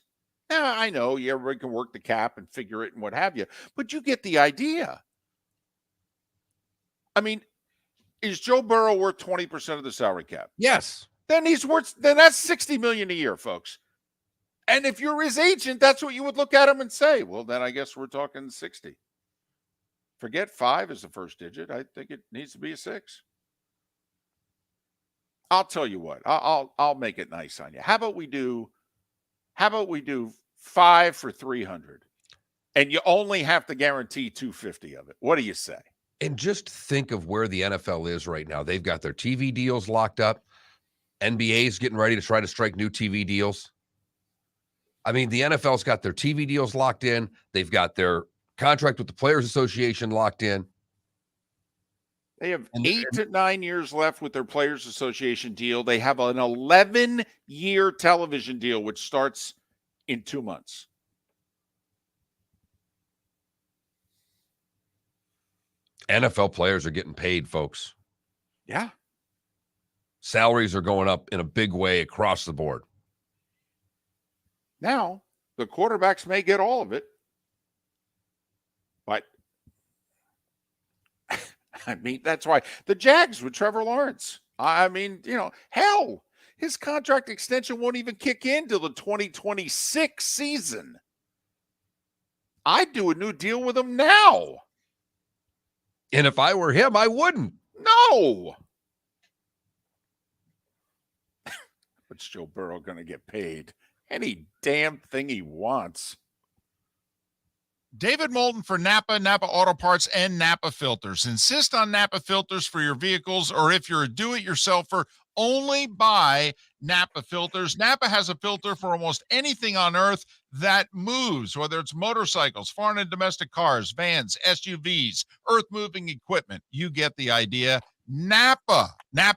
Now, I know everybody can work the cap and figure it and what have you, but you get the idea. I mean, is Joe Burrow worth 20% of the salary cap? Yes. Then that's $60 million a year, folks. And if you're his agent, that's what you would look at him and say, well, then I guess we're talking 60. Forget 5 as the first digit. I think it needs to be a 6. I'll tell you what. I'll make it nice on you. How about we do 5 for 300, and you only have to guarantee 250 of it? What do you say? And just think of where the NFL is right now. They've got their TV deals locked up. NBA's getting ready to try to strike new TV deals. I mean, the NFL's got their TV deals locked in. They've got their contract with the Players Association locked in. They have 8 to 9 years left with their Players Association deal. They have an 11-year television deal, which starts in 2 months. NFL players are getting paid, folks. Yeah. Salaries are going up in a big way across the board. Now, the quarterbacks may get all of it, but I mean, that's why the Jags with Trevor Lawrence. I mean, hell, his contract extension won't even kick in till the 2026 season. I'd do a new deal with him now. And if I were him, I wouldn't. No. What's Joe Burrow going to get paid? Any damn thing he wants. David Moulton for Napa, Napa Auto Parts, and Napa Filters. Insist on Napa filters for your vehicles, or if you're a do-it-yourselfer, only buy Napa filters. Napa has a filter for almost anything on earth that moves, whether it's motorcycles, foreign and domestic cars, vans, SUVs, earth-moving equipment. You get the idea. Napa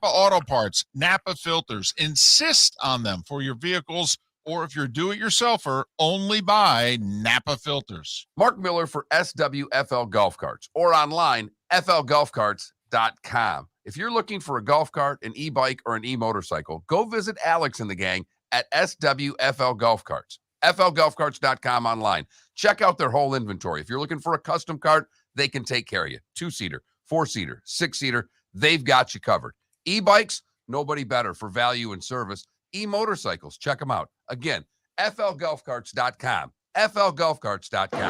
Auto Parts, Napa filters. Insist on them for your vehicles, or if you're do-it-yourselfer, only buy Napa filters. Mark Miller for SWFL Golf Carts, or online, flgolfcarts.com. If you're looking for a golf cart, an e-bike, or an e-motorcycle, go visit Alex and the gang at SWFL Golf Carts. flgolfcarts.com online. Check out their whole inventory. If you're looking for a custom cart, they can take care of you. 2-seater, 4-seater, 6-seater, they've got you covered. E-bikes, nobody better for value and service. E-motorcycles, check them out. Again, flgolfcarts.com. flgolfcarts.com.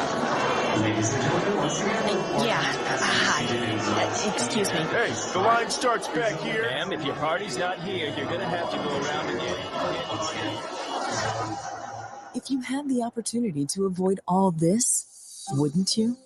Yeah. Hi. Excuse me. Hey, the line starts back here. Ma'am, if your party's not here, you're gonna have to go around again. If you had the opportunity to avoid all this, wouldn't you?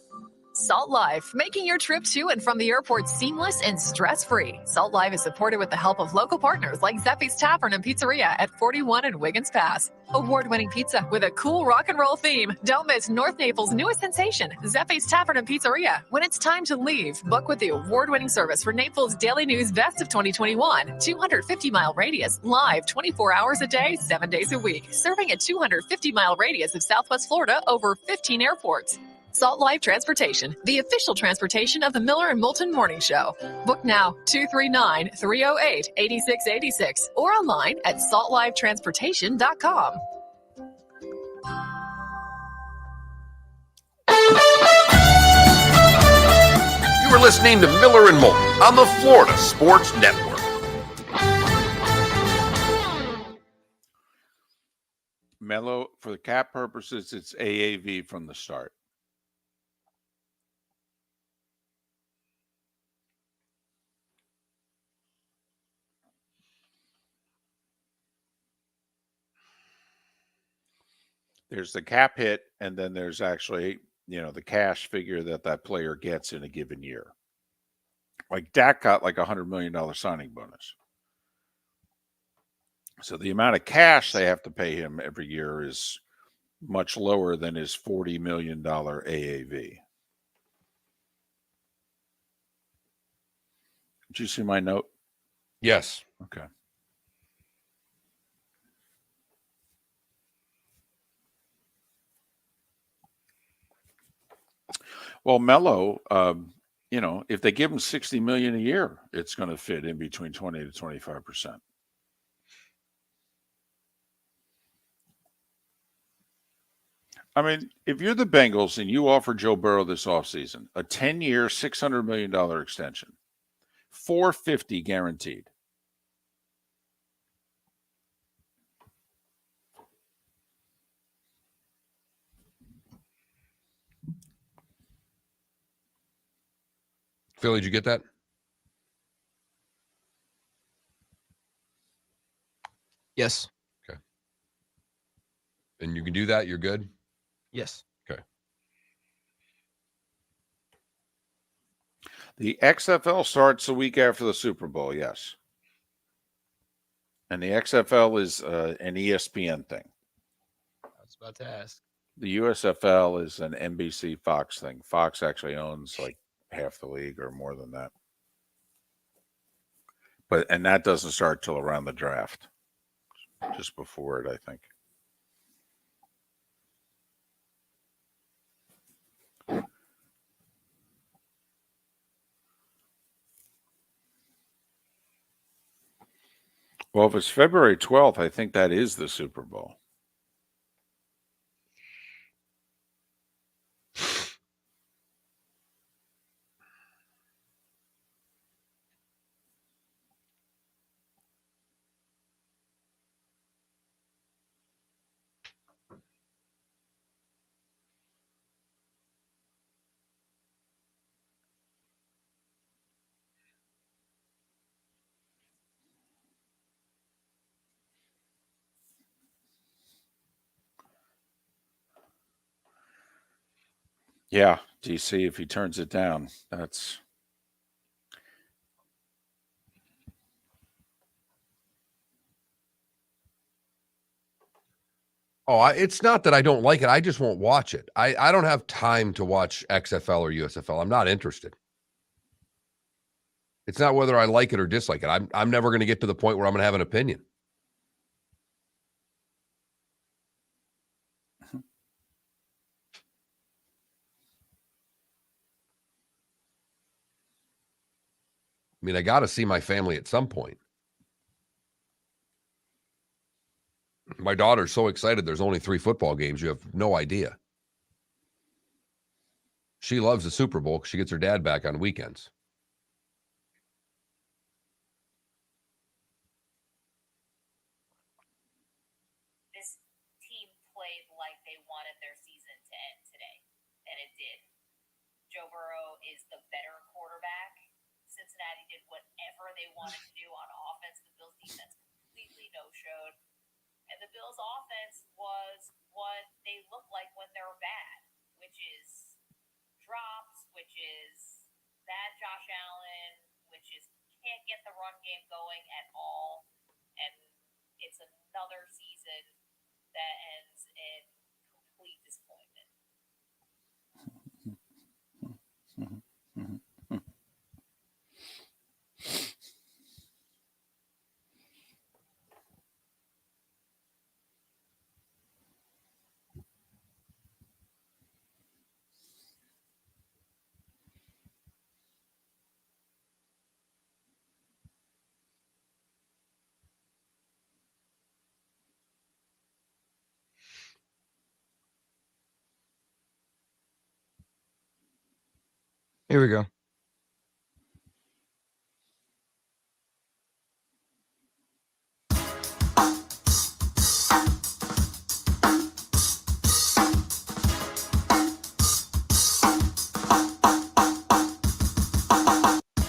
Salt Life, making your trip to and from the airport seamless and stress-free. Salt Life is supported with the help of local partners like Zeffy's Tavern and Pizzeria at 41 and Wiggins Pass. Award-winning pizza with a cool rock and roll theme. Don't miss North Naples' newest sensation, Zeffy's Tavern and Pizzeria. When it's time to leave, book with the award-winning service for Naples Daily News Best of 2021. 250-mile radius, live 24 hours a day, 7 days a week. Serving a 250-mile radius of Southwest Florida over 15 airports. Salt Life Transportation, the official transportation of the Miller and Moulton Morning Show. Book now, 239-308-8686, or online at saltlifetransportation.com. You are listening to Miller and Moulton on the Florida Sports Network. Mello, for the cap purposes, it's AAV from the start. There's the cap hit, and then there's actually, the cash figure that player gets in a given year. Like Dak got like $100 million signing bonus. So the amount of cash they have to pay him every year is much lower than his $40 million AAV. Did you see my note? Yes. Okay. Well, Mello, if they give him $60 million a year, it's going to fit in between 20 to 25%. I mean, if you're the Bengals and you offer Joe Burrow this offseason a 10-year, $600 million extension, $450 guaranteed. Philly, did you get that? Yes. Okay. And you can do that? You're good? Yes. Okay. The XFL starts a week after the Super Bowl, yes. And the XFL is an ESPN thing. I was about to ask. The USFL is an NBC Fox thing. Fox actually owns like half the league or more than that. And that doesn't start till around the draft. Just before it, I think. Well, if it's February 12th, I think that is the Super Bowl. Yeah, DC, if he turns it down, that's. Oh, it's not that I don't like it. I just won't watch it. I don't have time to watch XFL or USFL. I'm not interested. It's not whether I like it or dislike it. I'm never going to get to the point where I'm going to have an opinion. I mean, I got to see my family at some point. My daughter's so excited there's only 3 football games. You have no idea. She loves the Super Bowl because she gets her dad back on weekends. This team played like they wanted their season to end today, and it did. Joe Burrow is the better quarterback. Cincinnati did whatever they wanted to do on offense. The Bills defense completely no-showed. And the Bills offense was what they look like when they're bad, which is drops, which is bad Josh Allen, which is can't get the run game going at all. And it's another season that ends in complete disappointment. Here we go.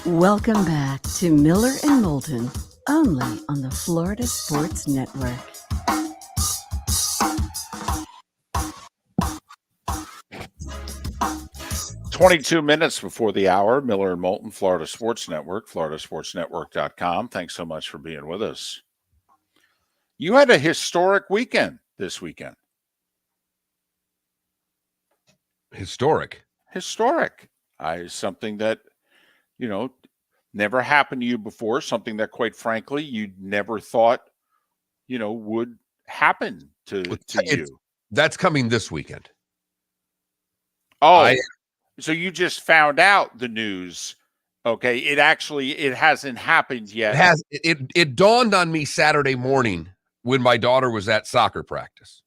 Welcome back to Miller and Moulton, only on the Florida Sports Network. "22 minutes before the hour, Miller and Moulton, Florida Sports Network, floridasportsnetwork.com. Thanks so much for being with us. You had a historic weekend this weekend. Historic. Something that, never happened to you before, something that, quite frankly, you never thought, would happen to you. That's coming this weekend. Oh, so you just found out the news. Okay. It hasn't happened yet. It dawned on me Saturday morning when my daughter was at soccer practice.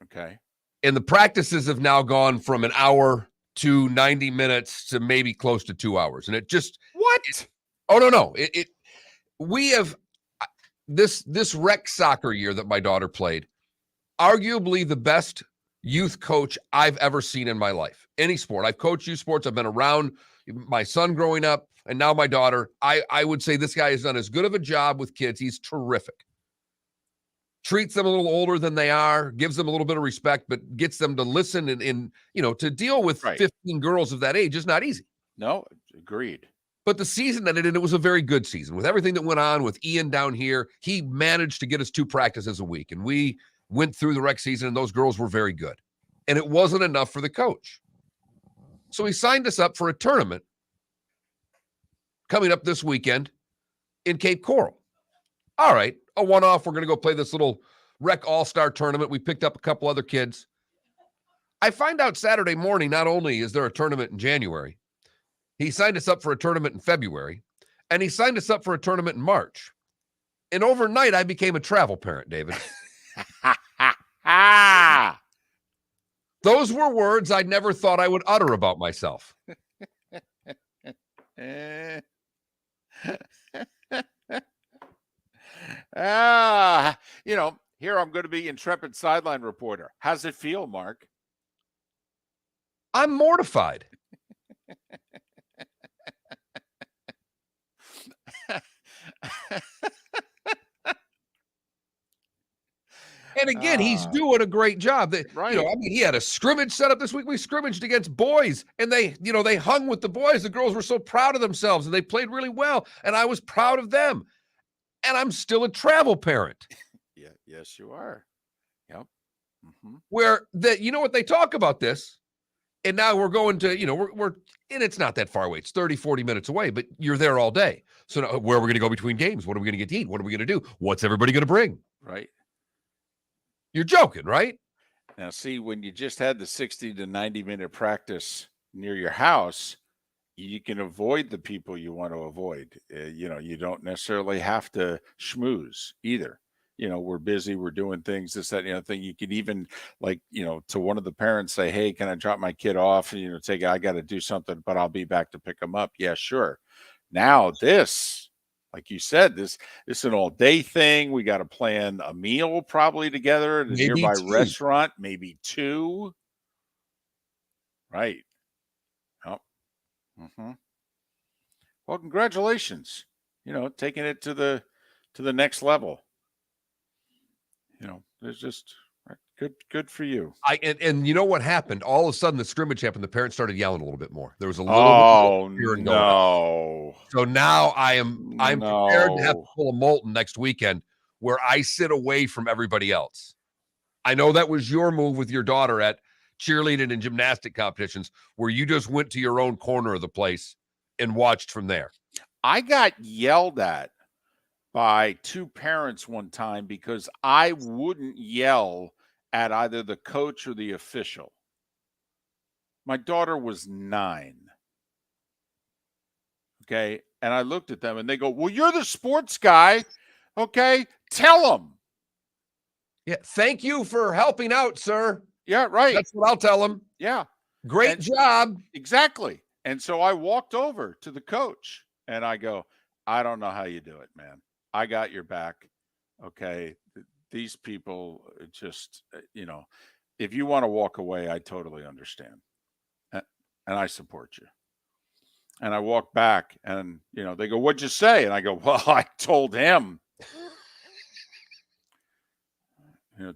Okay. And the practices have now gone from an hour to 90 minutes to maybe close to 2 hours. And it just no. We have this rec soccer year that my daughter played, arguably the best youth coach I've ever seen in my life. Any sport. I've coached youth sports. I've been around my son growing up and now my daughter. I would say this guy has done as good of a job with kids. He's terrific. Treats them a little older than they are, gives them a little bit of respect, but gets them to listen and to deal with 15 girls of that age is not easy. No, agreed. But the season that it was a very good season. With everything that went on with Ian down here, he managed to get us 2 practices a week. And we went through the rec season, and those girls were very good. And it wasn't enough for the coach. So he signed us up for a tournament coming up this weekend in Cape Coral. All right, a one-off. We're going to go play this little rec all-star tournament. We picked up a couple other kids. I find out Saturday morning, not only is there a tournament in January, he signed us up for a tournament in February, and he signed us up for a tournament in March. And overnight, I became a travel parent, David. Those were words I never thought I would utter about myself. Here I'm going to be intrepid sideline reporter. How's it feel, Mark? I'm mortified. And again, he's doing a great job. Right. I mean, he had a scrimmage set up this week. We scrimmaged against boys, and they hung with the boys. The girls were so proud of themselves, and they played really well, and I was proud of them. And I'm still a travel parent. Yeah, yes, you are. Yep. Mm-hmm. Where what they talk about this, and now we're going to, we're and it's not that far away. It's 30, 40 minutes away, but you're there all day. So now, where are we going to go between games? What are we going to get to eat? What are we going to do? What's everybody going to bring? Right. You're joking, right? Now, see, when you just had the 60 to 90-minute practice near your house, you can avoid the people you want to avoid. You don't necessarily have to schmooze either. We're busy, we're doing things, this, that, thing. You could even, to one of the parents say, hey, can I drop my kid off? I got to do something, but I'll be back to pick them up. Yeah, sure. Now this, like you said, this is an all day thing. We got to plan a meal probably together at a nearby restaurant, maybe 2. Right. Oh. Mm-hmm. Well, congratulations. Taking it to the next level. There's just good for you. And you know what happened? All of a sudden, the scrimmage happened. The parents started yelling a little bit more. There was a little bit more fear going on. So now I'm prepared to have to pull a Moulton next weekend where I sit away from everybody else. I know that was your move with your daughter at cheerleading and gymnastic competitions where you just went to your own corner of the place and watched from there. I got yelled at by 2 parents one time because I wouldn't yell at either the coach or the official. My daughter was 9. Okay. And I looked at them and they go, well, you're the sports guy. Okay. Tell them. Yeah. Thank you for helping out, sir. Yeah. Right. That's what I'll tell them. Yeah. Great job. Exactly. And so I walked over to the coach and I go, I don't know how you do it, man. I got your back. Okay. These people just, if you want to walk away, I totally understand. And I support you. And I walk back and, they go, what'd you say? And I go, well, I told him,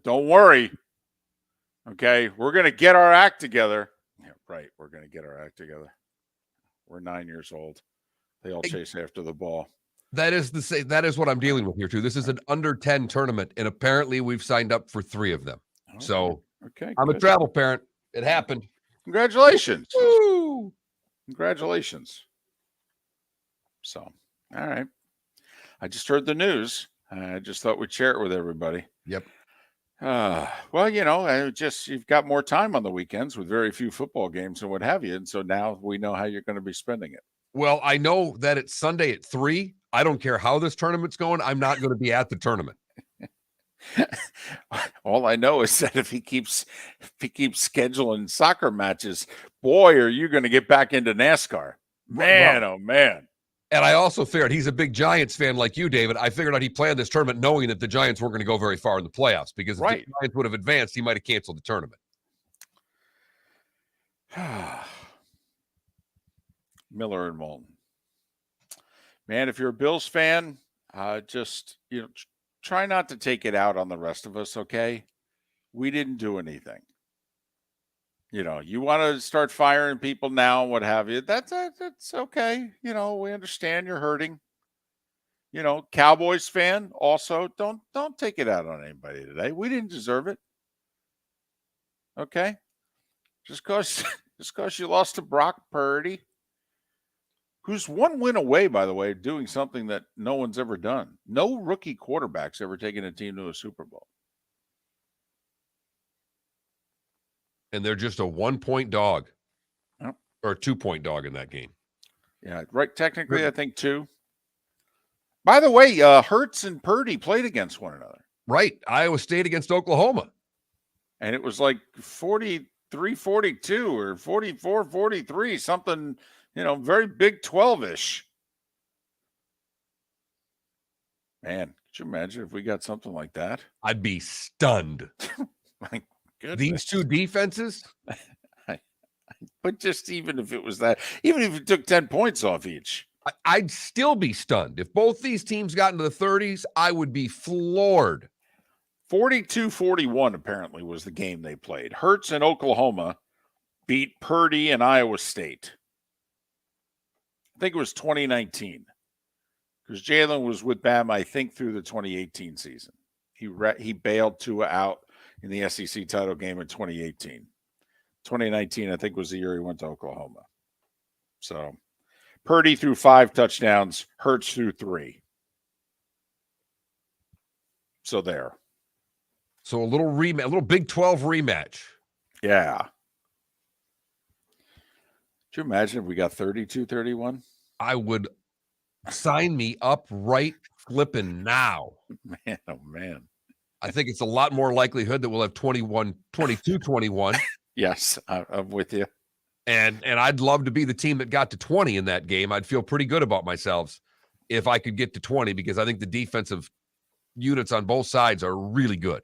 don't worry. Okay. We're going to get our act together. Yeah, right. We're going to get our act together. We're 9 years old. They all chase after the ball. That is what I'm dealing with here too. This is an under 10 tournament, and apparently we've signed up for 3 of them. Okay. So okay, I'm a travel parent. It happened. Congratulations. Woo! Congratulations. So, all right. I just heard the news. I just thought we'd share it with everybody. Yep. Well, you've got more time on the weekends with very few football games and what have you. And so now we know how you're going to be spending it. Well, I know that it's Sunday at 3. I don't care how this tournament's going. I'm not going to be at the tournament. All I know is that if he keeps scheduling soccer matches, boy, are you going to get back into NASCAR. Man, oh man. And I also figured he's a big Giants fan like you, David. I figured out he planned this tournament knowing that the Giants weren't going to go very far in the playoffs because if the Giants would have advanced, he might have canceled the tournament. Miller and Moulton. Man, if you're a Bills fan, just try not to take it out on the rest of us, okay? We didn't do anything. You want to start firing people now and what have you. That's okay. We understand you're hurting. Cowboys fan also don't take it out on anybody today. We didn't deserve it. Okay? Just because you lost to Brock Purdy, who's 1 win away, by the way, doing something that no one's ever done. No rookie quarterback's ever taken a team to a Super Bowl. And they're just a 1-point dog. Yep. Or a 2-point dog in that game. Yeah, right. Technically, I think 2. By the way, Hurts and Purdy played against one another. Right. Iowa State against Oklahoma. And it was like 43-42 or 44-43, something, very Big 12-ish. Man, could you imagine if we got something like that? I'd be stunned. My goodness. These 2 defenses? But just even if it was that, even if it took 10 points off each. I'd still be stunned. If both these teams got into the 30s, I would be floored. 42-41 apparently was the game they played. Hurts in Oklahoma beat Purdy and Iowa State. I think it was 2019 because Jalen was with Bama, I think, through the 2018 season. He bailed Tua out in the SEC title game in 2018. 2019, I think, was the year he went to Oklahoma. So Purdy threw 5 touchdowns, Hurts threw 3. So there. So a little Big 12 rematch. Yeah. Could you imagine if we got 32-31? I would sign me up right flipping now. Man, oh man. I think it's a lot more likelihood that we'll have 22-21. Yes, I'm with you. And I'd love to be the team that got to 20 in that game. I'd feel pretty good about myself if I could get to 20 because I think the defensive units on both sides are really good.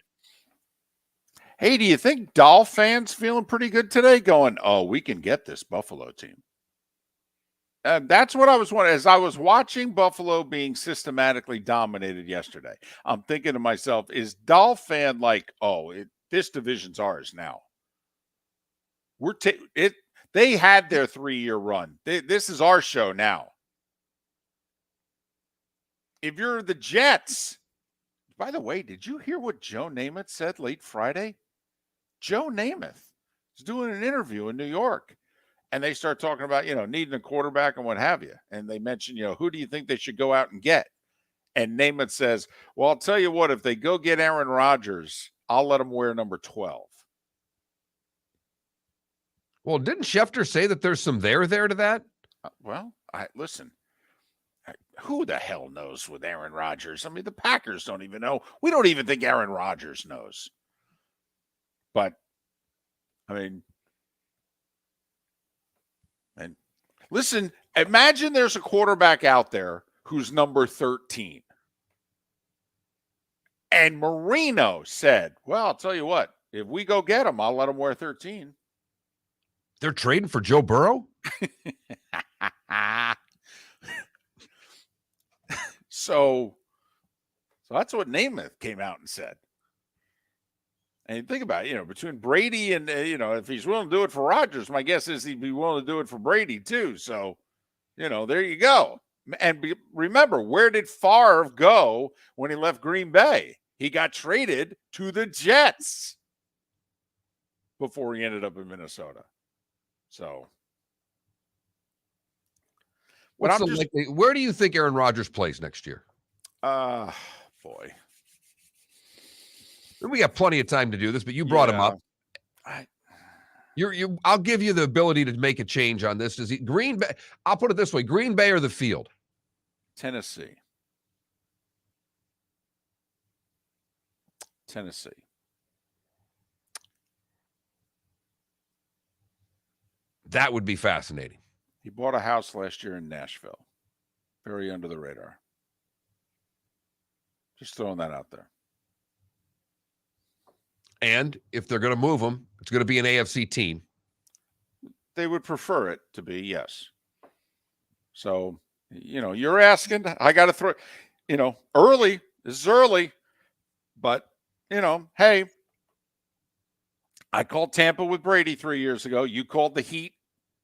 Hey, do you think Dolph fans feeling pretty good today going, oh, we can get this Buffalo team? That's what I was wondering. As I was watching Buffalo being systematically dominated yesterday, I'm thinking to myself, is Dolph fan like, this division's ours now? They had their 3-year run. This is our show now. If you're the Jets, by the way, did you hear what Joe Namath said late Friday? Joe Namath is doing an interview in New York, and they start talking about, needing a quarterback and what have you. And they mention, who do you think they should go out and get? And Namath says, well, I'll tell you what, if they go get Aaron Rodgers, I'll let him wear number 12. Well, didn't Schefter say that there's some there to that? Listen, who the hell knows with Aaron Rodgers? I mean, the Packers don't even know. We don't even think Aaron Rodgers knows. But, I mean, and listen, imagine there's a quarterback out there who's number 13. And Marino said, well, I'll tell you what, if we go get him, I'll let him wear 13. They're trading for Joe Burrow? So that's what Namath came out and said. And you think about it, between Brady and, if he's willing to do it for Rodgers, my guess is he'd be willing to do it for Brady too. So, there you go. And remember, where did Favre go when he left Green Bay? He got traded to the Jets before he ended up in Minnesota. So, where do you think Aaron Rodgers plays next year? Boy. We got plenty of time to do this, but you brought him up. I'll give you the ability to make a change on this. Is he Green Bay? I'll put it this way: Green Bay or the field? Tennessee. That would be fascinating. He bought a house last year in Nashville. Very under the radar. Just throwing that out there. And if they're going to move him, it's going to be an AFC team. They would prefer it to be, yes. So, you're asking, I got to throw, early. This is early. But, hey, I called Tampa with Brady 3 years ago. You called the Heat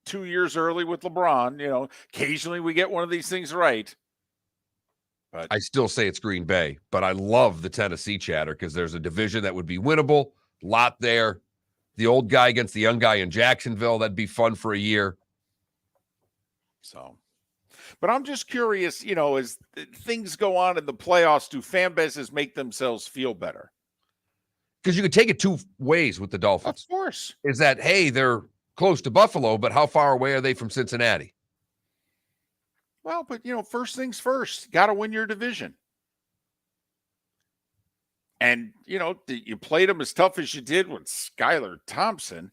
2 years early with LeBron. Occasionally we get one of these things right. But I still say it's Green Bay, but I love the Tennessee chatter because there's a division that would be winnable. Lot there. The old guy against the young guy in Jacksonville. That'd be fun for a year. So, but I'm just curious, as things go on in the playoffs, do fan bases make themselves feel better? Because you could take it two ways with the Dolphins. Of course. Is that, hey, they're close to Buffalo, but how far away are they from Cincinnati? Well, but, first things first. Got to win your division. And, you played them as tough as you did with Skylar Thompson.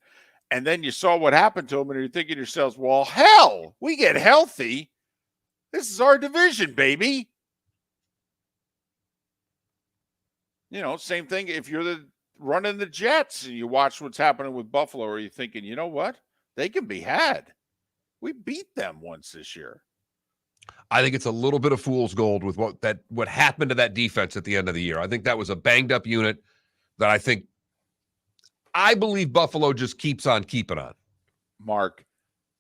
And then you saw what happened to him, and you're thinking to yourselves, well, hell, we get healthy. This is our division, baby. Same thing if you're running the Jets and you watch what's happening with Buffalo, are you thinking, you know what? They can be had. We beat them once this year. I think it's a little bit of fool's gold with what happened to that defense at the end of the year. I think that was a banged up unit. that I believe Buffalo just keeps on keeping on. Mark,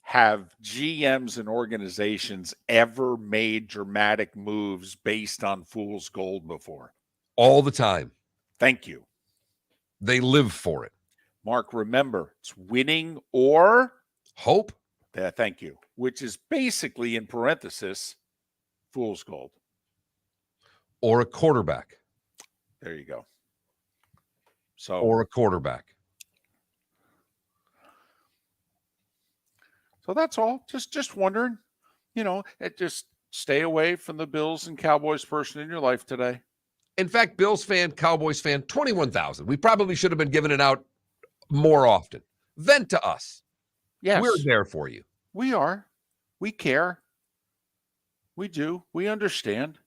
have GMs and organizations ever made dramatic moves based on fool's gold before? All the time. Thank you. They live for it. Mark, remember, it's winning or hope. Yeah, thank you. Which is basically, in parenthesis, fool's gold. Or a quarterback. There you go. So, or a quarterback. So that's all. Just wondering, just stay away from the Bills and Cowboys person in your life today. In fact, Bills fan, Cowboys fan, 21,000. We probably should have been giving it out more often. Vent to us. Yes. We're there for you. We are. We care. We do. We understand.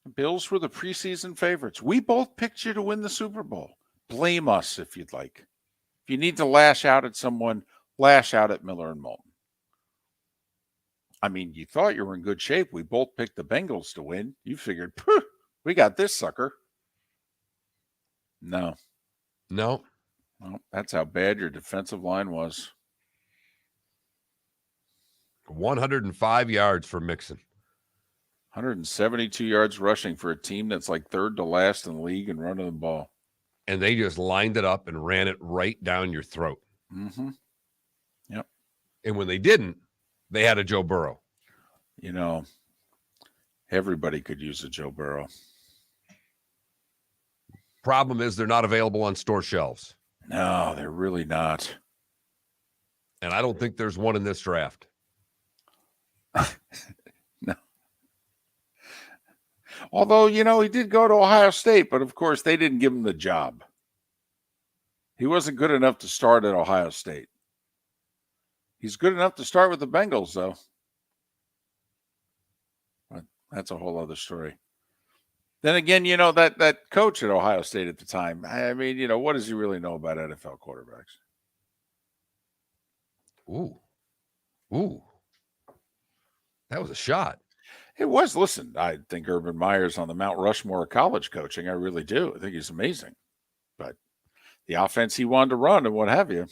The Bills were the preseason favorites. We both picked you to win the Super Bowl. Blame us if you'd like. If you need to lash out at someone, lash out at Miller and Moulton. I mean, you thought you were in good shape. We both picked the Bengals to win. You figured, we got this sucker. No. No. Well, that's how bad your defensive line was. 105 yards for Mixon. 172 yards rushing for a team that's like third to last in the league and running the ball. And they just lined it up and ran it right down your throat. Mm-hmm. Yep. And when they didn't, they had a Joe Burrow. Everybody could use a Joe Burrow. Problem is they're not available on store shelves. No, they're really not. And I don't think there's one in this draft. No. Although, he did go to Ohio State, but of course they didn't give him the job. He wasn't good enough to start at Ohio State. He's good enough to start with the Bengals, though. But that's a whole other story. Then again, that coach at Ohio State at the time, I mean, what does he really know about NFL quarterbacks? Ooh. That was a shot. It was. Listen, I think Urban Meyer's on the Mount Rushmore of college coaching. I really do. I think he's amazing. But the offense he wanted to run and what have you,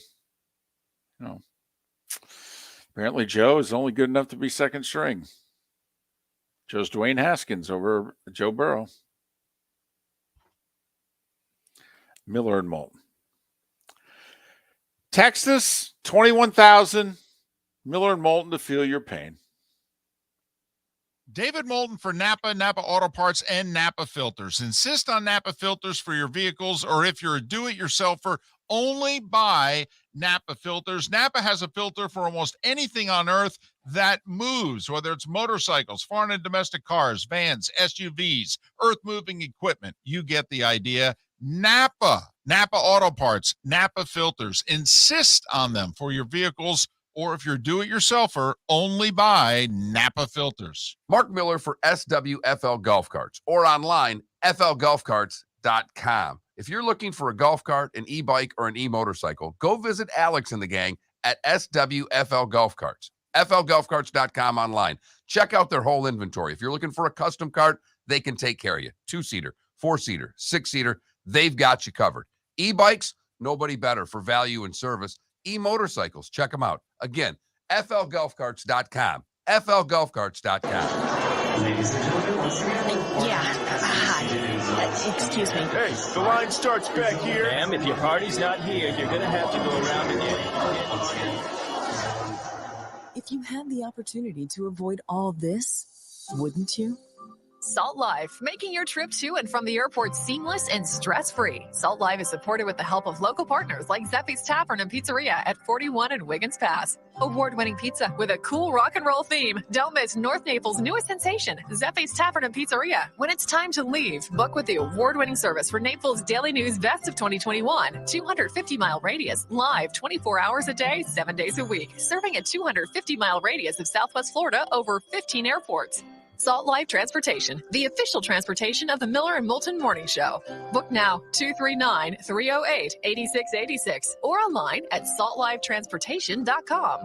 apparently Joe is only good enough to be second string. Chose Dwayne Haskins over Joe Burrow. Miller and Moulton. Text us 21,000. Miller and Moulton to feel your pain. David Moulton for Napa Auto Parts, and Napa Filters. Insist on Napa filters for your vehicles, or if you're a do-it-yourselfer, only buy Napa filters. Napa has a filter for almost anything on earth that moves, whether it's motorcycles, foreign and domestic cars, vans, SUVs, earth-moving equipment. You get the idea. Napa Auto Parts, Napa filters. Insist on them for your vehicles, or if you're do-it-yourselfer, only buy Napa filters. Mark Miller for SWFL Golf Carts, or online, flgolfcarts.com. If you're looking for a golf cart, an e-bike, or an e-motorcycle, go visit Alex and the gang at SWFL Golf Carts. flgolfcarts.com online. Check out their whole inventory. If you're looking for a custom cart, they can take care of you. 2-seater, 4-seater, 6-seater, they've got you covered. E-bikes, nobody better for value and service. E-motorcycles, check them out. Again, flgolfcarts.com. flgolfcarts.com. Ladies and gentlemen, Yeah. Hi. Excuse me. Hey, the line starts back here. ma'am, if your party's not here, you're gonna have to go around again. If you had the opportunity to avoid all this, wouldn't you? Salt Life, making your trip to and from the airport seamless and stress-free. Salt Life is supported with the help of local partners like Zeffy's Tavern and Pizzeria at 41 and Wiggins Pass. Award-winning pizza with a cool rock and roll theme. Don't miss North Naples' newest sensation, Zeffy's Tavern and Pizzeria. When it's time to leave, book with the award-winning service for Naples Daily News Best of 2021. 250-mile radius, live 24 hours a day, 7 days a week. Serving a 250-mile radius of Southwest Florida over 15 airports. Salt Life Transportation, the official transportation of the Miller and Moulton Morning Show. Book now, 239-308-8686, or online at saltlifetransportation.com.